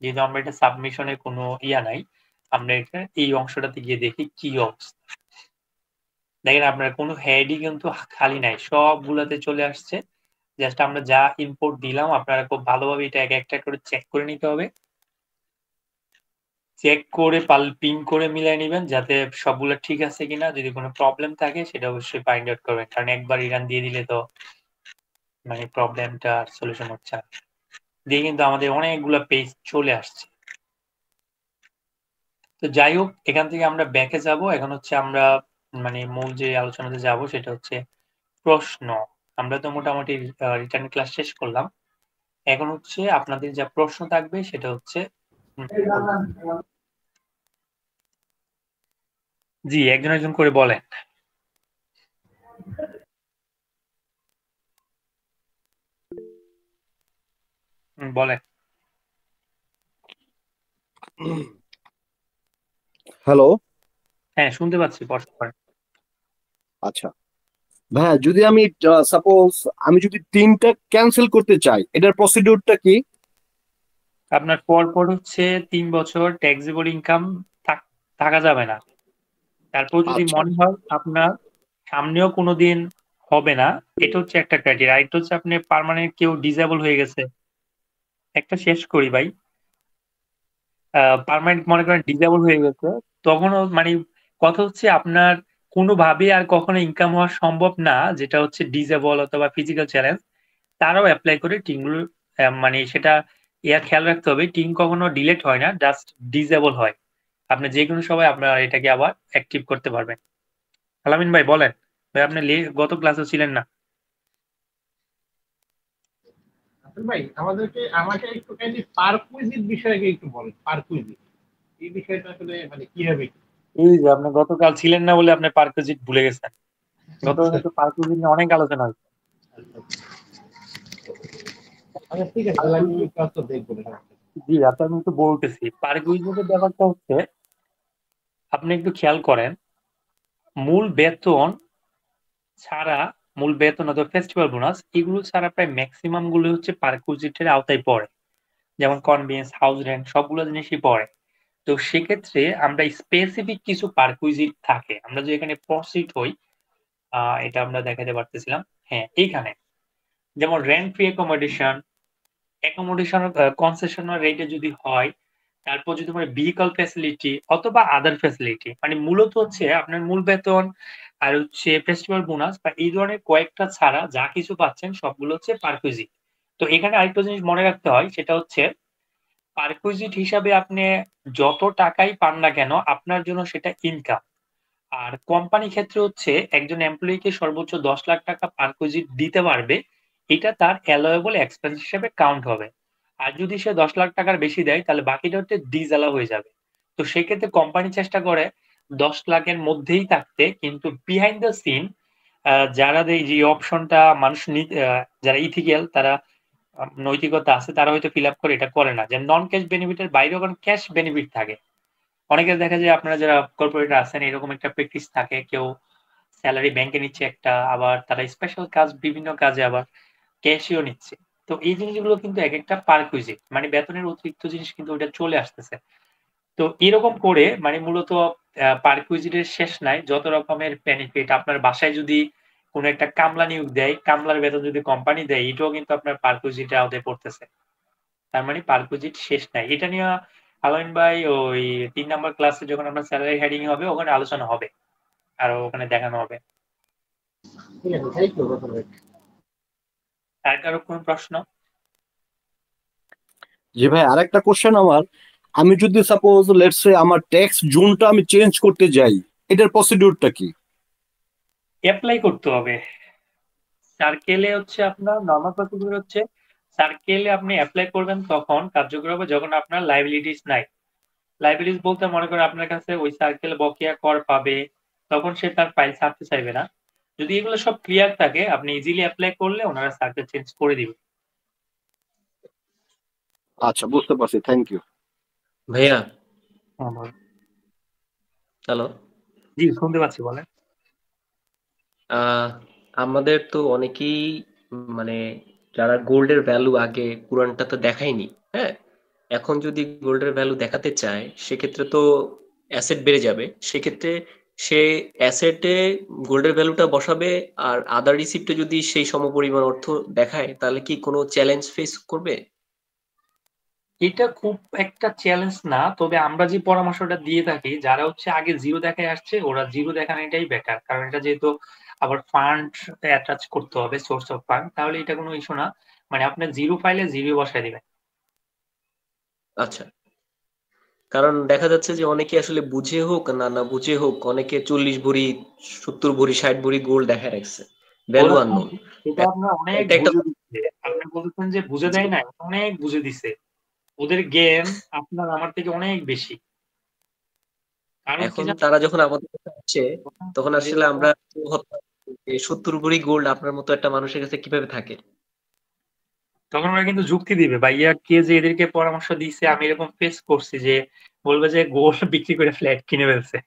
যেহেতু আমরা এটা সাবমিশনের কোনো ইয়া নাই। আমরা এটা এই অংশটাতে গিয়ে দেখি কি অবস্থা। দেখেন আপনার কোনো হেডই কিন্তু খালি নাই, সবগুলোতে চলে আসছে। জাস্ট আমরা যা ইম্পোর্ট দিলাম আপনারা খুব ভালোভাবে এটা এক একটা করে চেক করে নিতে হবে, চেক করে পিন করে মিলাই নেবেন যাতে সবগুলো ঠিক আছে কিনা। যদি কোনো প্রবলেম থাকে সেটা অবশ্যই ফাইন্ড আউট করবেন, কারণ একবার রান দিয়ে দিলে তো মানে প্রবলেমটা সলিউশন হচ্ছে না। দিয়ে কিন্তু আমাদের অনেকগুলো পেজ চলে আসছে। তো যাই হোক, এখান থেকে আমরা ব্যাকে যাব। এখন হচ্ছে আমরা মানে মূল যে আলোচনাতে যাব সেটা হচ্ছে প্রশ্ন। আমরা তো মোটামুটি রিটার্ন ক্লাস শেষ করলাম, এখন হচ্ছে আপনাদের যা প্রশ্ন থাকবে সেটা হচ্ছে জি একজন একজন করে বলেন। বলেন। হ্যালো। হ্যাঁ শুনতে পাচ্ছি, প্রশ্ন করেন। আচ্ছা ভাইয়া, যদি আমি সাপোজ আমি যদি 3টা ক্যান্সেল করতে চাই, এটার প্রসিডিউরটা কি? আপনার পর হচ্ছে 3 বছর ট্যাক্সেবল ইনকাম থাকা যাবে না। তারপর যদি আচ্ছা মনে হয় আপনার সামনেও কোনোদিন হবে না, এটা হচ্ছে একটা ক্রাইটেরিয়া। আরেকটা হচ্ছে আপনি পার্মানেন্ট কেউ ডিসেবল হয়ে গেছে, একটা শেষ করি ভাই। পার্মানেন্ট মনে করেন ডিসেবল হয়ে গেছে, তখনও মানে কথা হচ্ছে আপনার কোনোভাবে আর কখনো ইনকাম হওয়া সম্ভব না, যেটা হচ্ছে ডিসেবল অথবা ফিজিক্যাল চ্যালেঞ্জ, তারাও অ্যাপ্লাই করে টিমগুলো। মানে সেটা খেয়াল রাখতে হবে, টিম কখনো ডিলেট হয় না, জাস্ট ডিসেবল হয়। আপনি যে কোনো সময় আপনার এটাকে আবার অ্যাক্টিভ করতে পারবেন। আলামিন ভাই বলেন। ভাই আপনি গত ক্লাসে ছিলেন না। ভাই আমাকে একটু পারকুইজিট বিষয়কে একটু বলেন। পারকুইজিট এই বিষয়টা আসলে মানে কিভাবে? এই যে আপনি গতকাল ছিলেন না বলে আপনি পার্কভিজিট ভুলে গেছেন। গতকাল তো পার্কভিজিট নিয়ে অনেক আলোচনা হয়েছে। আচ্ছা ঠিক আছে, তাহলে আমি ক্লাসটা দেখবো না। জি আপনি আমি একটু বলতেছি, পার্কভিজিটের ব্যাপারটা হচ্ছে আপনি একটু খেয়াল করেন, মূল বেতন ছাড়া, মূল বেতন অথবা ফেস্টিভ্যাল বোনাস এগুলো ছাড়া প্রায় ম্যাক্সিমাম গুলো হচ্ছে পার্কভিজিটের আওতায় পড়ে, যেমন কনভেন্স, হাউস রেন্ট সবগুলো জিনিসই পড়ে। তো সেক্ষেত্রে আমরা স্পেসিফিক কিছু পার্কুইজিট থাকে, আমরা যে এখানে প্রসিড হই, এটা আমরা দেখাতে পারতেছিলাম। হ্যাঁ এইখানে যেমন রেন্ট ফ্রি অ্যাকোমোডেশন কনসেশনাল রেটে যদি হয়, তারপর যদি মানে ভেহিকল ফ্যাসিলিটি অথবা আদার ফ্যাসিলিটি, মানে মূলত হচ্ছে আপনার মূল বেতন আর হচ্ছে ফেস্টিভ্যাল বোনাস বা এই ধরনের কয়েকটা ছাড়া যা কিছু পাচ্ছেন সবগুলো হচ্ছে পারকুইজিট। তো এখানে আরেকটা জিনিস মনে রাখতে হয়, সেটা হচ্ছে পারকুইজিট হিসাবে আপনি যত টাকাই পান না কেন আপনার জন্য সেটা ইনকাম। আর কোম্পানি ক্ষেত্রে হচ্ছে একজন এমপ্লয়িকে সর্বোচ্চ 10 লাখ টাকা পারকুইজিট দিতে পারবে, এটা তার অ্যালাওয়েবল এক্সপেন্স হিসেবে কাউন্ট হবে। আর যদি সে 10 লাখ টাকার বেশি দেয় তাহলে বাকিটা হচ্ছে ডিসঅ্যালাউ হয়ে যাবে। তো সেক্ষেত্রে কোম্পানি চেষ্টা করে 10 লাখের মধ্যেই থাকতে, কিন্তু বিহাইন্ড দ্য সিন যারা যে অপশনটা মানুষ যারা ইথিক্যাল, তারা নৈতিকতা আছে, তারা হয়তো ফিল আপ করে এটা করে না, যে নন ক্যাশ বেনিফিটের বাইরেও ক্যাশ বেনিফিট থাকে। অনেকে দেখা যায় আপনারা যারা কর্পোরেটর আছেন এরকম একটা প্র্যাকটিস থাকে, কেউ স্যালারি ব্যাংকে নিচ্ছে একটা, আবার তারা স্পেশাল কাজ বিভিন্ন কাজে আবার ক্যাশিও নিচ্ছে। তো এই জিনিসগুলো কিন্তু এক একটা পারকুইজিট, মানে বেতনের অতিরিক্ত জিনিস কিন্তু ওইটা চলে আসতেছে। তো এরকম করে মানে মূলত পারকুইজিটের শেষ নাই, যত রকমের বেনিফিট। আপনার বাসায় যদি কোনো একটা কামলা নিয়োগ দেয়, কামলার বেতন যদি কোম্পানি দেয়, এটাও কিন্তু আপনার পারকুইজিটের আওতায় পড়তেছে। তার মানে পারকুইজিট শেষ নাই। এটা নিয়ে আলামিন ভাই ওই 3 নাম্বার ক্লাসে যখন আমরা স্যালারি হেডিং হবে ওখানে আলোচনা হবে, আর ওখানে দেখানো হবে। ঠিক আছে, থ্যাংক ইউ। আর কারো কোনো প্রশ্ন? জি ভাই, আরেকটা কোশ্চেন আমার, আমি যদি সাপোজ লেটস সে আমার ট্যাক্স জোনটা আমি চেঞ্জ করতে যাই, এটার প্রসিডিউরটা কি? অ্যাপ্লাই করতে হবে সার্কেলে। হচ্ছে আপনার নরমাল প্রসিডিউর হচ্ছে সার্কেলে আপনি অ্যাপ্লাই করবেন তখন কার্যকর হবে যখন আপনার লাইবিলিটিস নাই। লাইবিলিটিস বলতে মনে করেন আপনার কাছে ওই সার্কেল বকেয়া কর পাবে, তখন সে তার ফাইল ছাড়তে চাইবে না। যদি এগুলো সব ক্লিয়ার থাকে আপনি ইজিলি অ্যাপ্লাই করলে ওনারা সার্কেল চেঞ্জ করে দিবে। আচ্ছা বুঝতে পারছি, থ্যাংক ইউ ভাইয়া। হ্যালো। জি শুনতে পাচ্ছি, বলেন। আমাদের তো অনেকেই মানে যারা গোল্ডের ভ্যালু আগে পুরানটা তো দেখায়নি, হ্যাঁ, এখন যদি গোল্ডের ভ্যালু দেখাতে চায় সেক্ষেত্রে তো অ্যাসেট বেড়ে যাবে, সেক্ষেত্রে সে অ্যাসেটে গোল্ডের ভ্যালুটা বসাবে আর আদার রিসিপ্টে যদি সেই সমপরিমাণ অর্থ দেখায় তাহলে কি কোনো চ্যালেঞ্জ ফেস করবে? এটা খুব একটা চ্যালেঞ্জ না, তবে আমরা যে পরামর্শটা দিয়ে থাকি যারা হচ্ছে আগে জিরো দেখায় আসছে ওরা জিরো দেখানোটাই বেটার, কারণ এটা যেহেতু আবার ফান্ড অ্যাটাচ করতে হবে, সোর্স অফ ফান্ড, তাহলে এটা কোনো ইস্যু না। মানে আপনি জিরো ফাইলে জিরো বসায় দিবেন। আচ্ছা, কারণ দেখা যাচ্ছে যে অনেকে আসলে বুঝে হোক না না বুঝে হোক অনেকে 40 ভরি 70 ভরি 60 ভরি গোল্ড দেখায় রাখছে, ভ্যালু ওরা আননোন। এটা আপনার অনেক এটা একটা বুঝে দিচ্ছে, আপনি বলতেছেন যে বুঝে দেয় না, অনেক বুঝে দিছে। ওদের জ্ঞান আপনার আমার থেকে অনেক বেশি। কারণ কি এখন জানেন, তারা যখন আমাদের কাছে আসছে তখন আসলে আমরা 70 ভরি গোল্ড আপনার মতো একটা মানুষের কাছে কিভাবে থাকে? তখন ওরা কিন্তু যুক্তি দিবে, ভাইয়া কে যে এদেরকে পরামর্শ দিছে আমি এরকম ফেস করছি, যে বলবে যে গোল্ড বিক্রি করে ফ্ল্যাট কিনে ফেলছে।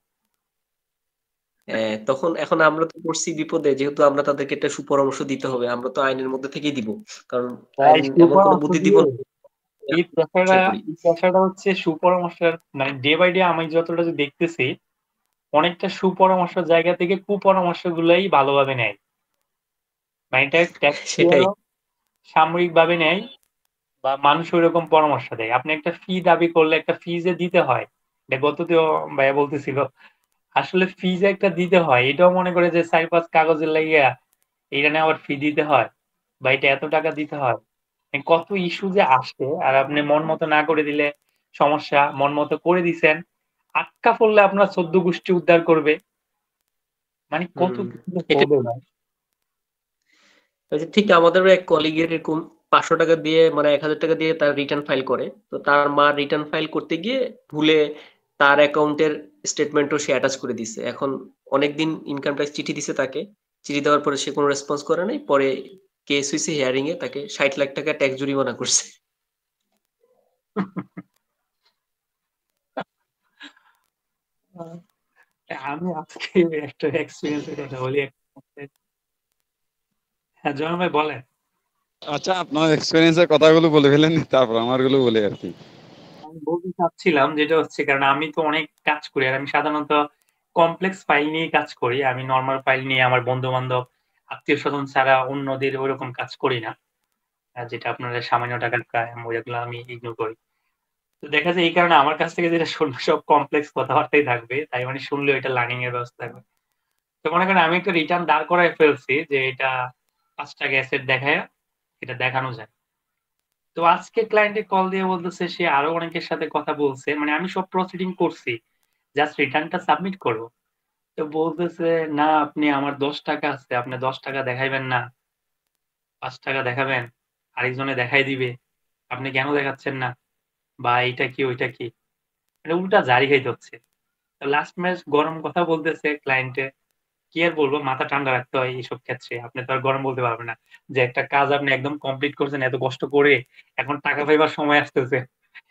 তখন এখন আমরা তো পড়ছি বিপদে, যেহেতু আমরা তাদেরকে একটা সুপরামর্শ দিতে হবে, আমরা তো আইনের মধ্যে থেকেই দিব, কারণ তাই আইন এমন কোনো বুদ্ধি দিব না এই আশা করি। পেশাটা হচ্ছে সুপরামর্শের, মানে ডে বাই ডে আমি যতটা যে দেখতেছি অনেকটা সুপরামর্শ জায়গা থেকে কুপরামর্শ গুলাই ভালোভাবে নেয়। মানে এটা সেটাই। সাময়িক ভাবে নেয় বা মানুষ ওইরকম পরামর্শ দেয়। আপনি একটা ফি দাবি করলে একটা ফি যে দিতে হয়, এটা গততেও ভাইয়া বলতেছিল, আসলে ফি যে একটা দিতে হয় এটাও মনে করে যে 4-5 কাগজের লাগিয়া এটা নিয়ে আবার ফি দিতে হয় বা এটা এত টাকা দিতে হয়। কত ইস্যু যে আসে, আর আপনি মন মতো না করে দিলে সমস্যা, মন মতো করে দিছেন আটকা পড়লে আপনার 14 গোষ্ঠী উদ্ধার করবে। মানে কত কিছু যে এটা হবে ভাই। ওই যে ঠিক আমাদেরও এক কলিগের এরকম 500 টাকা দিয়ে মানে 1000 টাকা দিয়ে তার রিটার্ন ফাইল করে, তো তার মা রিটার্ন ফাইল করতে গিয়ে ভুলে তার অ্যাকাউন্টের স্টেটমেন্টও সে অ্যাটাচ করে দিছে। এখন অনেকদিন ইনকাম ট্যাক্স চিঠি দিছে তাকে, চিঠি দেওয়ার পরে সে কোনো রেসপন্স করে নাই, পরে কেস হয়েছে হিয়ারিং এ, তাকে 60 লাখ টাকা ট্যাক্স জরিমানা করছে। আমি আজকে একটা এক্সপিরিয়েন্সের কথা বলি। হ্যাঁ জয়ন ভাই বলেন। আচ্ছা, আপনার এক্সপেরিয়েন্সের কথাগুলো বলে ফেলেন, তারপর আমারগুলো বলি আর কি। আমি বলতে চাচ্ছিলাম যেটা হচ্ছে, কারণ আমি তো অনেক কাজ করি আর আমি সাধারণত কমপ্লেক্স ফাইল নিয়ে কাজ করি। আমি নর্মাল ফাইল নিয়ে আমার বন্ধু বান্ধব আত্মীয় স্বজন ছাড়া অন্যদের ওইরকম কাজ করি না, যেটা আপনাদের সামান্য টাকার ওইগুলো আমি ইগনোর করি। তো দেখা যায় এই কারণে আমার কাছ থেকে যেটা শুনলে সব কমপ্লেক্স কথাবার্তাই থাকবে, তাই মানে শুনলে এটা লার্নিং এর ব্যবস্থা থাকবে। তো মনে করেন আমি একটা রিটার্ন দাঁড় করায় ফেলছি যে এটা 5 টাকা অ্যাসেট দেখায় এটা দেখানো যায়। তো আজকে ক্লায়েন্টে কল দিয়ে বলতেছে সে আরো অনেকের সাথে কথা বলছে, মানে আমি সব প্রসিডিং করছি, জাস্ট রিটার্নটা সাবমিট করবো। তো বলতেছে না আপনি আমার 10 টাকা আছে, আপনি 10 টাকা দেখাইবেন না, 5 টাকা দেখাবেন, আরেকজনে দেখাই দিবে, আপনি কেন দেখাচ্ছেন না, বা এইটা কি ওইটা কি, মানে উল্টা জারি খাইতে হচ্ছে। লাস্ট ম্যাচ গরম কথা বলতেছে ক্লায়েন্টে, কি আর বলবো, মাথা ঠান্ডা রাখতে হয় এইসব ক্ষেত্রে। আপনি তো আর গরম বলতে পারবেন না যে একটা কাজ আপনি একদম কমপ্লিট করছেন এত কষ্ট করে, এখন টাকা পাইবার সময় আসতেছে,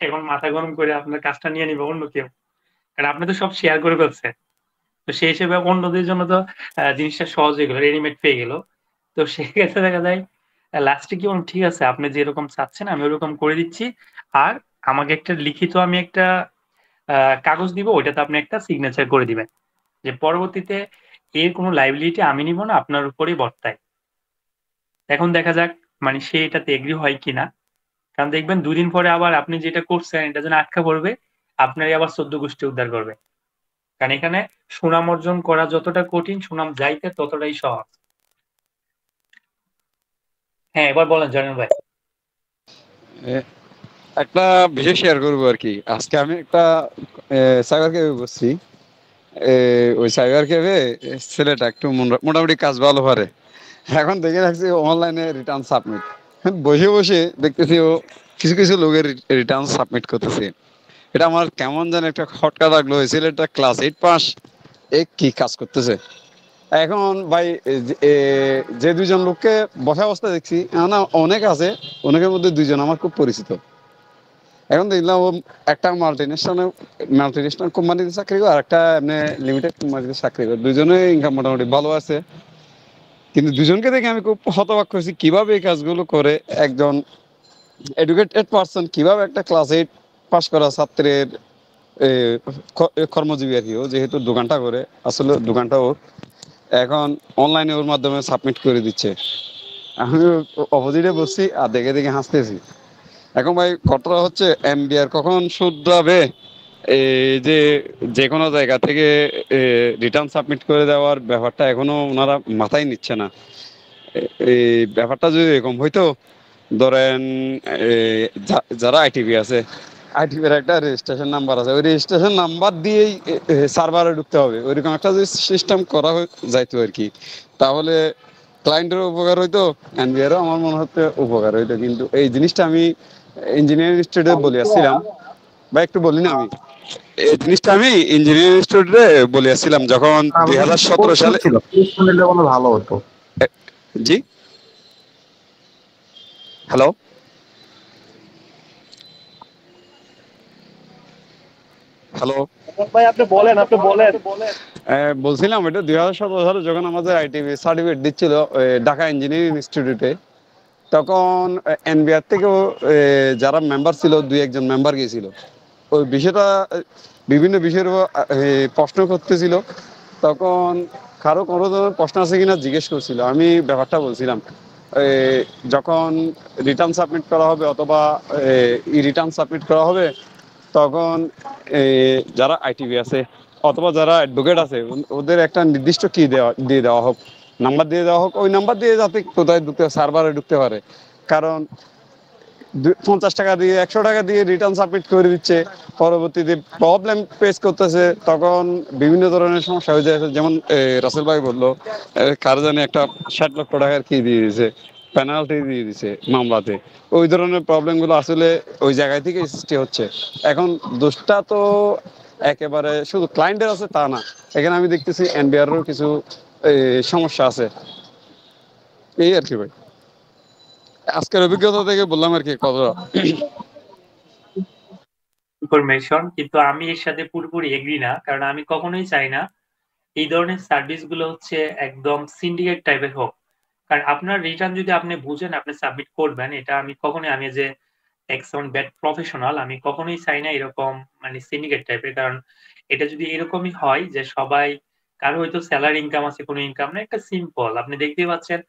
এখন মাথা গরম করে আপনার কাজটা নিয়ে নিবে অন্য কেউ, কারণ আপনি তো সব শেয়ার করে ফেলছেন। তো সেই হিসেবে অন্যদের জন্য তো জিনিসটা সহজ হয়ে গেল, রেডিমেড পেয়ে গেল। তো সেক্ষেত্রে দেখা যায় লাস্টে কি ঠিক আছে আপনি যেরকম চাচ্ছেন আমি ওরকম করে দিচ্ছি, আর আমাকে একটা লিখিত আমি একটা কাগজ দিব, ওইটাতে আপনি একটা সিগনেচার করে দিবেন যে পরবর্তীতে এর কোনো লাইবিলিটি আমি নিব না, আপনার উপরেই বর্তায়। এখন দেখা যাক মানে সে এটাতে এগ্রি হয় কিনা, কারণ দেখবেন 2 দিন পরে আবার আপনি যেটা করছেন এটা যেন আটকা পড়বে, আপনারই আবার 14 গোষ্ঠী উদ্ধার করবে। কারণ এখানে সুনাম অর্জন করা যতটা কঠিন, সুনাম যাইতে ততটাই সহজ। হ্যাঁ এবার বলেন জয়নুল ভাই। একটা বিষয় শেয়ার করবো আর কি। আজকে আমি একটা সাইবার ক্যাফে বসছি। ওই সাইবার ক্যাফে ছেলেটা একটু মোটামুটি কাজ ভালো পারে। এখন দেখে রাখছি অনলাইনে রিটার্ন সাবমিট, বসে বসে দেখতেছি ও কিছু কিছু লোকের রিটার্ন সাবমিট করতেছে। এটা আমার কেমন যেন একটা খটকা লাগলো, ওই ছেলেটা ক্লাস 8 পাস, কি কাজ করতেছে। এখন ভাই যে দুইজন লোককে বসা অবস্থা দেখছি, না অনেক আছে, অনেকের মধ্যে দুইজন আমার খুব পরিচিত। এখন দেখলাম ও একটা মাল্টিনেশনাল কোম্পানিতে চাকরি করে, আর একটা এমনি লিমিটেড কোম্পানিতে চাকরি করে। দুজনে ইনকাম মোটামুটি ভালো আছে, কিন্তু দুজনকে দেখে আমি খুব হতবাক হয়েছি কিভাবে এই কাজগুলো করে। একজন এডুকেটেড পার্সন কিভাবে একটা ক্লাস 8 পাস করা ছাত্রের কর্মজীবী আর কি, ও যেহেতু দোকানটা করে, আসলে দোকানটা ওর, এখন অনলাইনে ওর মাধ্যমে সাবমিট করে দিচ্ছে। আমি অপোজিটে বসছি আর দেখে দেখে হাসতেছি। এখন ভাই কথাটা হচ্ছে এমবিআর কখন শুধরাবে, এই যে যে কোনো জায়গা থেকে রিটার্ন সাবমিট করে দেওয়ার ব্যাপারটা এখনো ওনারা মাথায় নিচ্ছে না। এই ব্যাপারটা যদি এরকম হইতো, ধরেন যারা আইটিভি আছে, আইটিভির একটা রেজিস্ট্রেশন নাম্বার আছে, ওই রেজিস্ট্রেশন নাম্বার দিয়েই সার্ভারে ঢুকতে হবে, ওইরকম একটা যদি সিস্টেম করা যাইতো আর কি, তাহলে ক্লায়েন্টেরও উপকার হইতো, এনবিআরও আমার মনে হচ্ছে উপকার হইতো। কিন্তু এই জিনিসটা আমি ইঞ্জিনিয়ারিং ইনস্টিটিউটে বলে আসছিলাম, বা একটু বলি না, আমি এই জিনিসটা আমি ইঞ্জিনিয়ারিং ইনস্টিটিউটে বলে আসছিলাম যখন আমাদের 2017 সালে। ছিল ভালো হতো। জি, হ্যালো হ্যালো ভাই আপনি বলেন বলছিলাম এটা 2017 সালে যখন আমাদের আইটিভি সার্টিফিকেট দিচ্ছিল ঢাকা ইঞ্জিনিয়ারিং ইনস্টিটিউটে, তখন এনবিআর থেকেও যারা মেম্বার ছিল, 2-1 মেম্বার গিয়েছিল, ওই বিষয়টা বিভিন্ন বিষয়ের উপর প্রশ্ন করতেছিল। তখন কারো কোনো ধরনের প্রশ্ন আছে কিনা জিজ্ঞেস করছিল, আমি ব্যাপারটা বলছিলাম যখন রিটার্ন সাবমিট করা হবে অথবা রিটার্ন সাবমিট করা হবে, তখন যারা আইটিভি আছে অথবা যারা অ্যাডভোকেট আছে ওদের একটা নির্দিষ্ট কি দিয়ে দেওয়া হোক, নাম্বার দিয়ে দেওয়া হোক, ওই নাম্বার দিয়ে যাতে কোথায় ঢুকতে সার্ভারে ঢুকতে পারে। কারণ 50 টাকা দিয়ে 100 টাকা দিয়ে রিটার্ন সাবমিট করে দিচ্ছে, পরবর্তীতে প্রবলেম ফেস করতেছে, তখন বিভিন্ন ধরনের সমস্যা হয়ে যায়। যেমন রাসেল ভাই বললো কার জানি একটা 60 লক্ষ টাকার কি দিয়ে দিয়েছে, পেনাল্টি দিয়ে দিছে মামলাতে। ওই ধরনের প্রবলেম গুলো আসলে ওই জায়গায় থেকে সৃষ্টি হচ্ছে। এখন দোষটা তো একেবারে শুধু ক্লায়েন্টের আছে তা না, এখানে আমি দেখতেছি এনবিআরেরও কিছু সমস্যা আছে, এই আর কি ভাই। আজকের অভিজ্ঞতা থেকে বললাম আর কি কতটা ইনফরমেশন, কিন্তু আমি এর সাথে পুরোপুরি এগ্রি না, কারণ আমি কখনোই চাই না এই ধরনের সার্ভিস গুলো হচ্ছে একদম সিন্ডিকেট টাইপের হোক। কারণ আপনার রিটার্ন যদি আপনি বুঝেন আপনি সাবমিট করবেন, এটা আমি কখনোই, আমি যে এক্সন ব্যাড প্রফেশনাল, আমি কখনোই চাই না এরকম মানে সিন্ডিকেট টাইপের। কারণ এটা যদি এরকমই হয় যে সবাই, কারো হয়তো স্যালারি ইনকাম আছে, কোনো ইনকাম না, একটা সিম্পল, আপনি দেখতেই পাচ্ছেন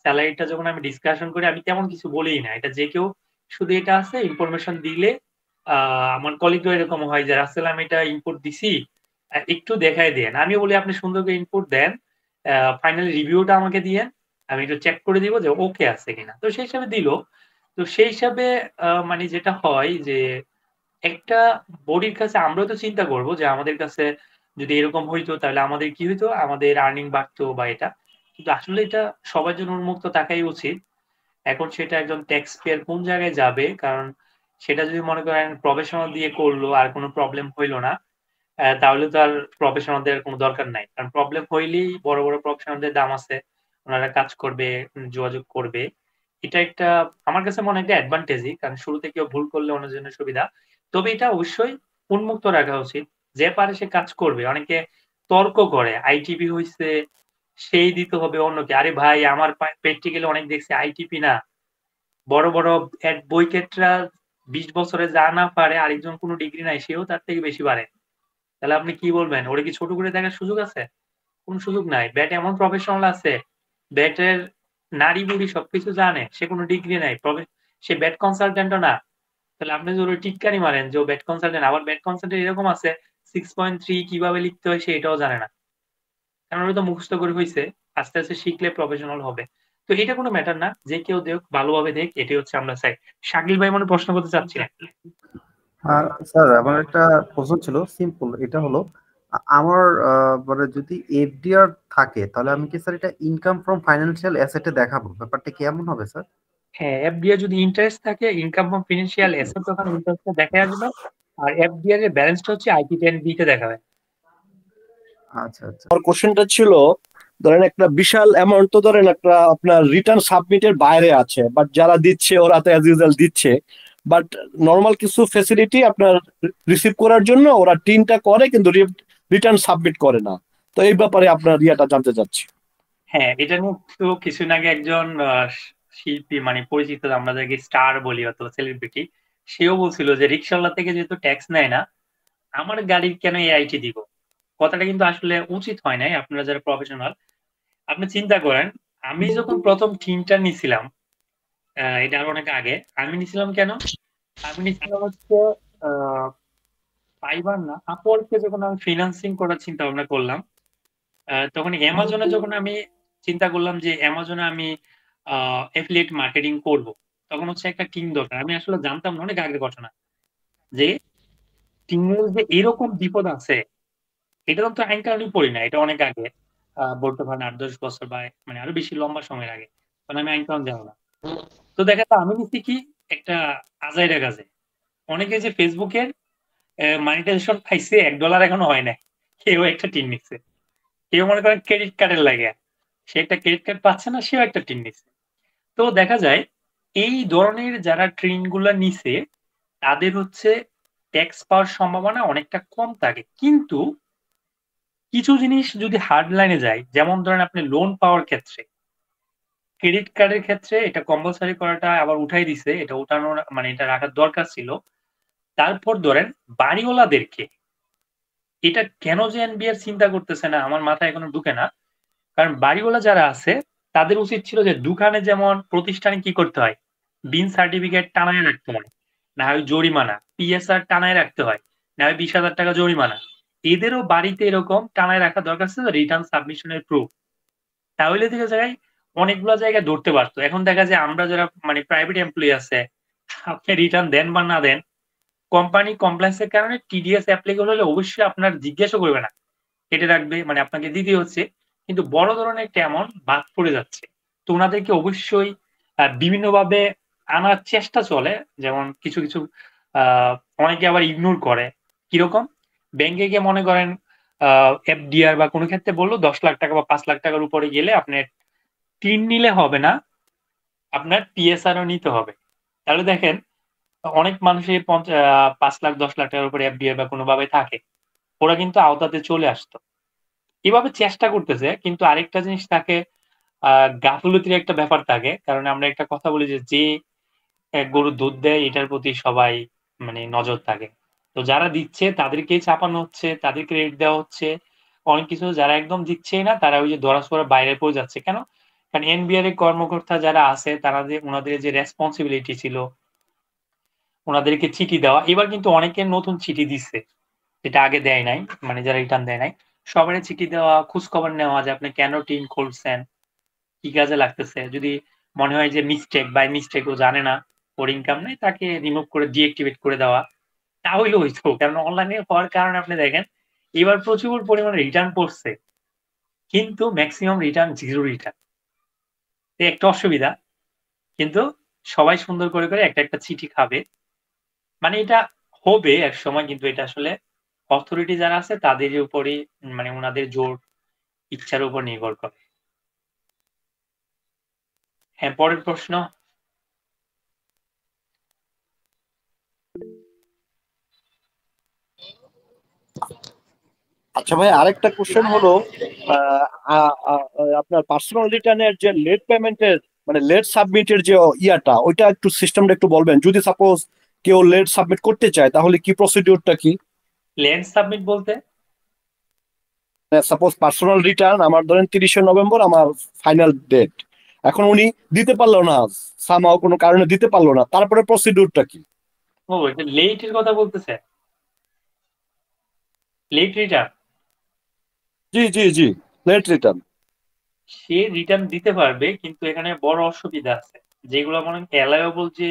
স্যালারিটা যখন আমি ডিসকাশন করি আমি তেমন কিছু বলিই না, এটা যে কেউ শুধু এটা আছে ইনফরমেশন দিলে। আমার কলিগও এরকম হয় যে রাসেল আমি এটা ইনপুট দিছি, একটু দেখাই দেন। আমি বলি আপনি সুন্দর করে ইনপুট দেন, ফাইনালি রিভিউটা আমাকে দিয়েন, আমি একটু চেক করে দিব যে ওকে আছে কিনা। তো সেই হিসাবে দিল। তো সেই হিসাবে মানে যেটা হয় যে একটা বডির কাছে আমরাও তো চিন্তা করব যে আমাদের কাছে যদি এরকম হইতো তাহলে আমাদের কি হইতো, আমাদের আর্নিং বাড়তো বা এটা। কিন্তু আসলে এটা সবার জন্য উন্মুক্ত থাকাই উচিত। এখন সেটা একজন ট্যাক্স পেয়ার কোন জায়গায় যাবে, কারণ সেটা যদি মনে করেন প্রফেশনাল দিয়ে করলো আর কোনো প্রবলেম হইলো না, তাহলে তো আর প্রফেশনালদের কোনো দরকার নাই। কারণ প্রবলেম হইলেই বড় বড় প্রফেশনালদের দাম আছে, ওনারা কাজ করবে, যোগাযোগ করবে। এটা একটা আমার কাছে মনে হয় একটা অ্যাডভান্টেজই, কারণ শুরুতে কেউ ভুল করলে অন্যের জন্য সুবিধা। তবে এটা অবশ্যই উন্মুক্ত রাখা উচিত, যে পারে সে কাজ করবে। অনেকে তর্ক করে আইটিপি হইছে সেই দিতে হবে অন্যকে। আরে ভাই, আমার প্র্যাকটিক্যালি অনেক দেখছি আইটিপি না, বড় বড় অ্যাডভোকেটরা 20 বছরে যা না পারে, আরেকজন কোনো ডিগ্রি নাই সেও তার থেকে বেশি পারে। তাহলে আপনি কি বলবেন, ওরে কি ছোট করে দেখার সুযোগ আছে? কোন সুযোগ নাই। ব্যাট এমন প্রফেশনাল আছে, ব্যাটের নারী বুড়ি সবকিছু জানে, সে কোনো ডিগ্রি নাই, সে ব্যাট কনসালটেন্টও না। তাহলে আপনি যদি ওর টিটকারি মারেন যে ও ব্যাট কনসালটেন্ট, আবার ব্যাট কনসালটেন্ট এরকম আছে 6.3 কিভাবে লিখতে হয় সে এটাও জানে না, কারণ ওরা তো মুখস্থ করে হয়েছে। আস্তে আস্তে শিখলে প্রফেশনাল হবে। তো এটা কোনো ম্যাটার না, যে কেউ দেখ ভালোভাবে দেখ, এটাই হচ্ছে আমরা চাই। শাকিল ভাই মনে প্রশ্ন করতে চাচ্ছিলেন। স্যার আমার একটা প্রশ্ন ছিল সিম্পল, এটা হলো আমার মানে যদি এফডিআর থাকে তাহলে আমি কি স্যার এটা ইনকাম ফ্রম ফাইন্যান্সিয়াল অ্যাসেটে দেখাবো? ব্যাপারটা কি এমন হবে স্যার? হ্যাঁ, এফডিআর যদি ইন্টারেস্ট থাকে, ইনকাম ফ্রম ফিনান্সিয়াল অ্যাসেট, তখন ইন্টারেস্টটা দেখা যাবে। আর এফডিআর এর ব্যালেন্সটা হচ্ছে আইটি10B তে দেখাবে। আচ্ছা আচ্ছা। আমার কোশ্চেনটা ছিল, ধরেন একটা বিশাল অ্যামাউন্ট তো ধরেন একটা আপনার রিটার্ন সাবমিটের বাইরে আছে, বাট যারা দিচ্ছে ওরা তো অ্যাজ ইউজুয়াল দিচ্ছে, বাট নর্মাল কিছু ফেসিলিটি আপনার রিসিভ করার জন্য ওরা টিনটা করে কিন্তু রিটার্ন সাবমিট করে না। তো এই ব্যাপারে আপনার ইয়াটা জানতে চাচ্ছি। হ্যাঁ, এটা নিয়ে তো কিছুদিন আগে একজন শিল্পী, মানে পরিচিত, আমরা যাকে স্টার বলি অথবা সেলিব্রিটি, সেও বলছিল যে রিক্সাওয়ালা থেকে যেহেতু ট্যাক্স নেয় না, আমার গাড়ির কেন এআইটি দিব? কথাটা কিন্তু আসলে উচিত হয় নাই। আপনারা যারা প্রফেশনাল, আপনি চিন্তা করেন, আমি যখন প্রথম টিমটা নিছিলাম, এটা আরো অনেক আগে, আমি নিছিলাম কেন? আমি নিছিলাম হচ্ছে ফাইবার না, আপওয়ার্কে যখন আমি ফ্রিল্যান্সিং করার চিন্তা ভাবনা করলাম, তখন অ্যামাজনে যখন আমি চিন্তা করলাম যে অ্যামাজনে আমি অ্যাফিলিয়েট মার্কেটিং করব, তখন হচ্ছে একটা টিম দরকার। আমি আসলে জানতাম না, অনেক আগের ঘটনা, যে টিমের যে এরকম বিপদ আছে, এটা তো আইন কানুনই পড়ি না, এটা অনেক আগে, বলতে পারেন 8-10 বছর বা মানে আরো বেশি লম্বা সময়ের আগে, কারণ আমি আইন কানুন জানি না। তো দেখা যায় আমি নিচ্ছি কি একটা আজাইরা কাজে, অনেকে যে ফেসবুকের মনিটাইজেশন পাইছে $1 এখনো হয় নাই, কেউ একটা টিম নিচ্ছে। কেউ মনে করেন ক্রেডিট কার্ডের লাগে, সে একটা ক্রেডিট কার্ড পাচ্ছে না, সেও একটা টিম নিচ্ছে। তো দেখা যায় এই ধরনের যারা ট্রেন গুলা নিছে, তাদের হচ্ছে ট্যাক্স পাওয়ার সম্ভাবনা অনেকটা কম থাকে। কিন্তু কিছু জিনিস যদি হার্ড লাইনে যায়, যেমন ধরেন আপনি লোন পাওয়ার ক্ষেত্রে, ক্রেডিট কার্ডের ক্ষেত্রে এটা কম্পালসারি করাটা আবার উঠাই দিছে, এটা উঠানোর মানে এটা রাখার দরকার ছিল। তারপর ধরেন বাড়িওয়ালাদেরকে, এটা কেন যে এনবিআর চিন্তা করতেছে না আমার মাথায় এখনো ঢুকে না। কারণ বাড়িওয়ালা যারা আছে তাদের উচিত ছিল যে দোকানে যেমন প্রতিষ্ঠানে কি করতে হয়, বিন সার্টিফিকেট টানায় রাখতে হয়, না হয় জরিমানা, পিএসআর টানায় রাখতে হয়, না হয় 20,000 টাকা জরিমানা। এদেরও বাড়িতে এরকম টানায় রাখা দরকার ছিল রিটার্ন সাবমিশনের প্রুফ। তাহলে দেখা যায় অনেকগুলো জায়গায় ধরতে পারতো। এখন দেখা যায় আমরা যারা মানে প্রাইভেট এমপ্লয়ি আছে, আপনি রিটার্ন দেন বা না দেন, কোম্পানি কমপ্লায়েন্সের কারণে টিডিএস অ্যাপ্লিকেবল হলে অবশ্যই আপনার জিজ্ঞাসা করবে না, কেটে রাখবে, মানে আপনাকে দিতে হচ্ছে। কিন্তু বড় ধরনের একটা অ্যামাউন্ট বাদ পড়ে যাচ্ছে, তো ওনাদেরকে অবশ্যই বিভিন্নভাবে আনার চেষ্টা চলে। যেমন কিছু কিছু অনেকে আবার ইগনোর করে। কিরকম? ব্যাংকে গিয়ে মনে করেন এফডিআর বা কোনো ক্ষেত্রে বললো 10 লাখ টাকা বা 5 লাখ টাকার উপরে গেলে আপনার টিন নিলে হবে না, আপনার পিএসআরও নিতে হবে। তাহলে দেখেন অনেক মানুষের 5 লাখ 10 লাখ টাকার উপরে এফডিআর বা কোনোভাবে থাকে, ওরা কিন্তু আওতাতে চলে আসতো। এভাবে চেষ্টা করতেছে। কিন্তু আরেকটা জিনিস থাকে, গাফিলতির একটা ব্যাপার থাকে। কারণ আমরা একটা কথা বলি যে গরু দুধ দেয়, এটার প্রতি সবাই মানে নজর থাকে। তো যারা দিচ্ছে তাদেরকেই চাপানো হচ্ছে, তাদেরকে রেট দেওয়া হচ্ছে। অনেক কিছু যারা একদম দিচ্ছেই না, তারা ওই যে ধরা-ছোঁয়ার বাইরে পড়ে যাচ্ছে। কেন? কারণ এনবিআর এর কর্মকর্তা যারা আছে, তারা যে ওনাদের যে রেসপন্সিবিলিটি ছিল, ওনাদেরকে চিঠি দেওয়া, এবার কিন্তু অনেকের নতুন চিঠি দিচ্ছে, যেটা আগে দেয় নাই, মানে যারা রিটার্ন দেয় নাই। সবারই চিঠি দেওয়া, খোঁজখবর নেওয়া যে আপনি কেন টিন খুলছেন, কি কাজে লাগতেছে। যদি মনে হয় যে মিস্টেক, বাই মিস্টেক ও জানে না, ওর ইনকাম নেই, তাকে রিমুভ করে ডিঅ্যাক্টিভেট করে দেওয়া, তাহলে হইতো। কারণ অনলাইনে হওয়ার কারণে আপনি দেখেন এবার প্রচুর পরিমাণে রিটার্ন পড়ছে, কিন্তু ম্যাক্সিমাম রিটার্ন জিরো রিটার্ন। একটা অসুবিধা। কিন্তু সবাই সুন্দর করে করে একটা একটা চিঠি খাবে, মানে এটা হবে এক সময়। কিন্তু এটা আসলে অথরিটি যারা আছে তাদের উপরই, মানে ওনাদের জোর ইচ্ছার উপর নির্ভর করে। হ্যাঁ, পরের প্রশ্ন। আচ্ছা ভাই, আরেকটা কোশ্চেন হলো আপনার পার্সোনাল রিটার্নের যে লেট পেমেন্টের মানে লেট সাবমিটের যে ইয়াটা, ওইটা একটু সিস্টেমটা একটু বলবেন। যদি সাপোজ কেউ লেট সাবমিট করতে চায়, তাহলে কি প্রসিডিউরটা কি? লেট সাবমিট বলতে? সাপোজ পার্সোনাল রিটার্ন আমার ধরেন 30শে নভেম্বর আমার ফাইনাল ডেট, এখন উনি দিতে পারলো না, সামহাও কোনো কারণে দিতে পারলো না, তারপরে প্রসিডিউরটা কি? ও, এটা লেট এর কথা বলতেছে, লেট রিটার্ন। জি জি জি, লেট রিটার্ন। সে রিটার্ন দিতে পারবে, কিন্তু এখানে বড় অসুবিধা আছে। যেগুলো মনে হয় অ্যালাউয়েবল যে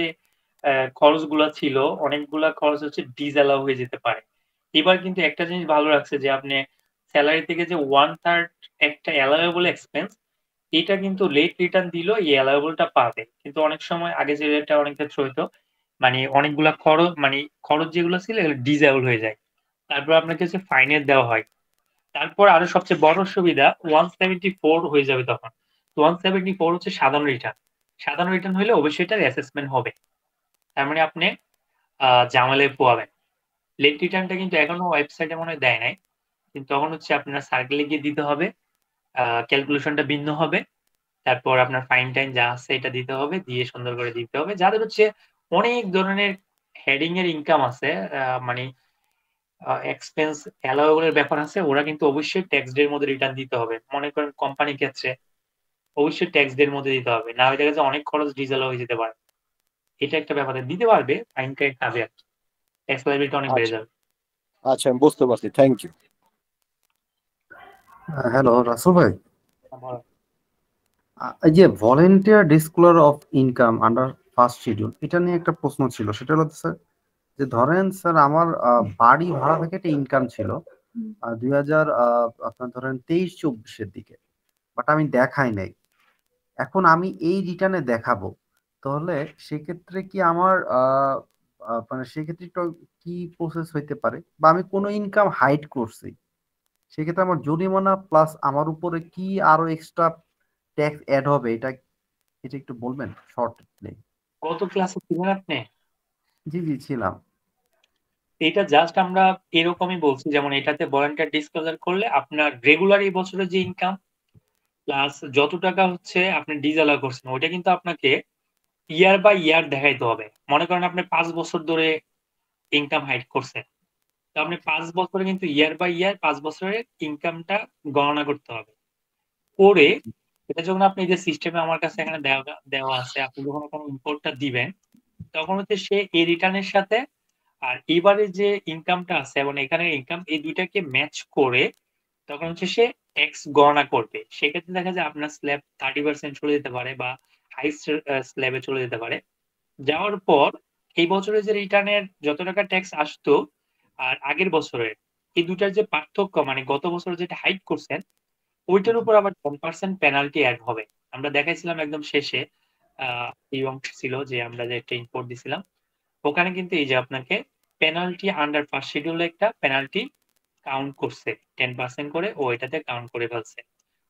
খরচগুলো ছিল, অনেকগুলা খরচ হচ্ছে ডিসঅ্যালাউ হয়ে যেতে পারে। এবার কিন্তু একটা জিনিস ভালো রাখছে যে আপনি স্যালারি থেকে যে 1/3 একটা অ্যালাউয়েবল এক্সপেন্স, এটা কিন্তু লেট রিটার্ন দিল এই অ্যালাউয়েবলটা পাবে। কিন্তু অনেক সময় আগে যে রেটটা অনেক ক্ষেত্রে হইতো, মানে অনেকগুলা খরচ, মানে খরচ যেগুলো ছিল এগুলো ডিসঅ্যাবল হয়ে যায়, তারপর আপনাকে হচ্ছে ফাইনের দেওয়া হয়। তারপর আরো সবচেয়ে বড় সুবিধা 174 হয়ে যাবে তখন। 174 হচ্ছে সাধারণ রিটার্ন। সাধারণ রিটার্ন হলে অবশ্যই এটার অ্যাসেসমেন্ট হবে, তার মানে আপনি জামালে পোয়াবেন। লেট রিটার্নটা কিন্তু এখনো ওয়েবসাইটে মনে হয় দেয় নাই, কিন্তু তখন হচ্ছে আপনার সার্কেলে গিয়ে দিতে হবে, ক্যালকুলেশনটা ভিন্ন হবে, তারপর আপনার ফাইন টাইন যা আছে এটা দিতে হবে, দিয়ে সুন্দর করে দিতে হবে। যাদের হচ্ছে অনেক ধরনের হেডিং এর ইনকাম আছে, মানে এক্সপেন্স অ্যালাউয়েবলের ব্যাপার আছে, ওরা কিন্তু অবশ্যই ট্যাক্স ডের মধ্যে রিটার্ন দিতে হবে। মনে করেন কোম্পানির ক্ষেত্রে অবশ্যই ট্যাক্স ডের মধ্যে দিতে হবে, না হয়ে দেখা যায় অনেক খরচ ডিজেল হয়ে যেতে পারে। এটা একটা ব্যাপার, দিতে পারবে ফাইন কারেক্ট হবে আর কি, ট্যাক্স লাইবিলিটি অনেক বেড়ে আচ্ছা যাবে। আচ্ছা, আমি বুঝতে পারছি, থ্যাংক ইউ। হ্যালো রাসেল ভাই, আমার এই যে volunteer disclosure of income under first schedule, এটা নিয়ে একটা প্রশ্ন ছিল। সেটা হলো স্যার, যে ধরেন স্যার আমার বাড়ি ভাড়া থেকে একটা ইনকাম ছিল 2000 আপনার ধরেন 23-24-এর দিকে, বাট আমি দেখাই নাই। এখন আমি এই রিটার্নে দেখাবো, তাহলে সেক্ষেত্রে কি আমার মানে সেক্ষেত্রে একটু কি প্রসেস হইতে পারে, বা আমি কোনো ইনকাম হাইড করছি সেক্ষেত্রে আমার জরিমানা প্লাস আমার উপরে কি আরো এক্সট্রা ট্যাক্স অ্যাড হবে, এটা এটা একটু বলবেন শর্টলি? কত ক্লাসে ছিলেন আপনি? জি জি ছিলাম। এটা জাস্ট আমরা এরকমই বলছি, যেমন এটাতে ভলেন্টিয়ার ডিসক্লোজার করলে আপনার রেগুলার এই বছরের যে ইনকাম প্লাস যত টাকা হচ্ছে আপনি ডিজেলা করছেন, ওইটা কিন্তু আপনাকে ইয়ার বাই ইয়ার দেখাইতে হবে। মনে করেন আপনি 5 বছর ধরে ইনকাম হাইড করছেন, তো আপনি 5 বছরে কিন্তু ইয়ার বাই ইয়ার 5 বছরের ইনকামটা গণনা করতে হবে। করে এটা যখন আপনি যে সিস্টেমে আমার কাছে এখানে দেওয়া আছে, আপনি যখন এখানে ইম্পোর্টটা দিবেন, তখন হচ্ছে সে এই রিটার্নের সাথে আর এবারে যে ইনকামটা আছে এবং এখানে ইনকাম, এই দুইটাকে ম্যাচ করে তখন হচ্ছে সে ট্যাক্স গণনা করবে। সেক্ষেত্রে দেখা যায় আপনার স্ল্যাব 30% চলে যেতে পারে বা হাই স্ল্যাবে চলে যেতে পারে। যাওয়ার পর এই বছরের যে রিটার্নের যত টাকা ট্যাক্স আসতো আর আগের বছরের, এই দুটার যে পার্থক্য, মানে গত বছর যেটা হাইড করছেন ওইটার উপর আবার 10% পেনাল্টি অ্যাড হবে। আমরা দেখাইছিলাম একদম শেষে এই অংশ ছিল যে আমরা যে একটা ইম্পোর্ট দিছিলাম, ওখানে কিন্তু এই যে আপনাকে পেনাল্টি আন্ডার ফার্স্ট শিডিউলে একটা পেনাল্টি কাউন্ট করছে 10% করে, ও এটাতে কাউন্ট করে ফেলছে।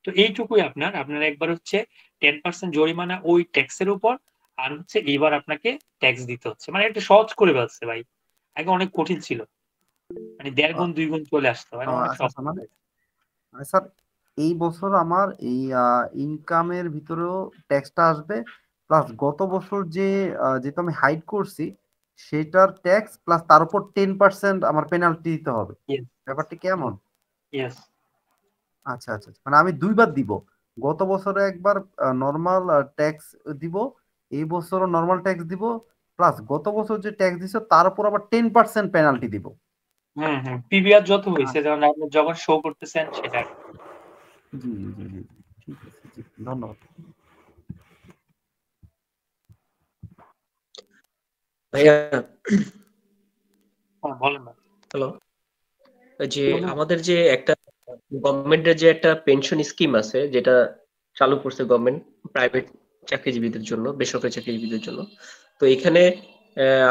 তো এইটুকুই আপনার একবার হচ্ছে 10% জরিমানা ওই ট্যাক্সের উপর, আর হচ্ছে এবার আপনাকে ট্যাক্স দিতে হচ্ছে। মানে এটা সহজ করে ফেলছে ভাই, আগে অনেক কঠিন ছিল, মানে 1.5 গুণ 2 গুণ চলে আসতো, এখন অনেক আচ্ছা সহজ। আচ্ছা, মানে স্যার এই বছর আমার এই ইনকামের ভিতরেও ট্যাক্সটা আসবে, প্লাস গত বছর যে যেটা আমি হাইড করছি সেটার ট্যাক্স, প্লাস তার উপর 10% আমার পেনাল্টি দিতে হবে। Yes, ব্যাপারটা কেমন? yes. আচ্ছা আচ্ছা আচ্ছা। মানে আমি দুইবার দিব, গত বছরে একবার নর্মাল ট্যাক্স দিব, এই বছরও নর্মাল ট্যাক্স দিব, প্লাস গত বছর যে ট্যাক্স দিছো তার উপর আবার 10% পেনাল্টি দিব। হুম, পিভিআর যত হয়েছে, যেমন আপনি যখন শো করতেছেন সেটা। জি জি জি জি, ঠিক আছে, জি ধন্যবাদ। ভাইয়া, বলেন না। হ্যালো, যে আমাদের যে একটা গভর্নমেন্টের যে একটা পেনশন স্কিম আছে, যেটা চালু করছে গভর্নমেন্ট প্রাইভেট চাকরিজীবীদের জন্য, বেসরকারি চাকরিজীবীদের জন্য। তো এখানে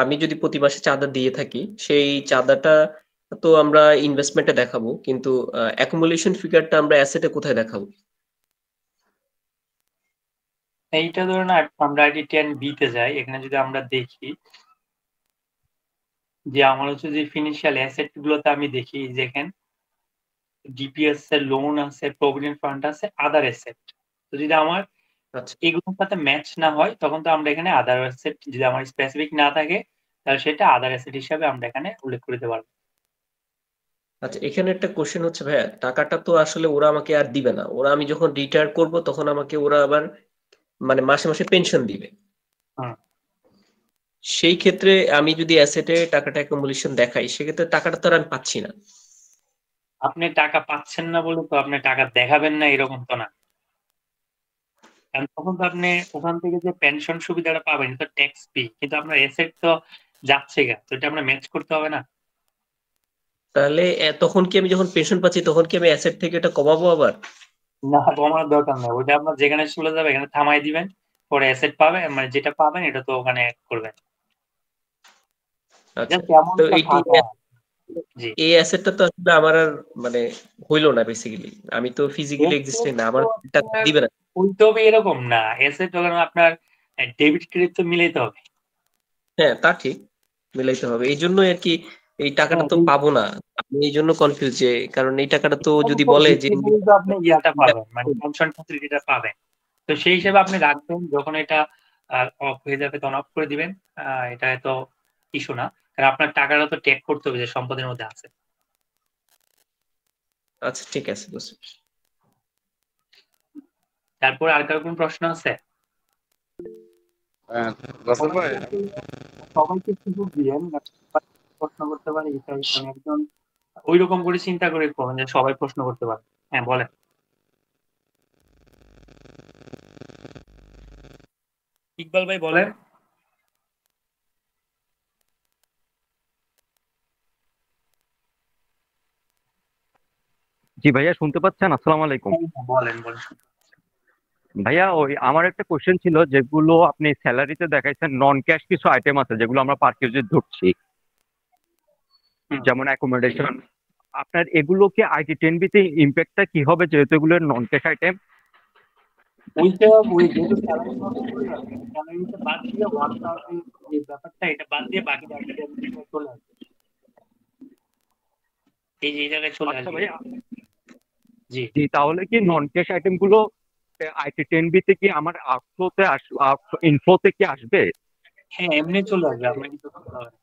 আমি যদি প্রতি মাসে চাঁদা দিয়ে থাকি, সেই চাঁদাটা তো আমরা ইনভেস্টমেন্টে দেখাবো, কিন্তু অ্যাকুমুলেশন ফিগারটা আমরা অ্যাসেটে কোথায় দেখাবো? এইটা ধরুন আমরা আইডি 10B তে যাই, এখানে যদি আমরা দেখি যে আমার হচ্ছে যে ফিনান্সিয়াল অ্যাসেট গুলোতে আমি দেখি যেখানে ডিপিএস এর লোন আছে, প্রভিডেন্ট ফান্ড আছে, আদার অ্যাসেট। তো যদি আমার আচ্ছা এগুলোর সাথে ম্যাচ না হয় তখন তো আমরা এখানে আদার অ্যাসেট, যদি আমার স্পেসিফিক না থাকে তাহলে সেটা আদার অ্যাসেট হিসাবে আমরা এখানে উল্লেখ করে দিতে পারবো। আচ্ছা, এখানে একটা কোশ্চেন হচ্ছে ভাইয়া, টাকাটা তো আসলে ওরা আমাকে আর দিবে না, ওরা আমি যখন রিটায়ার করব তখন আমাকে ওরা আবার মানে মাসে মাসে পেনশন দিবে। হুম। সেই ক্ষেত্রে আমি যদি অ্যাসেটে টাকাটা অ্যাকুমুলেশন দেখাই, সেক্ষেত্রে টাকাটা তো আর আমি পাচ্ছি না। আপনি টাকা পাচ্ছেন না বলে তো আপনি টাকা দেখাবেন না এরকম তো না, কারণ তখন তো আপনি ওখান থেকে যে পেনশন সুবিধাটা পাবেন এটা ট্যাক্স ফ্রি, কিন্তু আপনার অ্যাসেট তো যাচ্ছে গা, তো এটা আমরা ম্যাচ করতে হবে না। তাহলে তখন কি আমি যখন পেনশন পাচ্ছি তখন কি আমি অ্যাসেট থেকে এটা কমাবো আবার? না, কমানোর দরকার নেই, ওইটা আপনার যেখানে চলে যাবে এখানে থামাই দিবেন, পরে অ্যাসেট পাবে, মানে যেটা পাবেন এটা তো ওখানে অ্যাড করবেন। আচ্ছা, জাস্ট তো এমনটা এইটি থাকে। জি, এই অ্যাসেটটা তো আসলে আমার আর মানে হইলো না বেসিক্যালি, আমি তো ফিজিক্যালি এক্সিস্টেন্ট না, আমার টাকা দিবে না। বলতে হবে এরকম না, অ্যাসেট ওখানে আপনার ডেবিট ক্রেডিট তো মিলাইতে হবে। হ্যাঁ তা ঠিক, মিলাইতে হবে, এই জন্য আর কি এই টাকাটা তো পাবো না। আমি এই জন্য কনফিউজ, যে কারণ এই টাকাটা তো যদি বলে যে আপনি ইয়াটা পাবেন, মানে পেনশন ফ্যাসিলিটিটা পাবেন, তো সেই হিসেবে আপনি রাখবেন, যখন এটা অফ হয়ে যাবে তখন অফ করে দিবেন। এটা এত ইস্যু না, কারণ আপনার টাকাটা তো টেক করতে হবে যে সম্পদের মধ্যে আছে। আচ্ছা ঠিক আছে বুঝছি। তারপর আর কারো কোনো প্রশ্ন আছে? রাসেল ভাই সবাইকে সুযোগ দিয়েন, প্রশ্ন করতে পারে এটাই একজন ওই রকম করে চিন্তা করে করবেন যে সবাই প্রশ্ন করতে পারে। হ্যাঁ বলেন। ইকবাল ভাই বলেন। জি ভাইয়া শুনতে পাচ্ছেন? আসসালামু আলাইকুম। বলেন বলেন। ভাইয়া ওই আমার একটা কোশ্চেন ছিল, যেগুলো আপনি স্যালারিতে দেখাইছেন নন ক্যাশ কিছু আইটেম আছে যেগুলো আমরা পার কেজি ধরছি, যেমন অ্যাকোমোডেশন, আপনার এগুলো কি আইটি 10B তে ইম্প্যাক্টটা কি হবে যেহেতু এগুলো নন ক্যাশ আইটেম? ওইটা ওই যেহেতু স্যালারিতে বাদ দিয়ে 1000 যে ব্যাপারটা এটা বাদ দিয়ে বাকি চলে আসবে, এই জায়গায় চলে আসবে। ভাইয়া জি জি, তাহলে কি নন ক্যাশ আইটেম গুলো আইটি 10B তে কি আমার আউটফ্লোতে ইনফ্লোতে কি আসবে? হ্যাঁ এমনি চলে আসবে, আপনার কিছু করতে হবে না।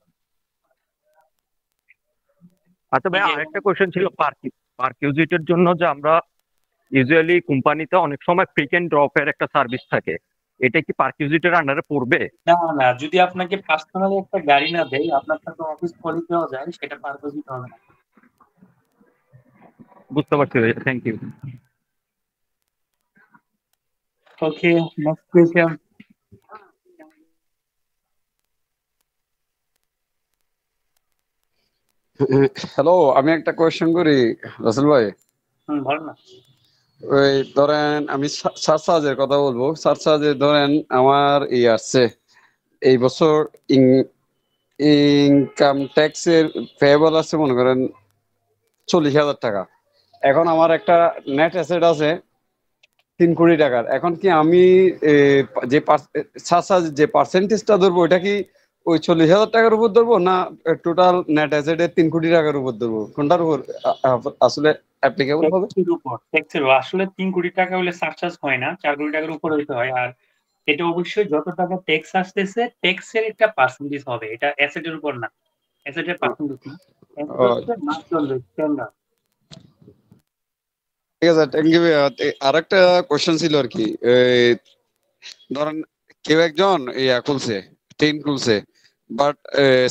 আচ্ছা ভাই আরেকটা কোশ্চেন ছিল, পারকিউজিটের জন্য যে আমরা ইউজুয়ালি কোম্পানিতে অনেক সময় পিক এন্ড ড্রপের একটা সার্ভিস থাকে, এটা কি পারকিউজিটের আন্ডারে পড়বে? না না, যদি আপনাকে পার্সোনালি একটা গাড়ি না দেয়, আপনার সাথে অফিস কলিগ দেওয়া যায়, সেটা পারকিউজিট হবে না। বুঝতে পারছি ভাই, thank you. Okay, next question. Hello, আমি একটা কোয়েশ্চেন করি রাসেল ভাই। বলেন না। ওই ধরেন আমি সার্চার্জের কথা বলবো। সার্চার্জে ধরেন আমার আসছে এই বছর ইনকাম ট্যাক্সের পেয়েবল আছে মনে করেন 40,000 টাকা। এখন আমার একটা নেট অ্যাসেট আছে 3 কোটি টাকার। এখন কি আমি যে সার্চার্জ যে পার্সেন্টেজটা ধরবো ওইটা কি ওই 40,000 টাকার উপর ধরবো না টোটাল নেট অ্যাসেটের 3 কোটি টাকার উপর ধরবো? কোনটার উপর আসলে অ্যাপ্লিকেবল হবে? ট্যাক্সের আসলে 3 কোটি টাকা হলে সারচার্জ হয় না, 4 কোটি টাকার উপর হইতে হয়। আর এটা অবশ্যই যত টাকা ট্যাক্স আসতেছে ট্যাক্সের একটা পার্সেন্টেজ হবে, এটা অ্যাসেটের উপর না, অ্যাসেটের পার্সেন্টেজ না, স্ট্যান্ডার্ড। ঠিক আছে, থ্যাংক ইউ। আরেকটা কোশ্চেন ছিল আর কি, ধরেন কেউ একজন খুলছে, টেন খুলছে, বাট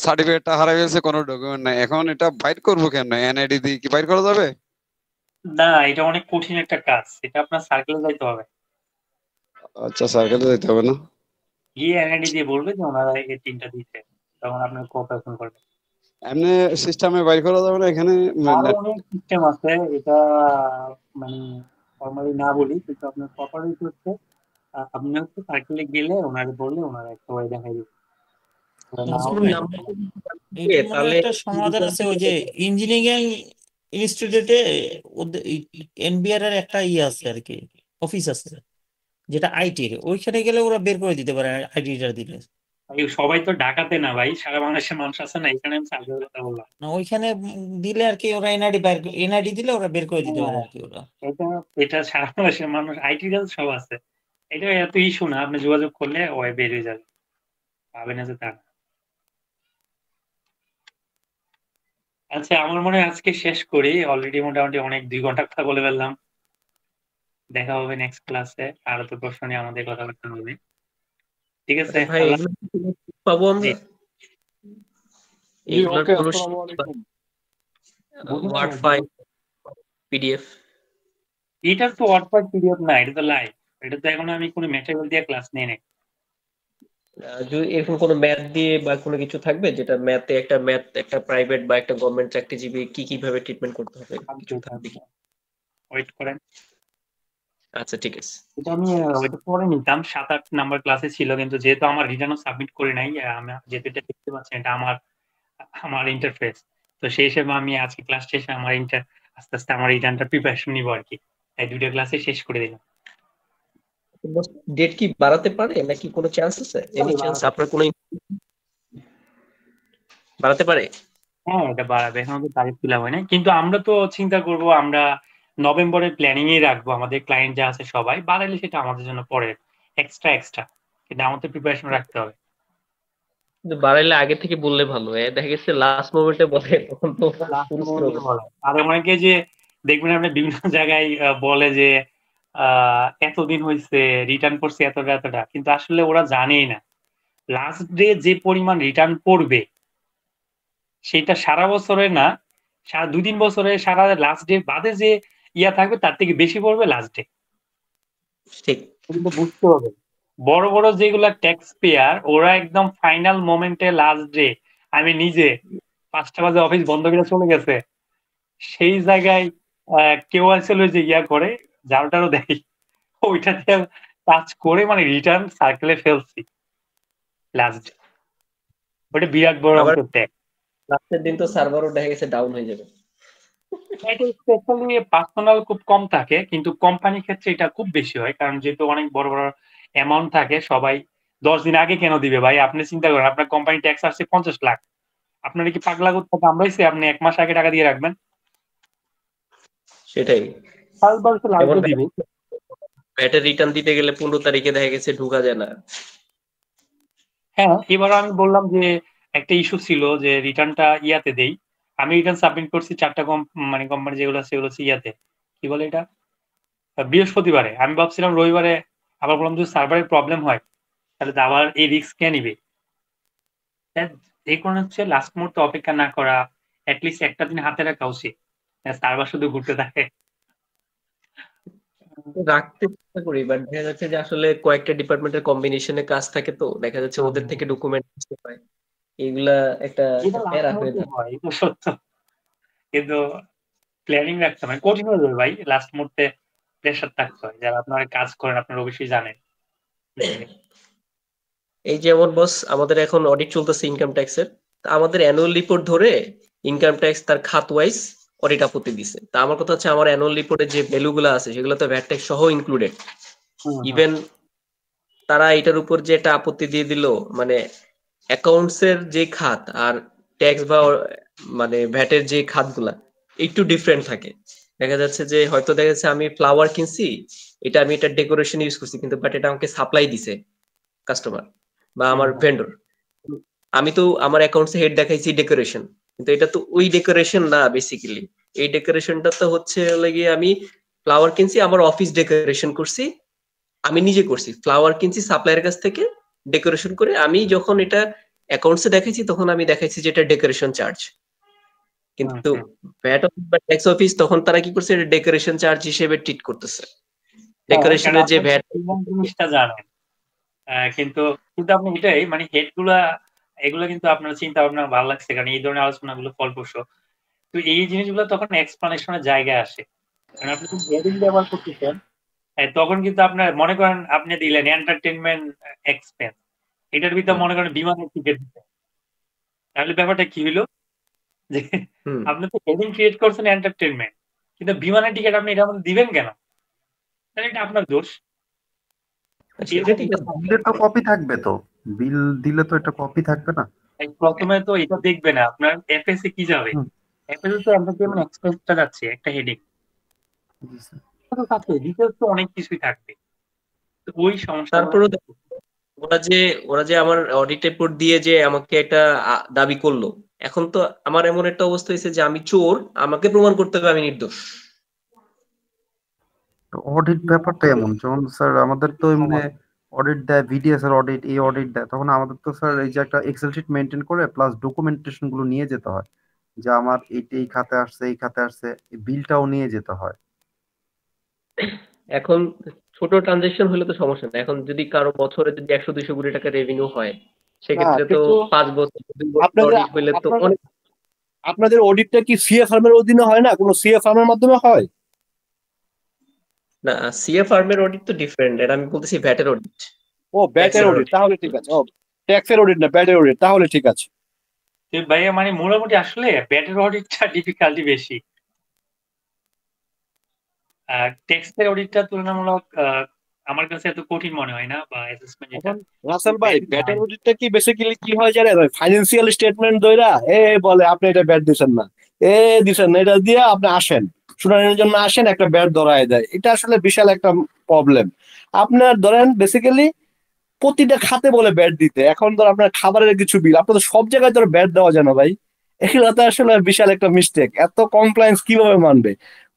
সার্টিফিকেটটা হারাই গেছে, কোনো ডকুমেন্ট নাই। এখন এটা বাইর করবো কেন? এনআইডি দিয়ে কি বাইর করা যাবে? না, এটা অনেক কঠিন একটা কাজ, এটা আপনার সার্কেলে যাইতে হবে। আচ্ছা, সার্কেলে যাইতে হবে না? গিয়ে এনআইডি দিয়ে বলবে যে ওনারা এই তিনটা দিচ্ছে, তখন আপনার কোঅপারেশন করবে। এমনি সিস্টেমে বাইর করা যাবে না এখানে? আরো অনেক সিস্টেম আছে, এটা মানে ফর্মালি না বলি, কিন্তু আপনার প্রপারলি হচ্ছে আপনি হচ্ছে সার্কেলে গেলে ওনারা বললে ওনারা একটা ওয়ে দেখাই দিবে। তাহলে একটা সমাধান আছে, ওই যে ইঞ্জিনিয়ারিং ইনস্টিটিউটে এনবিআর এর একটা আছে আর কি, অফিস আছে যেটা আইটির, ওইখানে গেলে ওরা বের করে দিতে পারে আইডিটা দিলে। সবাই তো ঢাকাতে না ভাই, সারা বাংলাদেশের মানুষ আছে না, এখানে আমি সার্কেলের কথা বললাম না, ওইখানে দিলে আর কি ওরা এনআইডি দিলে ওরা বের করে দিতে পারে আর কি। ওরা এটা সারা বাংলাদেশের মানুষ আইটি সব আছে, এটা এত ইস্যু না, আপনি যোগাযোগ করলে ওই বের হয়ে যাবে, পাবেন না যে তা। আচ্ছা, আমার মনে হয় আজকে শেষ করি, অলরেডি মোটামুটি অনেক 2 ঘন্টা কথা বলে ফেললাম। দেখা হবে নেক্সট ক্লাসে, আরো তো প্রশ্ন নিয়ে আমাদের কথাবার্তা হবে। ঠিক আছে ভাই, পাবো আমরা এইগুলোর কোনো ওয়ার্ড ফাইল পিডিএফ? এটা তো ওয়ার্ড ফাইল পিডিএফ না, এটা তো লাইভ, এটা তো এখন আমি কোনো ম্যাটেরিয়াল দিয়ে ক্লাস নিয়ে নেই। যদি এরকম কোনো ম্যাথ দিয়ে বা কোনো কিছু থাকবে যেটা ম্যাথে একটা প্রাইভেট বা একটা গভর্নমেন্ট চাকরিজীবী কিভাবে ট্রিটমেন্ট করতে হবে কিছু থাকবে? ওয়েট করেন। আচ্ছা ঠিক আছে, এটা আমি ওইটা পরে নিতাম, 7-8 নাম্বার ক্লাসে ছিল, কিন্তু যেহেতু আমার রিটার্নও সাবমিট করি নাই, আমি যেহেতু এটা দেখতে পাচ্ছি এটা আমার ইন্টারফেস, তো সেই হিসেবে আমি আজকে ক্লাস শেষে আস্তে আস্তে আমার রিটার্নটা প্রিপারেশন নিব আর কি, তাই 2টা ক্লাসে শেষ করে দিলাম। ডেট কি বাড়াতে পারে নাকি কোনো চান্স আছে? এনি চান্স আপনার কোনো বাড়াতে পারে? হ্যাঁ, এটা বাড়াবে, এখন তো তারিখ তুলা হয় না, কিন্তু আমরা তো চিন্তা করব আমরা নভেম্বরের প্ল্যানিং এ রাখবো, আমাদের ক্লায়েন্ট যা আছে সবাই, বাড়াইলে সেটা আমাদের জন্য পরে এক্সট্রা, কিন্তু আমাদের প্রিপারেশন রাখতে হবে। কিন্তু বাড়াইলে আগে থেকে বললে ভালো, দেখা গেছে লাস্ট মোমেন্টে বলে তখন তো আর অনেকে যে দেখবেন আপনি বিভিন্ন জায়গায় বলে যে এতদিন হয়েছে রিটার্ন করছে এতটা এতটা, কিন্তু আসলে ওরা জানেই না লাস্ট ডে যে পরিমাণ রিটার্ন করবে সেটা সারা বছরে না, সারা 2-3 বছরে সারা লাস্ট ডে বাদে যে ইয়া থাকবে তার থেকে বেশি পড়বে লাস্ট ডে। ঠিক কিন্তু বুঝতে হবে বড় বড় যেগুলা ট্যাক্স পেয়ার ওরা একদম ফাইনাল মোমেন্টে লাস্ট ডে, আমি নিজে 5টা বাজে অফিস বন্ধ করে চলে গেছে, সেই জায়গায় কেউ আসলে যে ইয়া করে ঝাড়ুটারও দেয়, ওইটাতে টাচ করে মানে রিটার্ন সার্কেলে ফেলছি লাস্ট ডে। ওটা বিরাট বড় আবার অঙ্কের ট্যাক্স। লাস্টের দিন তো সার্ভারও দেখা গেছে ডাউন হয়ে যাবে। এটা স্পেশালি পার্সোনাল খুব কম থাকে, কিন্তু কোম্পানির ক্ষেত্রে এটা খুব বেশি হয়, কারণ যেহেতু অনেক বড় বড় অ্যামাউন্ট থাকে সবাই 10 দিন আগে কেন দিবে ভাই? আপনি চিন্তা করেন আপনার কোম্পানি ট্যাক্স আসছে 50 লাখ, আপনারা কি পাগলা করতে কামড়াইছে আপনি 1 মাস আগে টাকা দিয়ে রাখবেন? সেটাই লাগবে দিবে। ভ্যাটের রিটার্ন দিতে গেলে 15 তারিখে দেখা গেছে ঢুকা যায় না। হ্যাঁ, এবার আমি বললাম যে একটা ইস্যু ছিল যে রিটার্নটা ইয়াতে দেই, আমি রিটার্ন সাবমিট করছি 4টা মানে কোম্পানি যেগুলো আছে সেগুলো হচ্ছে ইয়াতে, কি বলে এটা, বৃহস্পতিবারে। আমি ভাবছিলাম রবিবারে, আবার বললাম যদি সার্ভারের প্রবলেম হয় তাহলে তো আবার এই রিস্ক কে নিবে। এই কারণে হচ্ছে লাস্ট মুহূর্তে অপেক্ষা না করা, অ্যাটলিস্ট একটা দিন হাতে রাখা উচিত, সার্ভার শুধু ঘুরতে থাকে। রাখতে চেষ্টা করি, বাট দেখা যাচ্ছে যে আসলে কয়েকটা ডিপার্টমেন্টের কম্বিনেশনে কাজ থাকে, তো দেখা যাচ্ছে ওদের থেকে ডকুমেন্ট আসতে পায়, এইগুলা একটা প্যারা হয়ে যায়। এটা সত্য, কিন্তু প্ল্যানিং রাখতে হয়, কঠিন হয়ে যাবে ভাই, লাস্ট মুহূর্তে প্রেশার থাকতে হয়। যারা আপনারা কাজ করেন আপনারা অবশ্যই জানেন। এই যেমন বস আমাদের এখন অডিট চলতেছে ইনকাম ট্যাক্সের, আমাদের অ্যানুয়াল রিপোর্ট ধরে ইনকাম ট্যাক্স তার খাত ওয়াইজ অডিট আপত্তি দিছে। তা আমার কথা হচ্ছে আমার অ্যানুয়াল রিপোর্টে যে ভ্যালু গুলো আছে সেগুলো তো ভ্যাট ট্যাক্স সহ ইনক্লুডেড। ইভেন তারা এটার উপর যে একটা আপত্তি দিয়ে দিল, মানে অ্যাকাউন্টস এর যে খাত আর ট্যাক্স বা মানে ভ্যাটের যে খাতগুলা একটু ডিফারেন্ট থাকে। দেখা যাচ্ছে যে হয়তো দেখা যাচ্ছে আমি ফ্লাওয়ার কিনছি, এটা আমি এটা ডেকোরেশন ইউজ করছি, কিন্তু বাট এটা আমাকে সাপ্লাই দিছে কাস্টমার বা আমার ভেন্ডর। আমি তো আমার অ্যাকাউন্টসে হেড দেখাইছি ডেকোরেশন, কিন্তু এটা তো ওই ডেকোরেশন না। বেসিক্যালি এই ডেকোরেশনটা তো হচ্ছে লাগে আমি ফ্লাওয়ার কিনছি, আমার অফিস ডেকোরেশন করছি, আমি নিজে করছি। ফ্লাওয়ার কিনছি সাপ্লায়ারের কাছ থেকে, ডেকোরেশন করে আমি যখন এটা অ্যাকাউন্টসে দেখাইছি তখন আমি দেখাইছি যে এটা ডেকোরেশন চার্জ। কিন্তু ভ্যাট অফিস বা ট্যাক্স অফিস তখন তারা কি করছে, এটা ডেকোরেশন চার্জ হিসেবে ট্রিট করতেছে। ডেকোরেশনের যে ভ্যাট জিনিসটা জানেন, কিন্তু কিন্তু আপনি এটাই মানে হেড গুলা এগুলো কিন্তু আপনার চিন্তা ভাবনা ভালো লাগছে, কারণ এই ধরনের আলোচনা গুলো ফলপ্রসূ। তো এই জিনিসগুলো তখন এক্সপ্লানেশনের জায়গায় আসে, কারণ আপনি যদি হেডিং ব্যবহার করতেছেন তখন কিন্তু আপনার মনে করেন আপনি দিলেন এন্টারটেনমেন্ট এক্সপেন্স, এটার ভিতরে মনে করেন বিমানের টিকিট দিতেন, তাহলে ব্যাপারটা কি হইলো যে আপনি তো হেডিং ক্রিয়েট করছেন এন্টারটেনমেন্ট, কিন্তু বিমানের টিকিট আপনি এটা দিবেন কেন? তাহলে এটা আপনার দোষ। বিলে তো কপি থাকবে, তো বিল দিলে তো এটা কপি থাকবে না। প্রথমে তো এটা দেখবে না আপনার এফএস এ কি যাবে, এফএস এ তো এন্টারটেইনমেন্ট এক্সপেন্সটা যাচ্ছে একটা হেডিং, তো থাকবে ডিটেইলস তো অনেক কিছুই থাকবে, তো ওই সমস্যা। তারপরে ওরা যে আমার অডিট রিপোর্ট দিয়ে যে আমাকে একটা দাবি করলো, এখন তো আমার এমন একটা অবস্থা হয়েছে যে আমি চোর, আমাকে প্রমাণ করতে হবে আমি নির্দোষ। অডিট ব্যাপারটা এমন, যেমন স্যার আমাদের তো এমনি অডিট দেয়, ভিডিএস এর অডিট, এই অডিট দেয়, তখন আমাদের তো স্যার এই যে একটা এক্সেল শিট মেনটেন করে প্লাস ডকুমেন্টেশন গুলো নিয়ে যেতে হয়, যে আমার এই খাতে আসছে, এই খাতে আসছে, বিলটাও নিয়ে যেতে হয়। এখন ছোট ট্রানজাকশন হলে তো সমস্যা নেই, এখন যদি কারো বছরে যদি 100-200 কোটি টাকা রেভিনিউ হয় সেক্ষেত্রে তো 5 বছর 2 বছর অডিট হলে তো অনেক। আপনাদের অডিটটা কি সিএ ফার্মের অধীনে হয় না, কোনো সিএ ফার্মের মাধ্যমে হয় না? সিএ ফার্মের অডিট তো ডিফারেন্ট, এটা আমি বলতেছি ভ্যাটের অডিট। ও ভ্যাটের অডিট, তাহলে ঠিক আছে। ও ট্যাক্সের অডিট না, ভ্যাটের অডিট, তাহলে ঠিক আছে। ভাইয়া মানে মোটামুটি আসলে ভ্যাটের অডিটটা ডিফিকাল্টি বেশি, ট্যাক্সের অডিটটা তুলনামূলক আমার কাছে এত কঠিন মনে হয় না, বা অ্যাসেসমেন্ট এটা। রাসেল ভাই ভ্যাটের অডিটটা কি বেসিক্যালি কি হয় জানেন, ফাইন্যান্সিয়াল স্টেটমেন্ট দইরা বলে আপনি এটা ভ্যাট দিবেন না, দিবেন না, এটা দিয়ে আপনি আসেন শুনানির জন্য আসেন, একটা ভ্যাট ধরায় দেয়। এটা আসলে বিশাল একটা প্রবলেম। আপনার ধরেন বেসিক্যালি প্রতিটা খাতে বলে ব্যাট দিতে, এখন ধর আপনার খাবারের কিছু বিল, আপনাদের সব জায়গায় ধর ব্যাট দেওয়া যায় না ভাই, এগুলো তো আসলে বিশাল একটা মিস্টেক। এত কমপ্লায়েন্স কিভাবে মানবে?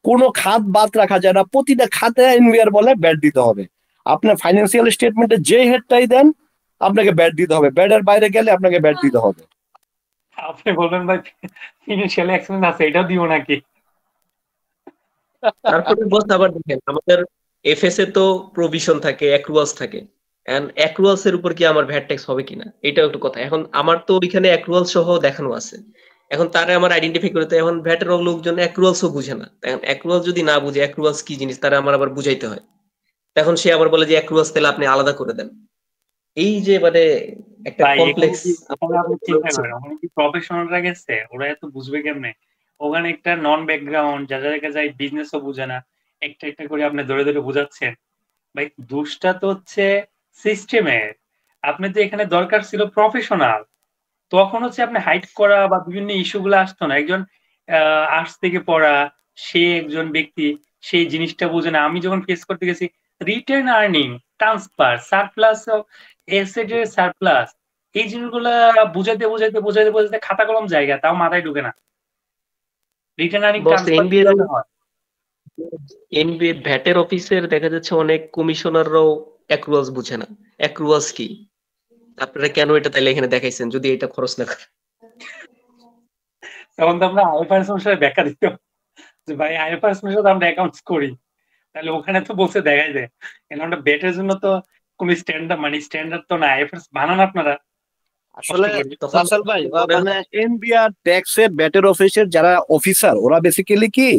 কোনো খাত বাদ রাখা যায় না, প্রতিটা খাতে এনবিআর বলে ব্যাট দিতে হবে। আপনার ফাইন্যান্সিয়াল স্টেটমেন্টে যে হেডটাই দেন আপনাকে ব্যাট দিতে হবে, ব্যাটের বাইরে গেলে আপনাকে ব্যাট দিতে হবে। আপনি বলবেন ভাই ফিনান্সিয়াল এক্সপেন্স আছে, এটাও দিও নাকি? তারপরে বস আবার দেখেন আমাদের এফএস এ তো প্রভিশন থাকে, অ্যাক্রুয়ালস থাকে, এন্ড অ্যাক্রুয়ালস এর উপর কি আমার ভ্যাট ট্যাক্স হবে কিনা এটাও একটু কথা। এখন আমার তো ওইখানে অ্যাক্রুয়াল সহ দেখানো আছে, এখন তারে আমার আইডেন্টিফাই করতে, এখন ভ্যাটের লোকজন অ্যাক্রুয়ালসও বুঝে না, এখন অ্যাক্রুয়াল যদি না বুঝে অ্যাক্রুয়ালস কি জিনিস তারা আমার আবার বুঝাইতে হয়, তখন সে আবার বলে যে অ্যাক্রুয়ালস তাহলে আপনি আলাদা করে দেন। এই যে মানে একটা ভাই এখানে কমপ্লেক্স কি এখানে আপনি চিন্তা করেন, ওখানে কি প্রফেশনালরা গেছে, ওরা এত বুঝবে কেমনে? ওখানে একটা নন ব্যাকগ্রাউন্ড যাদেরকে যাই বিজনেসও বুঝে না, একটা একটা করে আপনি ধরে ধরে বুঝাচ্ছেন। ভাই দোষটা তো হচ্ছে সিস্টেমের। আপনি তো এখানে দরকার ছিল প্রফেশনাল, তখন হচ্ছে আপনি হাইড করা বা বিভিন্ন ইস্যু গুলো আসতো না। একজন আর্টস থেকে পড়া সে একজন ব্যক্তি সেই জিনিসটা বুঝে না। আমি যখন ফেস করতে গেছি রিটার্ন আর্নিং, ট্রান্সফার, সারপ্লাস, এসেটের সারপ্লাস, এই জিনিসগুলা বুঝাইতে বুঝাইতে বুঝাইতে বুঝাইতে খাতা কলম জায়গা, তাও মাথায় ঢুকে না। রিটার্ন আর্নিং বস ট্রান্সফার কিভাবে হয়? এনবিএ ভ্যাটের অফিসের দেখা যাচ্ছে অনেক কমিশনাররাও অ্যাক্রুয়ালস বুঝে না। অ্যাক্রুয়ালস কি, আপনারা কেন এটা তাইলে এখানে দেখাইছেন যদি এটা খরচ না করে? তখন তো আমরা আইএফআরএস অনুসারে ব্যাখ্যা দিত যে ভাই আইএফআরএস অনুসারে আমরা অ্যাকাউন্টস করি, তাহলে ওখানে তো বলছে দেখাই দেয়। কেন আমরা বেটের জন্য তো কোন স্ট্যান্ডার্ড মানে স্ট্যান্ডার্ড তো না, আইএফআরএস বানান আপনারা আসলে কষ্ট করে। তখন রাসেল ভাই মানে এনবিআর ট্যাক্সের ব্যাটের অফিসের যারা অফিসার ওরা বেসিক্যালি কি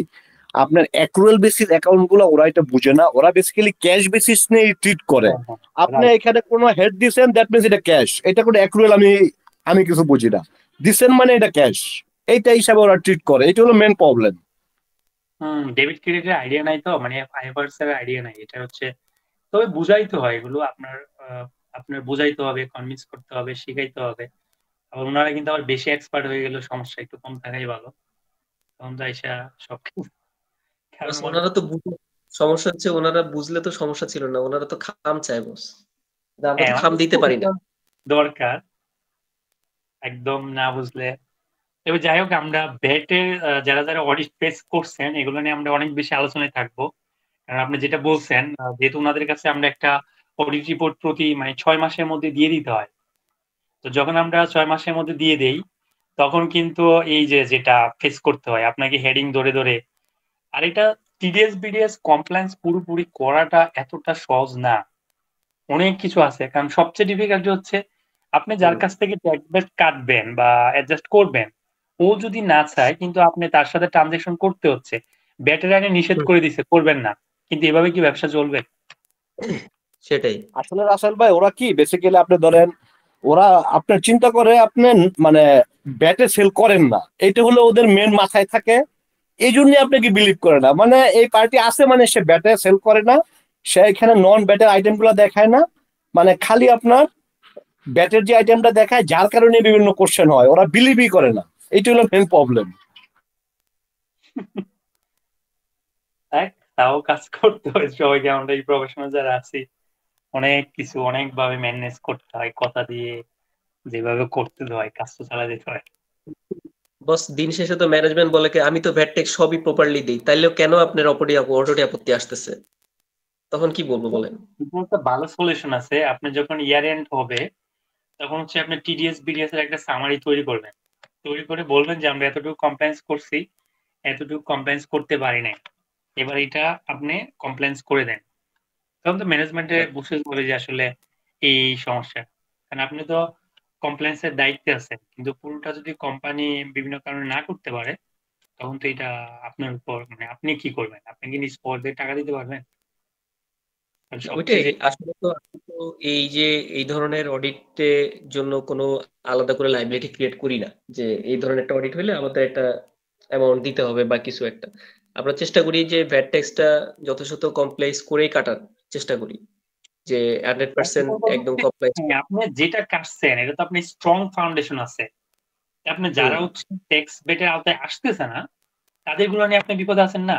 আপনার অ্যাক্রুয়াল বেসিস অ্যাকাউন্ট গুলো ওরা এটা বুঝে না, ওরা বেসিক্যালি ক্যাশ বেসিস নিয়ে ট্রিট করে। আপনি এখানে কোনো হেড দিছেন দ্যাট মিনস এটা ক্যাশ, এটা কোনো অ্যাক্রুয়াল আমি কিছু বুঝি না, দিছেন মানে এটা ক্যাশ, এইটা হিসাবে ওরা ট্রিট করে। এটা হলো মেন প্রবলেম। ডেবিট ক্রেডিটের আইডিয়া নাই তো, মানে আইএফআরএস এর আইডিয়া নাই, এটা হচ্ছে। তবে বুঝাইতে হয় এগুলো আপনার, আপনার বুঝাইতে হবে, কনভিন্স করতে হবে, শিখাইতে হবে। আবার ওনারা কিন্তু আবার বেশি এক্সপার্ট হয়ে গেল, সমস্যা একটু কম থাকাই ভালো। তখন যাইসা সব কারণ ওনারা তো সমস্যা হচ্ছে, ওনারা বুঝলে তো সমস্যা ছিল না, ওনারা তো খাম চায় বস, আমরা তো খাম দিতে পারি না। দরকার একদম না বুঝলে। তবে যাই হোক, আমরা ব্যাটের যারা যারা অডিট ফেস করছেন এগুলো নিয়ে আমরা অনেক বেশি আলোচনায় থাকবো। কারণ আপনি যেটা বলছেন, যেহেতু ওনাদের কাছে আমরা একটা অডিট রিপোর্ট প্রতি মানে 6 মাসের মধ্যে দিয়ে দিতে হয়, তো যখন আমরা 6 মাসের মধ্যে দিয়ে দেই তখন কিন্তু এই যে যেটা ফেস করতে হয় আপনাকে হেডিং ধরে ধরে, আর এটা টিডিএস বিডিএস কমপ্লায়েন্স পুরোপুরি করাটা এতটা সহজ না, অনেক কিছু আছে। কারণ সবচেয়ে ডিফিকাল্ট হচ্ছে আপনি যার কাছ থেকে ট্যাক্স কাটবেন বা অ্যাডজাস্ট করবেন, ও যদি না চায় কিন্তু আপনি তার সাথে ট্রানজাকশন করতে হচ্ছে। ব্যাটের আইনে নিষেধ করে দিছে করবেন না, কিন্তু এভাবে কি ব্যবসা চলবে? সেটাই আসলে রাসেল ভাই ওরা কি বেসিক্যালি আপনি ধরেন ওরা আপনার চিন্তা করে আপনি মানে ব্যাটে সেল করেন না, এটা হলো ওদের মেন মাথায় থাকে, এই জন্য আপনাকে বিলিভ করে না। মানে এই পার্টি আছে মানে সে ব্যাটে সেল করে না, সে এখানে নন ব্যাটের আইটেম গুলো দেখায় না, মানে খালি আপনার ব্যাটের যে আইটেমটা দেখায় যার কারণে বিভিন্ন কোশ্চেন হয়, ওরা বিলিভই করে না, এইটা হলো মেন প্রবলেম। তাও কাজ করতে হয় সবাইকে, আমরা এই প্রফেশনাল যারা আছি অনেক কিছু অনেক ভাবে ম্যানেজ করতে হয়, কথা দিয়ে যেভাবে করতে হয় কাজ তো চালা যেতে হয়। বস দিন শেষে তো ম্যানেজমেন্ট বলে কি আমি তো ভ্যাট ট্যাক্স সবই প্রপারলি দিই, তাইলেও কেন আপনার অটোটি আপত্তি আসতেছে, তখন কি বলবো বলেন? একটা ভালো সলিউশন আছে, আপনি যখন ইয়ার এন্ড হবে তখন হচ্ছে আপনি টিডিএস বিডিএস এর একটা সামারি তৈরি করবেন, তৈরি করে বলবেন যে আমরা এতটুকু কমপ্লেন্স করছি, এতটুকু কমপ্লেন্স করতে পারি নাই, এবার এটা আপনি কমপ্লেন্স করে দেন। তখন তো ম্যানেজমেন্টে বুঝতে পারবে যে আসলে এই সমস্যা। কারণ আপনি তো কমপ্লেন্সের দায়িত্বে আছেন, কিন্তু পুরোটা যদি কোম্পানি বিভিন্ন কারণে না করতে পারে তখন তো এটা আপনার উপর, মানে আপনি কি করবেন? আপনি কি নিজ পদে টাকা দিতে পারবেন? ওইটাই আসলে তো এই যে এই ধরনের অডিটের জন্য কোনো আলাদা করে লাইবিলিটি ক্রিয়েট করি না, যে এই ধরনের একটা অডিট হলে আমাদের একটা অ্যামাউন্ট দিতে হবে বা কিছু একটা। আমরা চেষ্টা করি যে ভ্যাট ট্যাক্সটা যথাযথ কমপ্লেক্স করেই কাটার চেষ্টা করি, যে 100% একদম কমপ্লেক্স। আপনি যেটা কাটছেন এটা তো আপনি স্ট্রং ফাউন্ডেশন আছে, আপনি যারা হচ্ছে ট্যাক্স বেটের আওতায় আসতেছে না তাদের গুলো নিয়ে আপনি বিপদে আছেন না।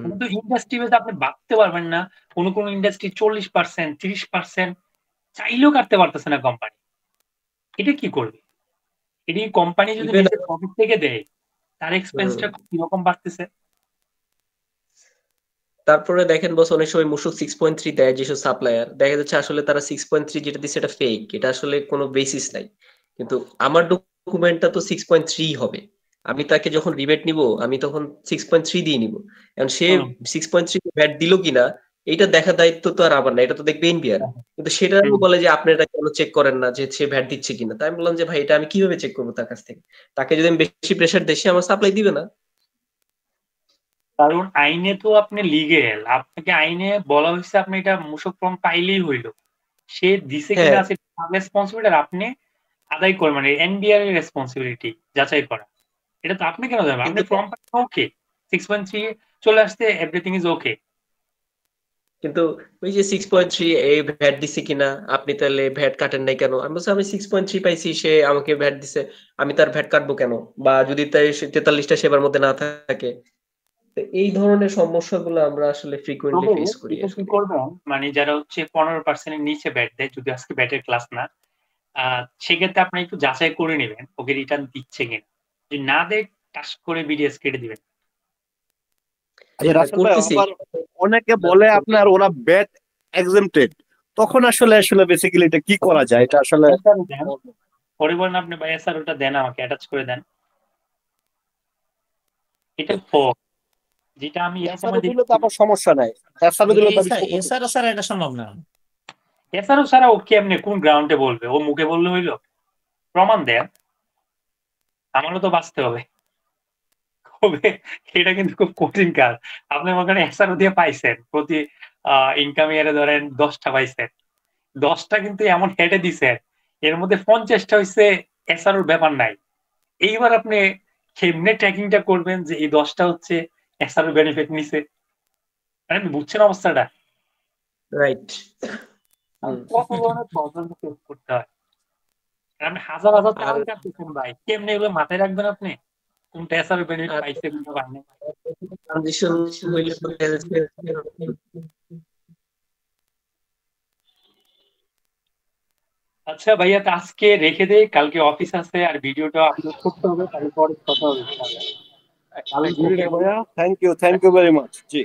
কিন্তু ইন্ডাস্ট্রি বেসে আপনি ভাবতে পারবেন না, কোন কোন ইন্ডাস্ট্রি 40%, 30% চাইলেও কাটতে পারতেছে না কোম্পানি। এটা কি করবে? এটি কোম্পানি যদি নিজের প্রফিট থেকে দেয় তার এক্সপেন্সটা কিরকম বাড়তেছে? তারপরে দেখেন বস, অনেক সময় মূসক 6.3 দেয় যেসব সাপ্লায়ার, দেখা যাচ্ছে আসলে তারা 6.3 যেটা দিচ্ছে এটা ফেক, এটা আসলে কোনো বেসিস নাই। কিন্তু আমার ডকুমেন্টটা তো 6.3 হবে, আমি তাকে যখন রিবেট নিব আমি তখন 6.3 দিয়ে নিব। এখন সে 6.3 ভ্যাট দিল কিনা এটা দেখার দায়িত্ব তো আর আমার না, এটা তো দেখবে এনবিআর। কিন্তু সেটা বলে যে আপনি এটা কেন চেক করেন না যে সে ভ্যাট দিচ্ছে কিনা। তাই আমি বললাম যে ভাই এটা আমি কিভাবে চেক করবো তার কাছ থেকে, তাকে যদি আমি বেশি প্রেশার দেই সে আমার সাপ্লাই দিবে না। কারণ আইনে তো আপনি লিগেল, আপনাকে আইনে বলা হয়েছে আপনি এটা মূসক ফর্ম পাইলেই হইল, সে দিছে কিনা আছে রেসপন্সিবিলিটি আপনি আদায় করে, মানে এনবিআর এর রেসপন্সিবিলিটি যাচাই করা। এটা তো আপনি কেন জানবেন? আপনি ফর্ম পাইছেন ওকে, 6.3 চলে আসছে, এভরিথিং ইজ ওকে। কিন্তু ওই যে 6.3 এই ভ্যাট দিছে কিনা, আপনি তাহলে ভ্যাট কাটেন নাই কেন? আমি বলছি আমি 6.3 পাইছি, সে আমাকে ভ্যাট দিছে, আমি তার ভ্যাট কাটবো কেন? বা যদি তাই 43টা সেবার মধ্যে না থাকে। তো এই ধরনের সমস্যাগুলো আমরা আসলে ফ্রিকোয়েন্টলি ফেস করি। এটা কি করবেন, মানে যারা হচ্ছে 15% এর নিচে ব্যাট দেয়, যদি আজকে ব্যাটের ক্লাস না, সেক্ষেত্রে আপনি একটু যাচাই করে নেবেন ওকে রিটার্ন দিচ্ছে কিনা। যদি না দেয় টাস করে বিডিএস কেটে দিবেন। অনেকে বলে আপনার ওরা ব্যাট এক্সেম্পটেড, তখন আসলে বেসিক্যালি এটা কি করা যায়? এটা আসলে পরে বলেন আপনি ভাই স্যার ওটা দেন আমাকে অ্যাটাচ করে দেন। এটা ফক, যেটা আমি দিলে তো আপনার সমস্যা নাই, এসআরও দিলে তো এসআরও স্যার এটা সম্ভব না। এসআরও ছাড়া ও কেমনে কোন গ্রাউন্ডে বলবে? ও মুখে বললে হইলো? প্রমাণ দেন, আমারও তো বাঁচতে হবে। এটা কিন্তু খুব কঠিন কাজ। আপনি ওখানে এসআরও দিয়ে পাইছেন, প্রতি ইনকাম ইয়ারে ধরেন 10টা পাইছেন, 10টা কিন্তু এমন হেডে দিছেন, এর মধ্যে 50টা হইছে এসআরওর ব্যাপার নাই। এইবার আপনি কেমনে ট্র্যাকিংটা করবেন যে এই 10টা হচ্ছে এসআরও বেনিফিট নিছে? আপনি বুঝছেন অবস্থাটা? রাইট। কত ধরনের প্রবলেম ফেস করতে হয়। আপনি হাজার হাজার টাকা কাটতেছেন ভাই, কেমনে এগুলো মাথায় রাখবেন আপনি? কোনটা এসআরও বেনিফিট পাইছে কোনটা পায় নাই? ট্রানজিশন হইলে আচ্ছা ভাইয়া, আজকে রেখে দেই, কালকে অফিস আছে আর ভিডিওটা আপলোড করতে হবে, তাহলে পরে কথা হবে। Thank you very much. G.